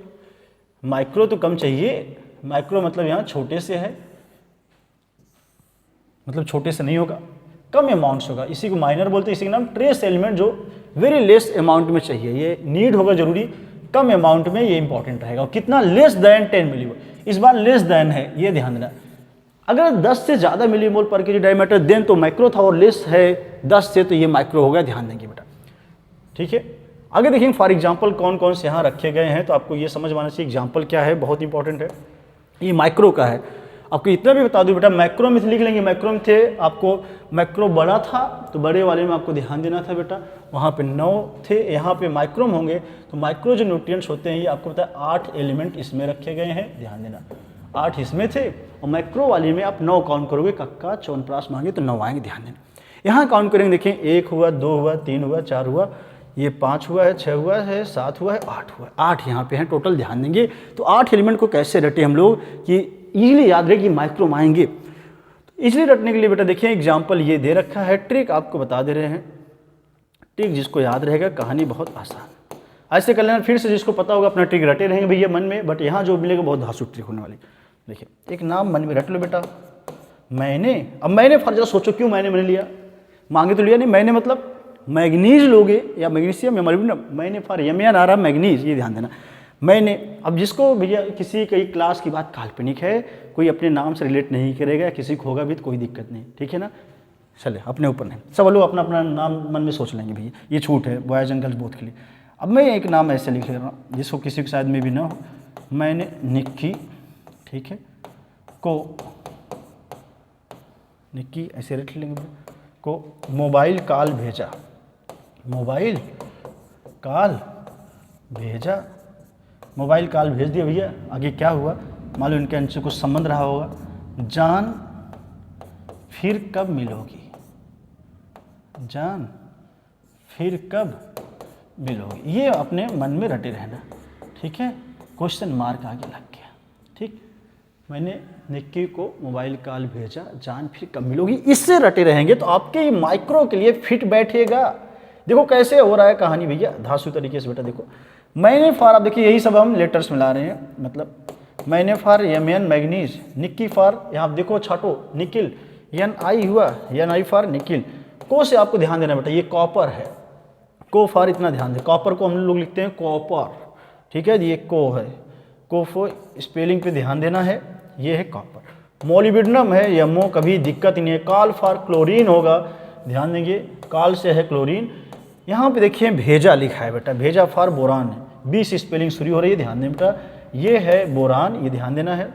A: माइक्रो तो कम चाहिए, माइक्रो मतलब यहाँ छोटे से है, मतलब छोटे से नहीं होगा, कम अमाउंट्स होगा, इसी को माइनर बोलते हैं। इसी का नाम ट्रेस एलिमेंट, जो वेरी लेस अमाउंट में चाहिए, ये नीड होगा जरूरी, कम अमाउंट में ये इंपॉर्टेंट रहेगा। और कितना, लेस देन 10 मिलीमोल, इस बार लेस देन है, ये ध्यान देना। अगर 10 से ज़्यादा मिलीमोल पर केजी डायमीटर देन तो माइक्रो था, और लेस है 10 से तो ये माइक्रो होगा, ध्यान देंगे बेटा, ठीक है। आगे देखेंगे फॉर एग्जांपल कौन कौन से यहाँ रखे गए हैं, तो आपको ये समझ में आना चाहिए एग्जांपल क्या है, बहुत इंपॉर्टेंट है। ये माइक्रो का है, आपको इतना भी बता दूं बेटा, मैक्रो में लिख लेंगे, मैक्रो में थे, आपको मैक्रो बड़ा था तो बड़े वाले में आपको ध्यान देना था बेटा, वहाँ पे 9 थे, यहाँ पे माइक्रो में होंगे। तो माइक्रो जो न्यूट्रिएंट्स होते हैं ये आपको पता है 8 एलिमेंट इसमें रखे गए हैं, ध्यान देना, 8 इसमें थे, और मैक्रो वाले में आप 9 काउंट करोगे, कक्का च्यवनप्राश मांगे तो 9 आएंगे, ध्यान देना। यहाँ काउंट करेंगे, देखें 1 हुआ, 2 हुआ, 3 हुआ, 4 हुआ, ये 5 हुआ है, 6 हुआ है, 7 हुआ है, 8 हुआ है, 8 यहाँ पे हैं टोटल, ध्यान देंगे। तो 8 एलिमेंट को कैसे रटे हम लोग कि इजीली याद रहे कि माइक्रो में आएंगे। तो इजीली रटने के लिए बेटा देखिए एग्जाम्पल ये दे रखा है, ट्रिक आपको बता दे रहे हैं, ट्रिक जिसको याद रहेगा, कहानी बहुत आसान। ऐसे कर लेना, फिर से जिसको पता होगा अपना ट्रिक रटे रहेंगे भैया मन में, बट यहाँ जो मिलेगा बहुत धांसू ट्रिक होने वाली। देखिए एक नाम मन में रट लो बेटा, मैंने, अब मैंने फर्ज सोचो क्यों मैंने लिया, मांगे तो लिया नहीं, मैंने मतलब मैग्नीज लोगे या मैग्नीशियम या मोलिब्डेनम, मैंने फॉर यमियन आ रहा मैग्नीज, ये ध्यान देना मैंने। अब जिसको भैया किसी कई क्लास की बात काल्पनिक है, कोई अपने नाम से रिलेट नहीं करेगा, किसी को होगा भी तो कोई दिक्कत नहीं, ठीक है ना। चले अपने ऊपर नहीं, सब लोग अपना अपना नाम मन में सोच लेंगे भैया, ये छूट है बॉयज एंड गर्ल्स बोथ के लिए। अब मैं एक नाम ऐसे लिख ले रहा हूँ जिसको किसी के शायद में भी ना हो, मैंने निक्की, ठीक है, को निक्की ऐसे रख लेंगे, को मोबाइल कॉल भेजा, मोबाइल कॉल भेजा, मोबाइल कॉल भेज दिया भैया। आगे क्या हुआ मालूम, इनके इनसे कुछ संबंध रहा होगा, जान फिर कब मिलोगी, जान फिर कब मिलोगी, ये अपने मन में रटे रहना, ठीक है। क्वेश्चन मार्क आगे लग गया, ठीक। मैंने निक्की को मोबाइल कॉल भेजा, जान फिर कब मिलोगी, इससे रटे रहेंगे तो आपके माइक्रो के लिए फिट बैठेगा। देखो कैसे हो रहा है कहानी भैया, धांसू तरीके से बेटा। देखो मैंने फॉर, आप देखिए यही सब हम लेटर्स मिला रहे हैं, मतलब मैंने फॉर यमियन मैग्नीज, निक्की फॉर, यहाँ देखो छाटो निकिल, NI हुआ, NI फॉर निकिल। को से आपको ध्यान देना बेटा, ये कॉपर है, को फॉर इतना ध्यान दें, कॉपर को हम लोग लिखते हैं कॉपर, ठीक है, ये को है, कोफो स्पेलिंग पे ध्यान देना है, ये है कॉपर। मोलिब्डेनम है, यमो कभी दिक्कत नहीं है। कॉल फॉर क्लोरीन होगा, ध्यान देंगे, कॉल से है क्लोरीन। यहाँ पे देखिए भेजा लिखा है बेटा, भेजा फॉर बोरान है, 20 स्पेलिंग शुरू हो रही है, ध्यान दें बेटा, ये है बोरान, ये ध्यान देना है।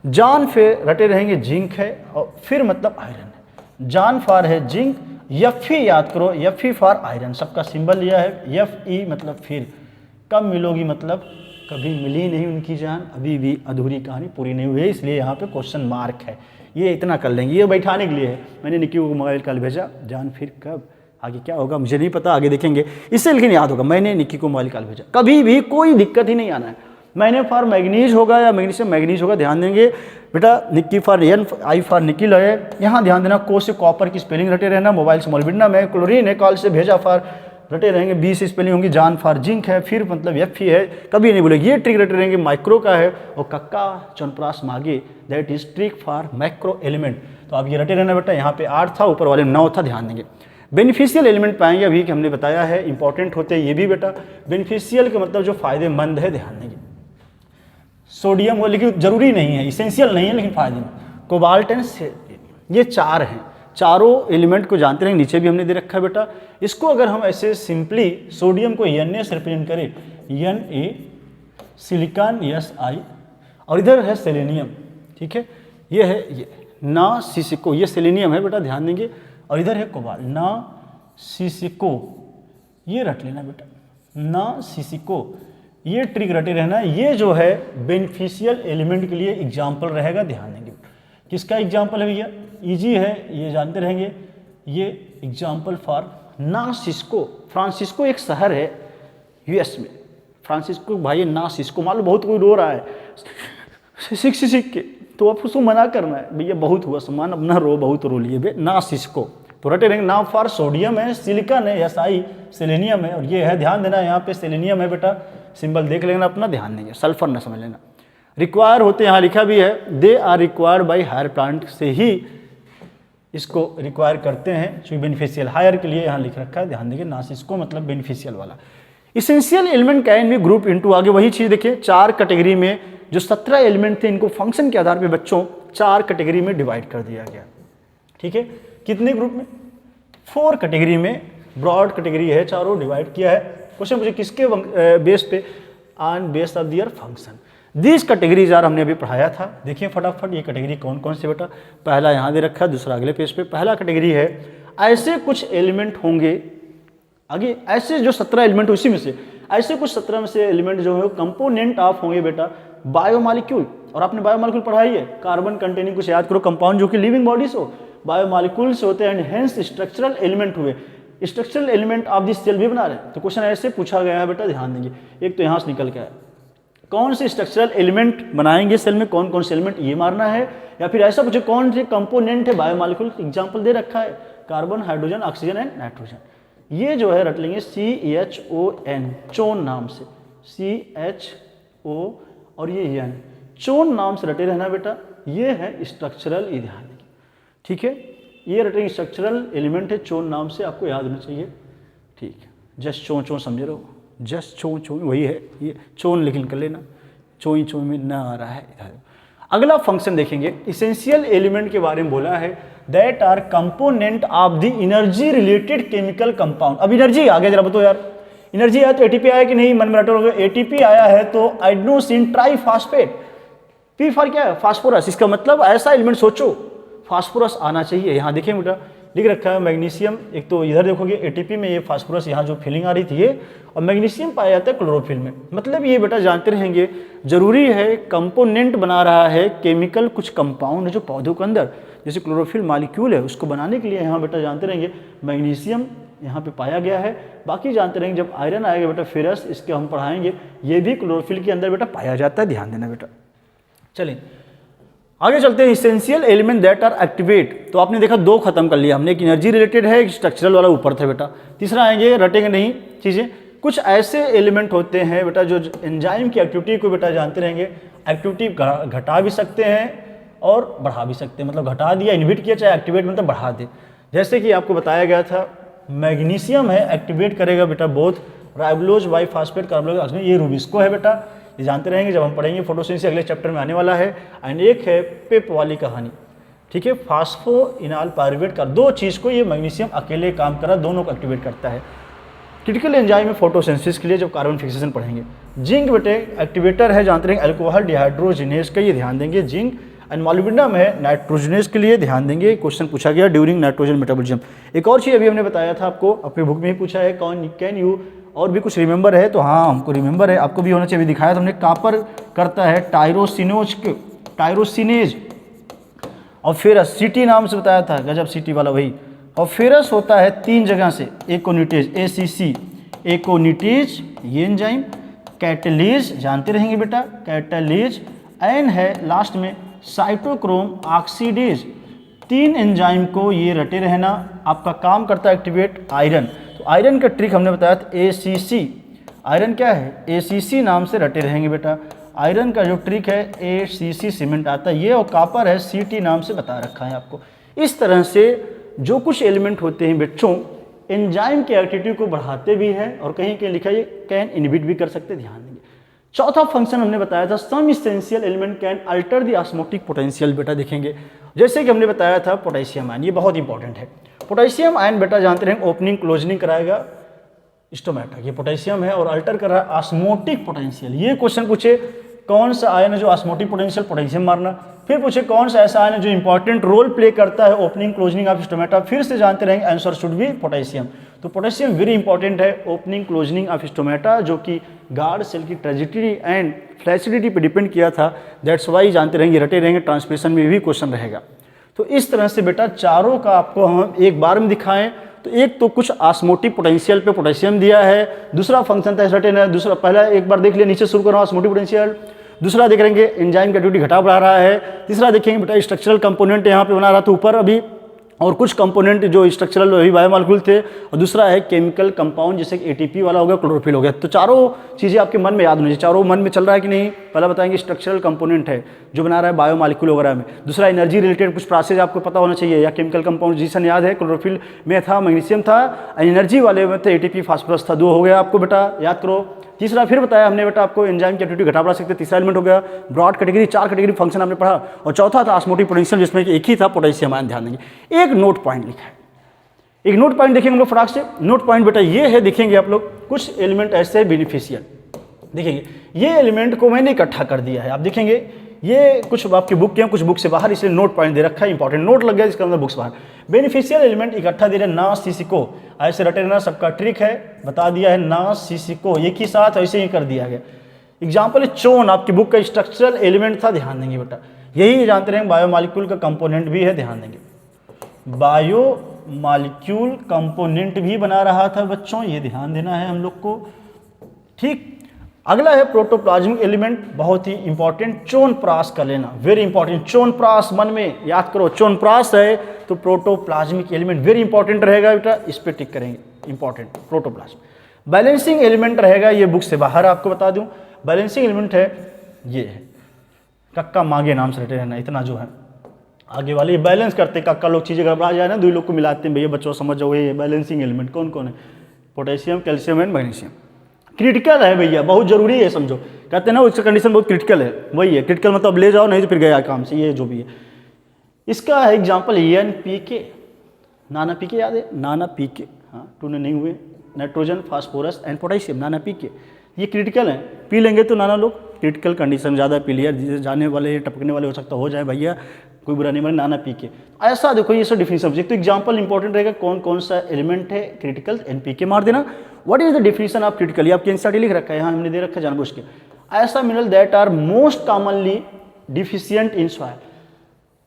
A: जान फिर रटे रहेंगे, जिंक है, और फिर मतलब आयरन है, जान फॉर है जिंक, Fe याद करो, Fe फॉर आयरन, सबका सिंबल यह है। Fe मतलब फिर, कब मिलोगी मतलब कभी मिली नहीं उनकी जान, अभी भी अधूरी कहानी पूरी नहीं हुई है, इसलिए यहाँ पे क्वेश्चन मार्क है। ये इतना कर लेंगे, ये बैठाने के लिए है। मैंने निक्की को मोबाइल कल भेजा, जान फिर कब आगे क्या होगा मुझे नहीं पता, आगे देखेंगे, इससे लेकिन याद होगा मैंने निक्की को मोबाइल कल भेजा। कभी भी कोई दिक्कत ही नहीं आना है। मैंने फॉर मैग्नीज होगा या मैग्नीशियम मैग्नीज होगा, ध्यान देंगे बेटा। Nikki for N, I for nickel है, यहाँ ध्यान देना। को से कॉपर की स्पेलिंग रटे रहना, मोबाइल से मोलिब्डेनम है, क्लोरीन है, कॉल से भेजा फॉर रटे रहेंगे, बी से स्पेलिंग होंगी, जान फॉर जिंक है, फिर मतलब Fe है, कभी नहीं बोलेंगे। ये ट्रिक रटे रहेंगे, माइक्रो का है, और कक्का चौनप्रास मागे, that is trick for micro element. तो आप ये रटे रहना बेटा। यहाँ पे 8 था, ऊपर वाले में 9 था, ध्यान देंगे। बेनिफिशियल एलिमेंट पाएंगे अभी कि हमने बताया है, इंपॉर्टेंट होते हैं ये भी बेटा। बेनिफिशियल का मतलब जो फायदेमंद है, ध्यान देंगे। सोडियम वो लेकिन जरूरी नहीं है, इसेंशियल नहीं है, लेकिन फायदेमंद। कोबाल्ट एंड ये 4 हैं, चारों एलिमेंट को जानते रहेंगे। नीचे भी हमने दे रखा है बेटा। इसको अगर हम ऐसे सिंपली सोडियम को Na से रिप्रेजेंट करें, Na, सिलिकॉन Si, और इधर है सेलेनियम, ठीक है, ये है ये ना सिसिको, ये सेलेनियम है बेटा, ध्यान देंगे। और इधर है कोबाल्ट, ना सिसिको, ये रट लेना बेटा, ना सिसिको, ये ट्रिक रटे रहना। ये जो है बेनिफिशियल एलिमेंट के लिए एग्जाम्पल रहेगा, ध्यान देंगे। किसका एग्जाम्पल है भैया, इजी है, ये जानते रहेंगे। ये एग्जाम्पल फॉर नासिस्को, फ्रांसिस्को एक शहर है यूएस में, फ्रांसिस्को भाई नासिस्को, मान लो बहुत कोई रो रहा है सीख के, तो आप उसको मना करना है, भैया बहुत हुआ सम्मान, अपना रो बहुत रो लिए बे, नासिस्को। तो रटे रहेंगे। ना फॉर सोडियम है, सिलिकॉन है, Si सेलेनियम है, और ये है, ध्यान देना यहाँ पे सेलेनियम है बेटा, सिंबल देख लेना अपना, ध्यान देंगे। सल्फर ना समझ लेना। रिक्वायर होते हैं, यहाँ लिखा भी है, they are required by higher plant, से ही इसको रिक्वायर करते हैं, चूँकि बेनिफिशियल हायर के लिए यहाँ लिख रखा है, ध्यान देंगे। नासिस्को मतलब बेनिफिशियल वाला। Essential element can be group into, आगे वही चीज़ देखिए, 4 कैटेगरी में, जो 17 एलिमेंट थे इनको फंक्शन के आधार पर बच्चों 4 कैटेगरी में डिवाइड कर दिया गया, ठीक है। कितने ग्रुप में, 4 कैटेगरी में, ब्रॉड कैटेगरी है, चारों डिवाइड किया है। क्वेश्चन मुझे किसके बेस पे, on base of their function. This categories are, हमने अभी पढ़ाया था, देखिए फटाफट ये कैटेगरी कौन कौन से बेटा। पहला यहाँ दे रखा है, दूसरा अगले पेज पे। पहला कैटेगरी है, ऐसे कुछ एलिमेंट होंगे, आगे ऐसे जो 17 एलिमेंट उसी में से ऐसे कुछ 17 में से एलिमेंट जो है कंपोनेंट ऑफ होंगे बेटा बायोमॉलिक्यूल। और आपने बायोमॉलिक्यूल पढ़ाई है, कार्बन कंटेनिंग, कुछ याद करो, कंपाउंड जो कि लिविंग बॉडीज हो, बायोमॉलिक्यूल से होते हैं, एंड हेंस स्ट्रक्चरल एलिमेंट हुए, structural element of this cell भी बना रहे हैं। तो क्वेश्चन ऐसे पूछा गया है बेटा, ध्यान देंगे। एक तो यहाँ से निकल के आया, कौन से स्ट्रक्चरल एलिमेंट बनाएंगे सेल में, कौन कौन से एलिमेंट, ये मारना है। या फिर ऐसा पूछे कौन से कंपोनेंट है बायोमॉलिक्यूल, एग्जांपल दे रखा है, carbon, hydrogen, oxygen and nitrogen. ये जो है रट लेंगे CHON, चोन नाम से, CHO और ये N, चोन नाम से रटे रहना बेटा। ये है स्ट्रक्चरल, ये ध्यान देंगे, ठीक है। ये रटेंगे स्ट्रक्चरल एलिमेंट है, चोन नाम से, आपको याद होना चाहिए, ठीक है। जस्ट चों चों समझ रहे हो, जस्ट चों चों वही है, ये चोन लेकिन कर लेना, चोई चोई में ना आ रहा है इधर। अगला फंक्शन देखेंगे, इसेंशियल एलिमेंट के बारे में बोला है, that R component of the energy related chemical compound. अब एनर्जी आ गया, जरा बताओ यार, एनर्जी आया तो एटीपी आया कि नहीं, मन में रटो। एटीपी आया है तो एडेनोसिन ट्राइफॉस्फेट, पी फॉर क्या है, फास्फोरस। इसका मतलब ऐसा एलिमेंट सोचो, फास्फोरस आना चाहिए। यहाँ देखिए बेटा लिख रखा है मैग्नीशियम, एक तो इधर देखोगे एटीपी में ये फास्फोरस, यहाँ जो फीलिंग आ रही थी ये, और मैग्नीशियम पाया जाता है क्लोरोफिल में। मतलब ये बेटा जानते रहेंगे, जरूरी है, कंपोनेंट बना रहा है केमिकल, कुछ कंपाउंड जो पौधों के अंदर, जैसे क्लोरोफिल मॉलिक्यूल है, उसको बनाने के लिए यहाँ बेटा जानते रहेंगे मैग्नीशियम यहाँ पे पाया गया है। बाकी जानते रहेंगे, जब आयरन आएगा बेटा फेरस, इसके हम पढ़ाएंगे, ये भी क्लोरोफिल के अंदर बेटा पाया जाता है, ध्यान देना बेटा। चलिए आगे चलते हैं, essential element that are activate. तो आपने देखा 2 खत्म कर लिया हमने, एक एनर्जी रिलेटेड है, एक स्ट्रक्चरल वाला ऊपर था बेटा। तीसरा आएंगे, रटेंगे नहीं चीज़ें, कुछ ऐसे एलिमेंट होते हैं बेटा जो एंजाइम की एक्टिविटी को बेटा जानते रहेंगे, एक्टिविटी घटा भी सकते हैं और बढ़ा भी सकते हैं। मतलब घटा दिया, इनहिबिट किया, चाहे एक्टिवेट मतलब बढ़ा दे। जैसे कि आपको बताया गया था, मैग्नीशियम है, एक्टिवेट करेगा बेटा बोथ राइबोलोज बाइफॉस्फेट कार्बोलोज ऑक्सीजन, ये रूबिस्को है बेटा, ये जानते रहेंगे जब हम पढ़ेंगे फोटोसिंथेसिस, अगले चैप्टर में आने वाला है। एंड एक है पेप वाली कहानी, ठीक है, फास्फोइनाल पायरुवेट का। 2 चीज़ को ये मैग्नीशियम अकेले काम करा, दोनों को एक्टिवेट करता है। क्रिटिकल एंजाइम में फोटोसिंथेसिस के लिए जब कार्बन फिक्सेशन पढ़ेंगे। जिंक बेटे एक्टिवेटर है, जानते रहेंगे, अल्कोहल डिहाइड्रोजिनेज का, ये ध्यान देंगे, जिंक एंड मोलिब्डेनम है नाइट्रोजनेज के लिए, ध्यान देंगे, क्वेश्चन पूछा गया ड्यूरिंग नाइट्रोजन मेटाबॉलिज्म। एक और चीज़ अभी हमने बताया था आपको, अपने बुक में ही पूछा है, कैन यू और भी कुछ रिमेंबर है, तो हाँ हमको रिमेंबर है, आपको भी होना चाहिए, अभी दिखाया था हमने। कापर करता है टायरोसिनेज, और फिर सिटी नाम से बताया था, गजब सिटी वाला वही। और फेरस होता है 3 जगह से, एकोनिटेज, ACC एकोनिटेज ये एंजाइम, कैटलीज जानते रहेंगे बेटा, कैटलीज, एन है लास्ट में साइटोक्रोम ऑक्सीडेज। 3 एंजाइम को ये रटे रहना, आपका काम करता है एक्टिवेट आयरन। तो आयरन का ट्रिक हमने बताया था ACC, आयरन क्या है, ACC नाम से रटे रहेंगे बेटा। आयरन का जो ट्रिक है ACC सीमेंट आता है ये, और कापर है CT नाम से बता रखा है आपको। इस तरह से जो कुछ एलिमेंट होते हैं बच्चों, एंजाइम के एक्टिविटी को बढ़ाते भी हैं और कहीं कहीं लिखा है कैन इनहिबिट भी कर सकते हैं, ध्यान देंगे। चौथा फंक्शन हमने बताया था, some essential element can alter the osmotic potential, बेटा देखेंगे। जैसे कि हमने बताया था पोटेशियम आयन, ये बहुत इंपॉर्टेंट है। पोटेशियम आयन बेटा जानते रहेंगे ओपनिंग क्लोजनिंग कराएगा स्टोमेटा, ये पोटेशियम है और अल्टर कर रहा है ऑस्मोटिक पोटेंशियल। ये क्वेश्चन पूछे कौन सा आयन है जो ऑस्मोटिक पोटेंशियल, पोटेशियम मारना। फिर पूछे कौन सा ऐसा आयन है जो इंपॉर्टेंट रोल प्ले करता है ओपनिंग क्लोजनिंग ऑफ स्टोमेटा, फिर से जानते रहेंगे आंसर शुड बी पोटेशियम। तो पोटेशियम वेरी इंपॉर्टेंट है ओपनिंग क्लोजनिंग ऑफ स्टोमेटा, जो कि गार्ड सेल की ट्रेजेक्टरी एंड फ्लैसिडिटी पे डिपेंड किया था, दैट्स वाई जानते रहेंगे, रटे रहेंगे, ट्रांसलेशन में भी क्वेश्चन रहेगा। तो इस तरह से बेटा चारों का आपको हम एक बार में दिखाएं, तो एक तो कुछ ऑस्मोटिक पोटेंशियल पे पोटेशियम दिया है, दूसरा फंक्शन था सर्टेन है, दूसरा पहला एक बार देख लिया, नीचे शुरू कर रहा हूं ऑस्मोटिक पोटेंशियल, दूसरा देख लेंगे एंजाइम की एक्टिविटी घटा बढ़ा रहा है, तीसरा देखेंगे बेटा स्ट्रक्चरल कंपोनेंट यहाँ पे बना रहा था ऊपर अभी, और कुछ कंपोनेंट जो स्ट्रक्चरल वही बायोमॉलिक्यूल थे, और दूसरा है केमिकल कंपाउंड जैसे कि ATP वाला हो गया, क्लोरोफिल हो गया। तो चारों चीज़ें आपके मन में याद होनी चाहिए, चारों मन में चल रहा है कि नहीं। पहला बताएंगे स्ट्रक्चरल कंपोनेंट है जो बना रहा है बायोमॉलिक्यूल वगैरह में, दूसरा एनर्जी रिलेटेड कुछ प्रोसेस आपको पता होना चाहिए, या केमिकल कंपाउंड जिसन याद है, क्लोरोफिल में था मैग्नीशियम था, एनर्जी वाले में थे ATP फास्फोरस था, 2 हो गया आपको बेटा याद करो। तीसरा फिर बताया हमने बेटा आपको एंजाइम की एक्टिविटी घटा बढ़ा सकते, तीसरा एलिमेंट हो गया। ब्रॉड कैटेगरी 4 कैटेगरी फंक्शन हमने पढ़ा, और चौथा था ऑस्मोटिक पोटेंशियल जिसमें कि एक ही था पोटेशियम आयन, ध्यान देंगे। एक नोट पॉइंट लिखा है, एक नोट पॉइंट देखेंगे हम लोग फटाक से। नोट पॉइंट बेटा ये है, देखेंगे आप लोग कुछ एलिमेंट ऐसे बेनिफिशियल, देखेंगे ये एलिमेंट को मैंने इकट्ठा कर दिया है, आप देखेंगे ये कुछ आपकी बुक के हैं, कुछ बुक से बाहर, इसलिए नोट पॉइंट दे रखा है, इंपॉर्टेंट नोट लग गया इसका मतलब बुक से बाहर। बेनिफिशियल एलिमेंट इकट्ठा दे रहे ना सीसिको, ऐसे रटे रहना सबका ट्रिक है, बता दिया है ना सीसिको, एक ही साथ ऐसे ही कर दिया गया। एग्जाम्पल है चोन, आपकी बुक का स्ट्रक्चरल एलिमेंट था, ध्यान देंगे बेटा, यही जानते रहेंगे बायोमॉलिक्यूल का कंपोनेंट भी है, ध्यान देंगे बायोमॉलिक्यूल कंपोनेंट भी बना रहा था बच्चों, ये ध्यान देना है हम लोग को, ठीक। अगला है प्रोटोप्लाज्मिक एलिमेंट, बहुत ही इंपॉर्टेंट, चोनप्रास का लेना, वेरी इंपॉर्टेंट। चोनप्रास मन में याद करो, चोनप्रास है तो प्रोटोप्लाज्मिक एलिमेंट वेरी इंपॉर्टेंट रहेगा बेटा, इस पे टिक करेंगे, इंपॉर्टेंट प्रोटोप्लाज्म। बैलेंसिंग एलिमेंट रहेगा, ये बुक से बाहर आपको बता दूं, बैलेंसिंग एलिमेंट है ये है, कक्का मागे नाम से रटे रहना, इतना जो है आगे वाले ये बैलेंस करते, कक्का लोग चीज़ें गड़बड़ा जाए ना, 2 लोग को मिलाते हैं भैया, बच्चों समझ जाओ, ये बैलेंसिंग एलिमेंट कौन कौन है, potassium, calcium and magnesium. Critical है भैया, बहुत जरूरी है, समझो, कहते हैं ना उसका कंडीशन बहुत क्रिटिकल है, वही है क्रिटिकल, मतलब ले जाओ नहीं तो फिर गया काम से, ये जो भी है। इसका है एग्जाम्पल NPK, नाना पीके याद है, नाना पीके, हाँ 2 ने नहीं हुए, नाइट्रोजन, फास्फोरस एंड पोटेशियम, नाना पीके, ये क्रिटिकल है, पी लेंगे तो नाना लोग, क्रिटिकल कंडीशन ज़्यादा पी लिया, जाने वाले टपकने वाले हो सकता हो जाए भैया, कोई बुरा नहीं माने, नाना पीके। ऐसा देखो ये सब डिफिनेशन सब्जेक्ट, तो एग्जाम्पल इंपॉर्टेंट रहेगा, कौन कौन सा एलिमेंट है क्रिटिकल, NPK मार देना। What is the definition of critical, ये आपके एनसीईआरटी लिख रखा है, यहाँ हमने दे रखा है जानबूझ के, ऐसा mineral that are most commonly deficient in soil,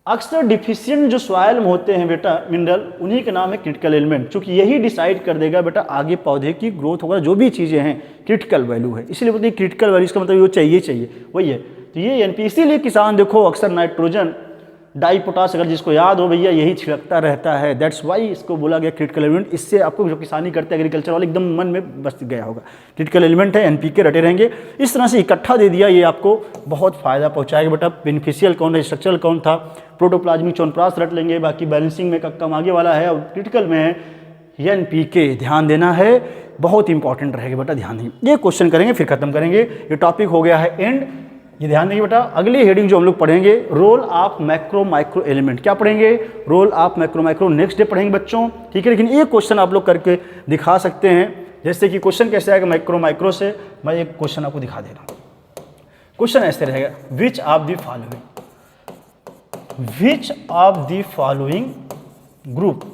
A: अक्सर डिफिशियंट जो सॉइल में होते हैं बेटा मिनरल, उन्हीं का नाम है क्रिटिकल एलिमेंट, क्योंकि यही डिसाइड कर देगा बेटा आगे पौधे की ग्रोथ वगैरह जो भी चीज़ें हैं, क्रिटिकल वैल्यू है, इसलिए बोलते हैं क्रिटिकल वैल्यू, इसका मतलब वो चाहिए वही है। तो ये NP, इसीलिए किसान देखो अक्सर नाइट्रोजन डाईपोटास, अगर जिसको याद हो भैया, यही छिड़कता रहता है, दैट्स वाई इसको बोला गया क्रिटिकल एलिमेंट। इससे आपको जो किसानी करते हैं एग्रीकल्चर वाले एकदम मन में बस गया होगा, क्रिटिकल एलिमेंट है, NPK रटे रहेंगे। इस तरह से इकट्ठा दे दिया, ये आपको बहुत फायदा पहुंचाएगा बेटा। बेनिफिशियल कौन है, स्ट्रक्चरल कौन था, प्रोटोप्लाज्मिक चोनप्रास रट लेंगे, बाकी बैलेंसिंग में कक्का आगे वाला है, और क्रिटिकल में है NPK, ध्यान देना है, बहुत इंपॉर्टेंट रहेगा बेटा, ध्यान देंगे। ये क्वेश्चन करेंगे फिर खत्म करेंगे, ये टॉपिक हो गया है एंड, ये ध्यान देंगे बेटा। अगली हेडिंग जो हम लोग पढ़ेंगे, role of macro micro element, क्या पढ़ेंगे, role of macro micro, next day पढ़ेंगे बच्चों, ठीक है। लेकिन एक क्वेश्चन आप लोग करके दिखा सकते हैं, जैसे कि क्वेश्चन कैसे आएगा मैक्रो माइक्रो से, मैं एक क्वेश्चन आपको दिखा दे रहा हूँ। क्वेश्चन ऐसे रहेगा, which of the following, which of the following group,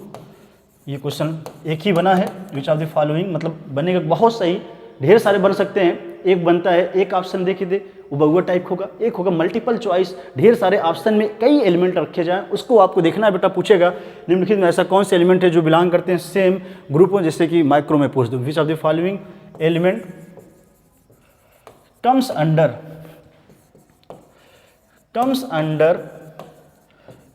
A: ये क्वेश्चन एक ही बना है, विच ऑफ द फॉलोइंग मतलब बनेगा बहुत सही, ढेर सारे बन सकते हैं। एक बनता है, एक ऑप्शन देखिए दे वो बहुआ टाइप होगा, एक होगा मल्टीपल चॉइस, ढेर सारे ऑप्शन में कई एलिमेंट रखे जाएं, उसको आपको देखना है बेटा। पूछेगा निम्नलिखित में ऐसा कौन से एलिमेंट है जो बिलोंग करते हैं सेम ग्रुप में, जैसे कि माइक्रो में पूछ दो, which of the following element comes under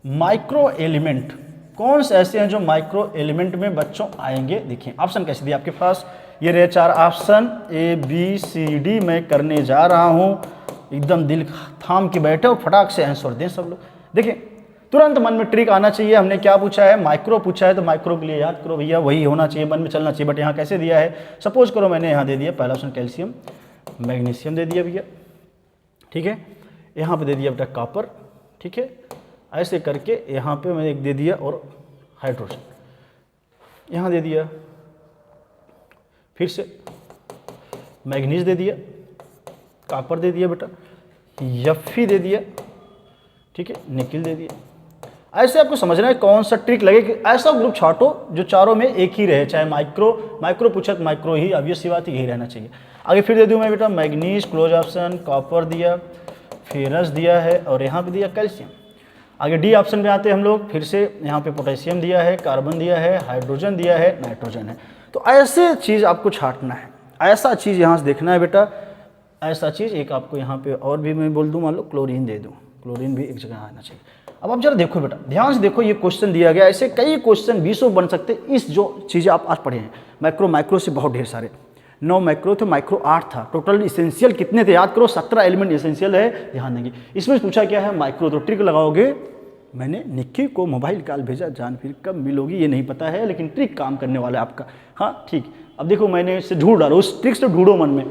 A: micro element, कौन से ऐसे हैं जो माइक्रो एलिमेंट में बच्चों आएंगे। देखिए ऑप्शन कैसे दिए आपके पास, ये रहे 4 ऑप्शन ABCD मैं करने जा रहा हूं, एकदम दिल थाम के बैठे और फटाक से आंसर दें सब लोग। देखिए तुरंत मन में ट्रिक आना चाहिए, हमने क्या पूछा है, माइक्रो पूछा है, तो माइक्रो के लिए याद करो भैया, वही होना चाहिए, मन में चलना चाहिए। बट यहाँ कैसे दिया है, सपोज करो मैंने यहाँ दे दिया पहला ऑप्शन कैल्शियम, मैग्नीशियम दे दिया भैया, ठीक है, यहाँ पे दे दिया बेटा कॉपर, ठीक है, ऐसे करके यहाँ पे मैंने एक दे दिया और हाइड्रोजन यहाँ दे दिया, फिर से मैग्नीज दे दिया, कॉपर दे दिया बेटा, Fe दे दिया, ठीक है, निकिल दे दिया। ऐसे आपको समझना है कौन सा ट्रिक लगे कि ऐसा ग्रुप छाटो जो चारों में एक ही रहे, चाहे माइक्रो पूछा तो माइक्रो ही, ऑब्वियस सी बात यही रहना चाहिए। आगे फिर दे दूँ मैं बेटा मैग्नीज क्लोज ऑप्शन, कॉपर दिया, फेरस दिया है और यहाँ पे दिया कैल्शियम। आगे डी ऑप्शन में आते हैं हम लोग, फिर से यहाँ पे पोटेशियम दिया है, कार्बन दिया है, हाइड्रोजन दिया है, नाइट्रोजन है। तो ऐसे चीज़ आपको छाटना है, ऐसा चीज़ यहाँ से देखना है बेटा, ऐसा चीज़ एक आपको यहाँ पे और भी मैं बोल दूँ, मान लो क्लोरीन दे दूँ, क्लोरीन भी एक जगह आना चाहिए। अब आप जरा देखो बेटा, ध्यान से देखो, ये क्वेश्चन दिया गया, ऐसे कई क्वेश्चन 20 बन सकते, इस जो चीज़ें आप आज पढ़े हैं, माइक्रो से बहुत ढेर सारे, 9 माइक्रो थे, माइक्रो 8 था, टोटल इसेंशियल कितने थे याद करो, 17 एलिमेंट इसेंशियल है, ध्यान देंगे। इसमें पूछा क्या है माइक्रो, तो ट्रिक लगाओगे, मैंने निक्की को मोबाइल कॉल भेजा, जान फिर कब मिलोगी ये नहीं पता है, लेकिन ट्रिक काम करने वाला है आपका। हाँ ठीक, अब देखो मैंने इससे ढूंढ डालो, उस ट्रिक से ढूंढो मन में,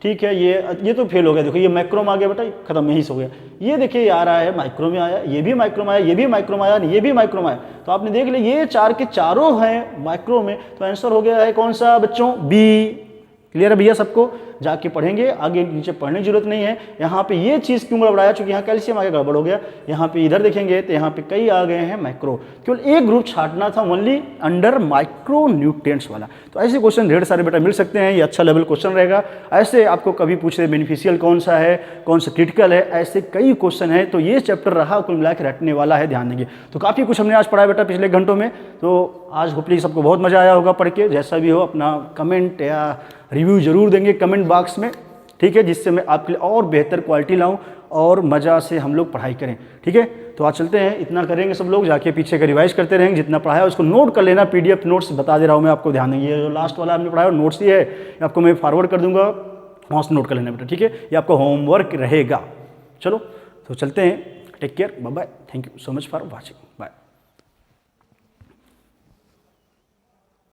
A: ठीक है। ये तो फेल हो गया, देखो ये माइक्रो में आ गया बेटा, खत्म यहीं से हो गया। ये देखिए ये आ रहा है माइक्रो में आया, ये भी माइक्रो में आया, ये भी माइक्रो में आया, ये भी माइक्रो में आया, तो आपने देख लिया ये 4 के चारों हैं माइक्रो में, तो आंसर हो गया है कौन सा बच्चों, बी। क्लियर है भैया सबको, जाके पढ़ेंगे, आगे नीचे पढ़ने की जरूरत नहीं है। यहाँ पे ये चीज़ क्यों गड़बड़ाया, चूंकि यहाँ कैल्शियम आगे गड़बड़ हो गया, यहाँ पे इधर देखेंगे तो यहाँ पे कई आ गए हैं माइक्रो, केवल एक ग्रुप छाटना था ओनली अंडर माइक्रो न्यूट्रिएंट्स वाला। तो ऐसे क्वेश्चन ढेर सारे बेटा मिल सकते हैं, ये अच्छा लेवल क्वेश्चन रहेगा। ऐसे आपको कभी पूछे बेनिफिशियल कौन सा है, कौन सा क्रिटिकल है, ऐसे कई क्वेश्चन है। तो ये चैप्टर रहा कुल मिला के रटने वाला है, ध्यान देंगे। तो काफ़ी कुछ हमने आज पढ़ा बेटा पिछले घंटों में, तो आज होपली सबको बहुत मजा आया होगा पढ़ के। जैसा भी हो अपना कमेंट या रिव्यू जरूर देंगे कमेंट बॉक्स में, ठीक है, जिससे मैं आपके लिए और बेहतर क्वालिटी लाऊं और मज़ा से हम लोग पढ़ाई करें, ठीक है। तो आज चलते हैं, इतना करेंगे सब लोग, जाके पीछे का रिवाइज करते रहेंगे, जितना पढ़ाया उसको नोट कर लेना, PDF नोट्स बता दे रहा हूँ मैं आपको, ध्यान देंगे। ये जो लास्ट वाला आपने पढ़ाया नोट्स ही है, आपको मैं फॉरवर्ड कर दूंगा, वहाँ से नोट कर लेना बेटा, ठीक है, ये आपका होमवर्क रहेगा। चलो तो चलते हैं, take care, bye bye, thank you so much for watching, bye.